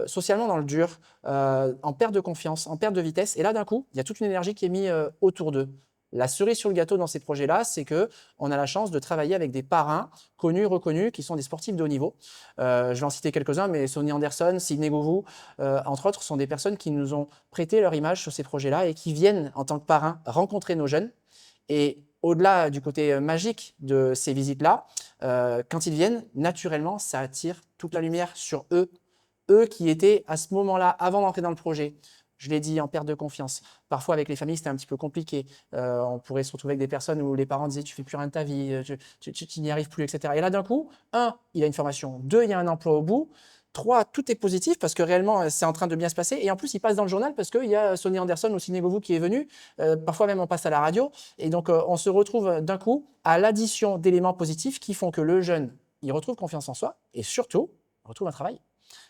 socialement dans le dur, en perte de confiance, en perte de vitesse. Et là, d'un coup, il y a toute une énergie qui est mise autour d'eux. La cerise sur le gâteau dans ces projets-là, c'est qu'on a la chance de travailler avec des parrains connus, reconnus, qui sont des sportifs de haut niveau. Je vais en citer quelques-uns, mais Sonny Anderson, Sidney Govou, entre autres, sont des personnes qui nous ont prêté leur image sur ces projets-là et qui viennent, en tant que parrains, rencontrer nos jeunes. Et au-delà du côté magique de ces visites-là, quand ils viennent, naturellement, ça attire toute la lumière sur eux. Eux qui étaient à ce moment-là, avant d'entrer dans le projet, je l'ai dit, en perte de confiance. Parfois, avec les familles, c'était un petit peu compliqué. On pourrait se retrouver avec des personnes où les parents disaient « tu fais plus rien de ta vie, tu n'y arrives plus, etc. » Et là, d'un coup, 1, il a une formation. 2, il y a un emploi au bout. 3, tout est positif parce que réellement, c'est en train de bien se passer. Et en plus, il passe dans le journal parce qu'il y a Sonny Anderson ou Sidney Govou qui est venu. Parfois même, on passe à la radio. Et donc, on se retrouve d'un coup à l'addition d'éléments positifs qui font que le jeune, il retrouve confiance en soi et surtout, il retrouve un travail.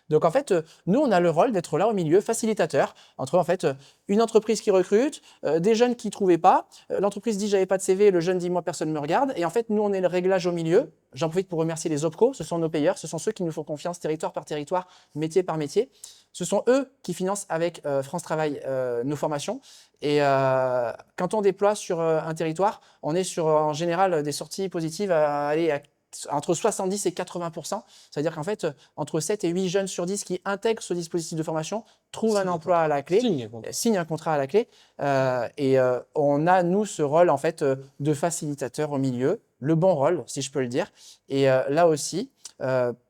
Donc en fait, nous, on a le rôle d'être là au milieu, facilitateur, entre en fait une entreprise qui recrute, des jeunes qui ne trouvaient pas. L'entreprise dit j'avais pas de CV, le jeune dit moi personne ne me regarde. Et en fait, nous, on est le réglage au milieu. J'en profite pour remercier les OPCO, ce sont nos payeurs, ce sont ceux qui nous font confiance territoire par territoire, métier par métier. Ce sont eux qui financent avec France Travail nos formations. Et quand on déploie sur un territoire, on est sur en général des sorties positives à aller à entre 70 et 80%. C'est-à-dire qu'en fait, entre 7 et 8 jeunes sur 10 qui intègrent ce dispositif de formation trouvent un emploi à la clé, signent un contrat à la clé. On a, nous, ce rôle en fait, de facilitateur au milieu, le bon rôle, si je peux le dire. Et là aussi,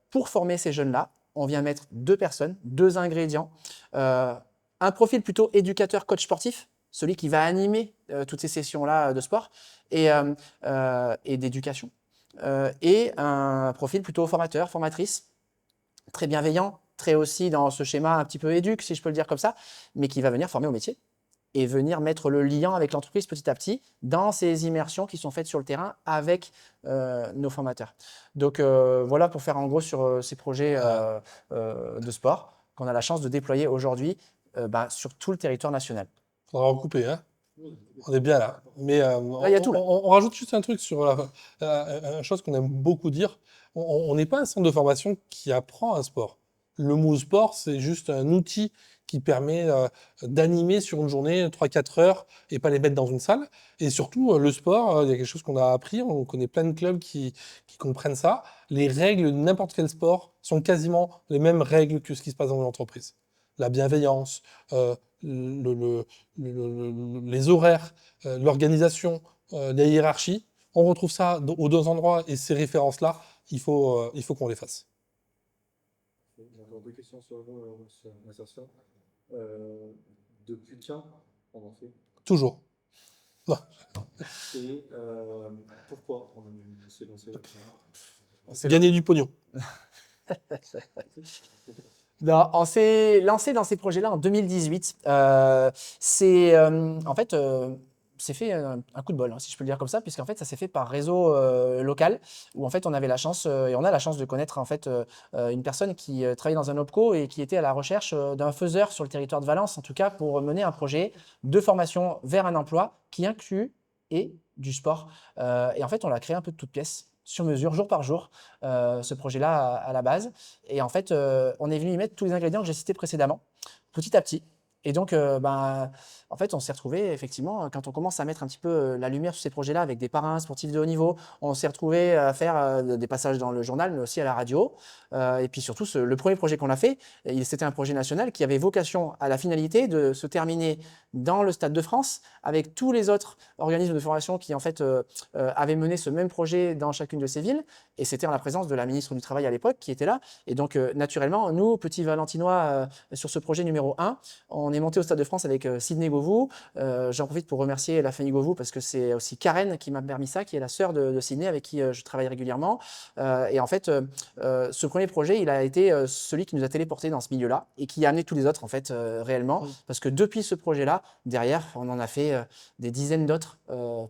pour former ces jeunes-là, on vient mettre 2 personnes, 2 ingrédients. Un profil plutôt éducateur, coach sportif, celui qui va animer toutes ces sessions-là de sport et d'éducation. Et un profil plutôt formateur, formatrice, très bienveillant, très aussi dans ce schéma un petit peu éduque, si je peux le dire comme ça, mais qui va venir former au métier et venir mettre le lien avec l'entreprise petit à petit dans ces immersions qui sont faites sur le terrain avec nos formateurs. Donc voilà pour faire en gros sur ces projets de sport qu'on a la chance de déployer aujourd'hui sur tout le territoire national. Faudra recouper, hein. On est bien là. Mais Là, il y a tout, là. on rajoute juste un truc sur une chose qu'on aime beaucoup dire. On n'est pas un centre de formation qui apprend un sport. Le mot sport, c'est juste un outil qui permet d'animer sur une journée 3-4 heures et pas les mettre dans une salle. Et surtout, le sport, il y a quelque chose qu'on a appris. On connaît plein de clubs qui comprennent ça. Les règles de n'importe quel sport sont quasiment les mêmes règles que ce qui se passe dans une entreprise. La bienveillance, les horaires, l'organisation, la hiérarchie. On retrouve ça aux deux endroits et ces références-là, il faut qu'on les fasse. J'ai encore deux questions sur l'insertion. Depuis quand on en fait? Toujours. Et pourquoi on s'est lancé là-dedans? Gagner du pognon. Non, on s'est lancé dans ces projets-là en 2018. C'est fait un coup de bol, hein, si je peux le dire comme ça, puisqu'en fait, ça s'est fait par réseau local, où en fait, on avait la chance, et on a la chance de connaître en fait une personne qui travaillait dans un OPCO et qui était à la recherche d'un faiseur sur le territoire de Valence, en tout cas pour mener un projet de formation vers un emploi qui inclut et du sport. Et en fait, on l'a créé un peu de toutes pièces, sur mesure, jour par jour, ce projet-là à la base. Et en fait, on est venu y mettre tous les ingrédients que j'ai cités précédemment, petit à petit. Et donc, en fait, on s'est retrouvé effectivement, quand on commence à mettre un petit peu la lumière sur ces projets-là avec des parrains sportifs de haut niveau, on s'est retrouvé à faire des passages dans le journal, mais aussi à la radio. Et puis surtout, le premier projet qu'on a fait, c'était un projet national qui avait vocation à la finalité de se terminer dans le Stade de France, avec tous les autres organismes de formation qui en fait avaient mené ce même projet dans chacune de ces villes. Et c'était en la présence de la ministre du Travail à l'époque qui était là. Et donc, naturellement, nous, petits Valentinois, sur ce projet numéro 1, on est monté au Stade de France avec Sydney Govou. J'en profite pour remercier la famille Govou parce que c'est aussi Karen qui m'a permis ça, qui est la sœur de Sydney avec qui je travaille régulièrement. Et en fait, ce premier projet, il a été celui qui nous a téléportés dans ce milieu-là et qui a amené tous les autres en fait réellement. Parce que depuis ce projet-là, derrière, on en a fait des dizaines d'autres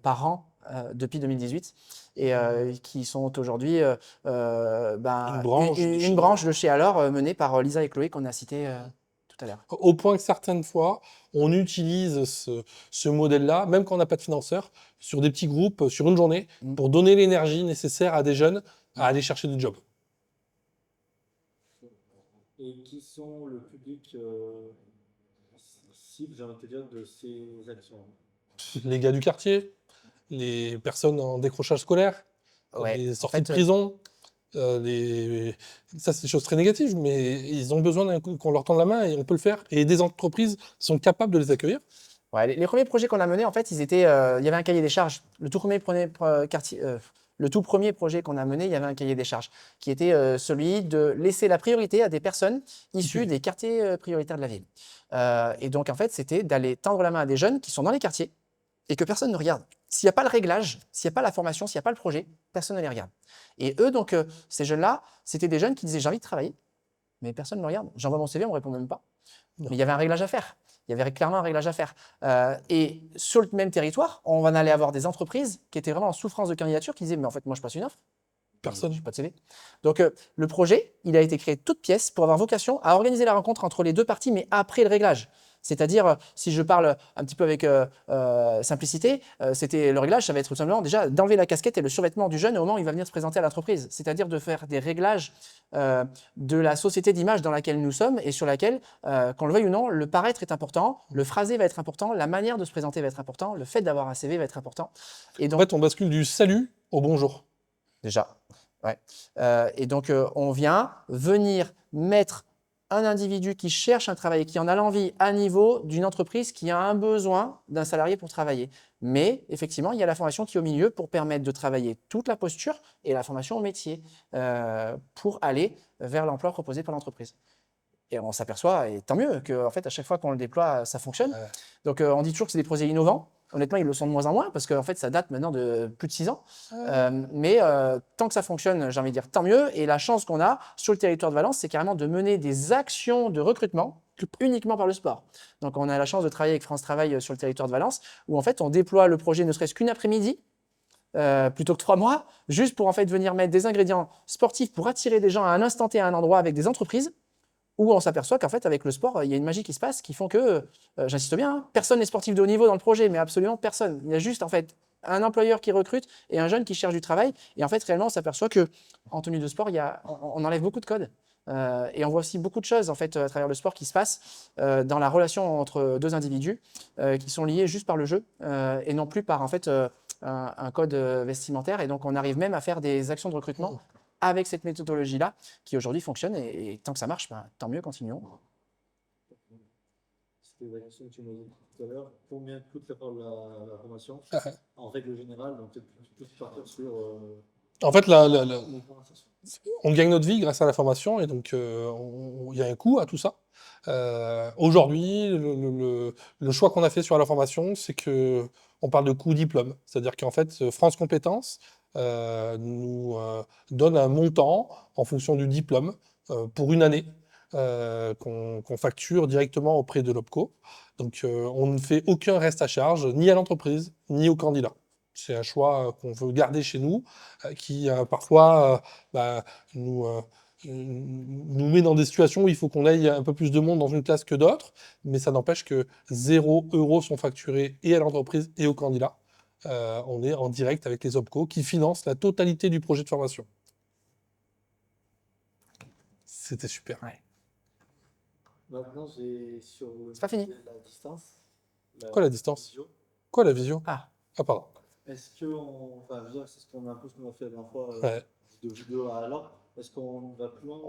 par an depuis 2018 et qui sont aujourd'hui une branche de chez Alors menée par Lisa et Chloé qu'on a cité tout à l'heure. Au point que certaines fois, on utilise ce modèle-là, même quand on n'a pas de financeur, sur des petits groupes, sur une journée, pour donner l'énergie nécessaire à des jeunes à aller chercher des jobs. Et qui sont le public cible, j'ai envie de te dire, de ces actions? Les gars du quartier, les personnes en décrochage scolaire, Ouais, les en sorties fait, de prison. Ça, c'est des choses très négatives, mais ils ont besoin qu'on leur tende la main et on peut le faire. Et des entreprises sont capables de les accueillir. ouais, les premiers projets qu'on a menés, en fait, il y avait un cahier des charges. Le tout premier projet qu'on a mené, il y avait un cahier des charges qui était celui de laisser la priorité à des personnes issues des quartiers prioritaires de la ville. Et donc, en fait, c'était d'aller tendre la main à des jeunes qui sont dans les quartiers et que personne ne regarde. S'il n'y a pas le réglage, s'il n'y a pas la formation, s'il n'y a pas le projet, personne ne les regarde. Et eux, donc, ces jeunes-là, c'était des jeunes qui disaient « j'ai envie de travailler », mais personne ne me regarde. J'envoie mon CV, on ne me répond même pas. Non. Mais il y avait un réglage à faire. Il y avait clairement un réglage à faire. Et sur le même territoire, on va aller avoir des entreprises qui étaient vraiment en souffrance de candidature, qui disaient « mais en fait, moi, je passe une offre. Personne. Je n'ai pas de CV. » Donc, le projet, il a été créé de toutes pièces pour avoir vocation à organiser la rencontre entre les deux parties, mais après le réglage. C'est-à-dire, si je parle un petit peu avec simplicité, le réglage, ça va être tout simplement déjà d'enlever la casquette et le survêtement du jeune au moment où il va venir se présenter à l'entreprise. C'est-à-dire de faire des réglages de la société d'image dans laquelle nous sommes et sur laquelle, qu'on le veuille ou non, le paraître est important, le phrasé va être important, la manière de se présenter va être important, le fait d'avoir un CV va être important. Et donc, En fait, on bascule du salut au bonjour. déjà, ouais. Et donc, on vient venir mettre un individu qui cherche un travail, qui en a l'envie à niveau d'une entreprise qui a un besoin d'un salarié pour travailler. Mais effectivement, il y a la formation qui est au milieu pour permettre de travailler toute la posture et la formation au métier pour aller vers l'emploi proposé par l'entreprise. Et on s'aperçoit, et tant mieux, qu'en fait, à chaque fois qu'on le déploie, ça fonctionne. Donc, on dit toujours que c'est des projets innovants. Honnêtement, ils le sont de moins en moins parce qu'en fait, ça date maintenant de plus de 6 ans. Mais tant que ça fonctionne, j'ai envie de dire tant mieux. Et la chance qu'on a sur le territoire de Valence, c'est carrément de mener des actions de recrutement uniquement par le sport. Donc, on a la chance de travailler avec France Travail sur le territoire de Valence où en fait, on déploie le projet ne serait-ce qu'une après-midi. Plutôt que 3 mois, juste pour en fait venir mettre des ingrédients sportifs pour attirer des gens à un instant T à un endroit avec des entreprises où on s'aperçoit qu'en fait, avec le sport, il y a une magie qui se passe qui font que, j'insiste bien, hein, personne n'est sportif de haut niveau dans le projet, mais absolument personne. Il y a juste en fait un employeur qui recrute et un jeune qui cherche du travail. Et en fait, réellement, on s'aperçoit que en tenue de sport, on enlève beaucoup de codes. Et on voit aussi beaucoup de choses en fait à travers le sport qui se passent dans la relation entre deux individus qui sont liés juste par le jeu et non plus par en fait un code vestimentaire. Et donc, on arrive même à faire des actions de recrutement avec cette méthodologie-là qui aujourd'hui fonctionne. Et tant que ça marche, ben, tant mieux, continuons. C'était la question que tu m'as dit tout à l'heure. Combien coûte la formation Ah, en règle générale? Donc, peut-être tu peux partir sur En fait, la conversation. on gagne notre vie grâce à la formation et donc il y a un coût à tout ça. Aujourd'hui, le choix qu'on a fait sur la formation, c'est que on parle de coût diplôme. C'est-à-dire qu'en fait, France Compétences nous donne un montant en fonction du diplôme pour une année qu'on facture directement auprès de l'OPCO. Donc on ne fait aucun reste à charge, ni à l'entreprise, ni au candidat. C'est un choix qu'on veut garder chez nous, qui parfois bah, nous, nous met dans des situations où il faut qu'on aille un peu plus de monde dans une classe que d'autres, mais ça n'empêche que 0 € sont facturés et à l'entreprise et au candidat. On est en direct avec les OPCO qui financent la totalité du projet de formation. C'était super. Ouais. Maintenant, j'ai sur C'est pas fini. la distance. Quoi la distance? visio. Quoi la visio? Ah, Ah, pardon. Est-ce qu'on. Enfin, je veux dire, c'est ce qu'on a un peu ce qu'on a fait la dernière fois Ouais. de vidéo à alors. Est-ce qu'on va plus loin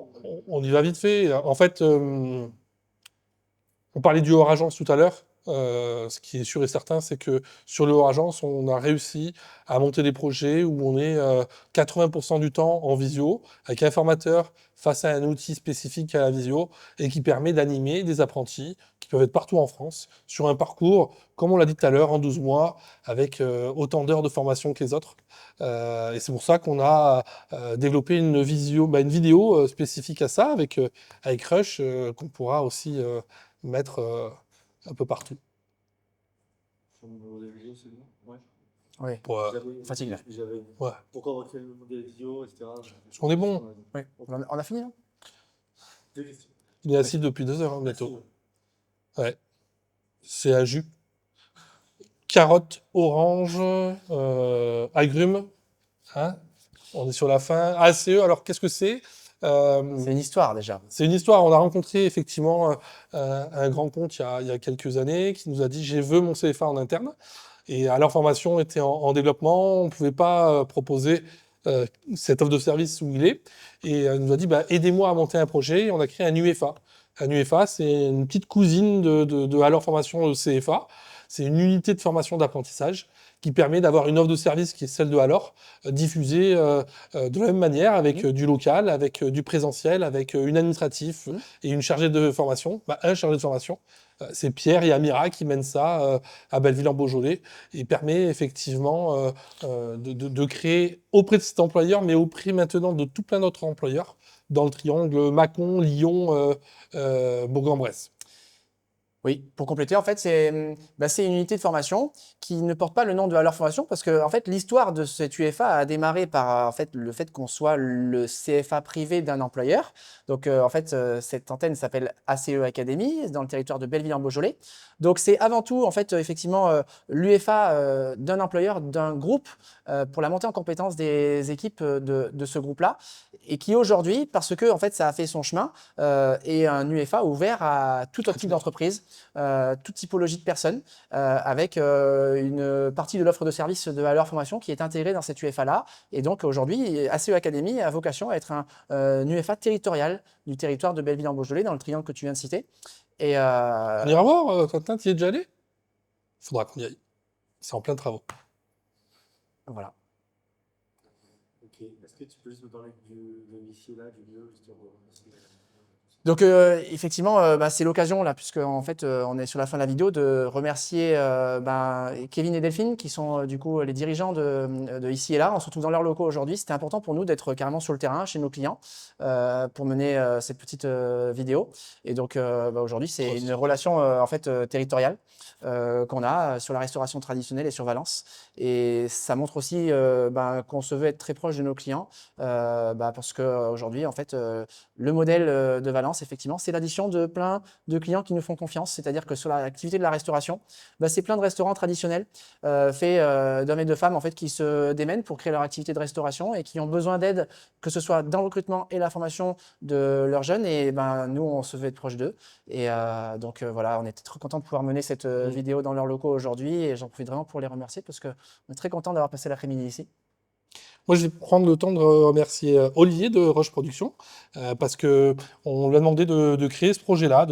On y va vite fait. En fait, on parlait du hors agence tout à l'heure. Ce qui est sûr et certain, c'est que sur le hors agence, on a réussi à monter des projets où on est 80% du temps en visio, avec un formateur face à un outil spécifique à la visio et qui permet d'animer des apprentis qui peuvent être partout en France sur un parcours, comme on l'a dit tout à l'heure, en 12 mois, avec autant d'heures de formation que les autres. Et c'est pour ça qu'on a développé une vidéo spécifique à ça avec Rush qu'on pourra aussi mettre un peu partout. sur le modèle vidéo, c'est bon? Ouais. oui. Pour, Fatigue, là. ouais. Pourquoi recréer le modèle vidéo, etc. Parce qu'on est bon. Oui. On a fini là? Deux questions. Il est assis depuis 2 heures hein, bientôt. Ouais. C'est à jus. Carotte, orange, agrumes. Hein, on est sur la fin. ACE, alors qu'est-ce que c'est? C'est une histoire déjà. C'est une histoire. On a rencontré effectivement un grand compte il y a quelques années qui nous a dit je veux mon CFA en interne. Et à leur formation était en développement, on ne pouvait pas proposer cette offre de service où il est. Et il nous a dit bah, aidez-moi à monter un projet. Et on a créé un UFA. Un UFA, c'est une petite cousine de à leur formation CFA. C'est une unité de formation d'apprentissage qui permet d'avoir une offre de service qui est celle de Alors, diffusée de la même manière avec du local, avec du présentiel, avec une administrative et une chargée de formation. Bah, un chargé de formation, c'est Pierre et Amira qui mènent ça à Belleville-en-Beaujolais et permet effectivement de créer auprès de cet employeur, mais auprès maintenant de tout plein d'autres employeurs dans le triangle Mâcon, Lyon, Bourg-en-Bresse. Oui, pour compléter, en fait, c'est une unité de formation qui ne porte pas le nom de Alors Formation parce que en fait, l'histoire de cette UFA a démarré par en fait, le fait qu'on soit le CFA privé d'un employeur. Donc, en fait, cette antenne s'appelle ACE Academy dans le territoire de Belleville-en-Beaujolais. Donc, c'est avant tout, en fait, effectivement, l'UFA d'un employeur, d'un groupe pour la montée en compétence des équipes de ce groupe-là et qui aujourd'hui, parce que en fait, ça a fait son chemin, est un UFA ouvert à tout autre type d'entreprise. Toute typologie de personnes, avec une partie de l'offre de service de Alors Formation qui est intégrée dans cette UFA-là. Et donc aujourd'hui, ACE Academy a vocation à être un UFA territorial du territoire de Belleville-en-Beaujolais, dans le triangle que tu viens de citer. Et, On ira voir, Quentin, tu y es déjà allé? Il faudra qu'on y aille. C'est en plein travaux. voilà. Ok. Est-ce que tu peux juste me parler de ici et là, du lieu, juste pour... Donc effectivement, c'est l'occasion là, puisque en fait on est sur la fin de la vidéo, de remercier Kevin et Delphine qui sont du coup les dirigeants de Ici et Là. On se retrouve dans leurs locaux aujourd'hui. C'était important pour nous d'être carrément sur le terrain chez nos clients pour mener cette petite vidéo. Et donc aujourd'hui c'est une relation en fait territoriale qu'on a sur la restauration traditionnelle et sur Valence. Et ça montre aussi qu'on se veut être très proche de nos clients parce qu'aujourd'hui en fait le modèle de Valence différence, effectivement, c'est l'addition de plein de clients qui nous font confiance. C'est-à-dire que sur l'activité de la restauration, bah, c'est plein de restaurants traditionnels faits d'hommes et de femmes en fait, qui se démènent pour créer leur activité de restauration et qui ont besoin d'aide, que ce soit dans le recrutement et la formation de leurs jeunes. Et ben, nous, on se veut être proche d'eux. Et donc voilà, on était très content de pouvoir mener cette vidéo dans leurs locaux aujourd'hui. Et j'en profite vraiment pour les remercier parce qu'on est très content d'avoir passé l'après-midi ici. Moi, je vais prendre le temps de remercier Olivier de Roche Productions parce que on lui a demandé de créer ce projet-là,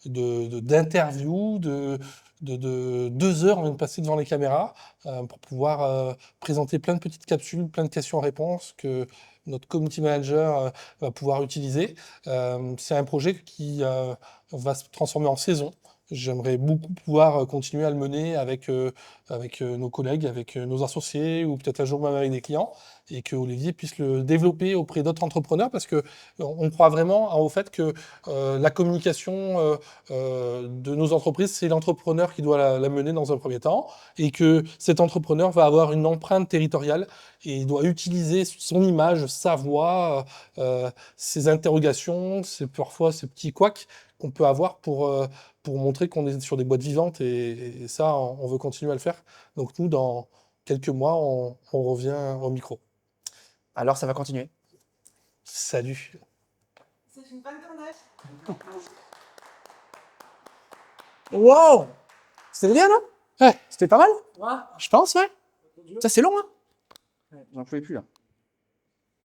d'interview, de 2 heures, on vient de passer devant les caméras pour pouvoir présenter plein de petites capsules, plein de questions-réponses que notre community manager va pouvoir utiliser. C'est un projet qui va se transformer en saison. J'aimerais beaucoup pouvoir continuer à le mener avec nos collègues, avec nos associés ou peut-être un jour même avec des clients et que Olivier puisse le développer auprès d'autres entrepreneurs parce que on croit vraiment au fait que la communication de nos entreprises, c'est l'entrepreneur qui doit la mener dans un premier temps et que cet entrepreneur va avoir une empreinte territoriale et il doit utiliser son image, sa voix, ses interrogations, parfois ces petits couacs qu'on peut avoir pour montrer qu'on est sur des boîtes vivantes et ça, on veut continuer à le faire. Donc nous, dans quelques mois, on revient au micro. Alors, ça va continuer. Salut. C'est une bonne tournage. Wow! C'était bien, non? Ouais. C'était pas mal? Ouais. Je pense, ouais. Ça, c'est long, hein? J'en pouvais plus, là.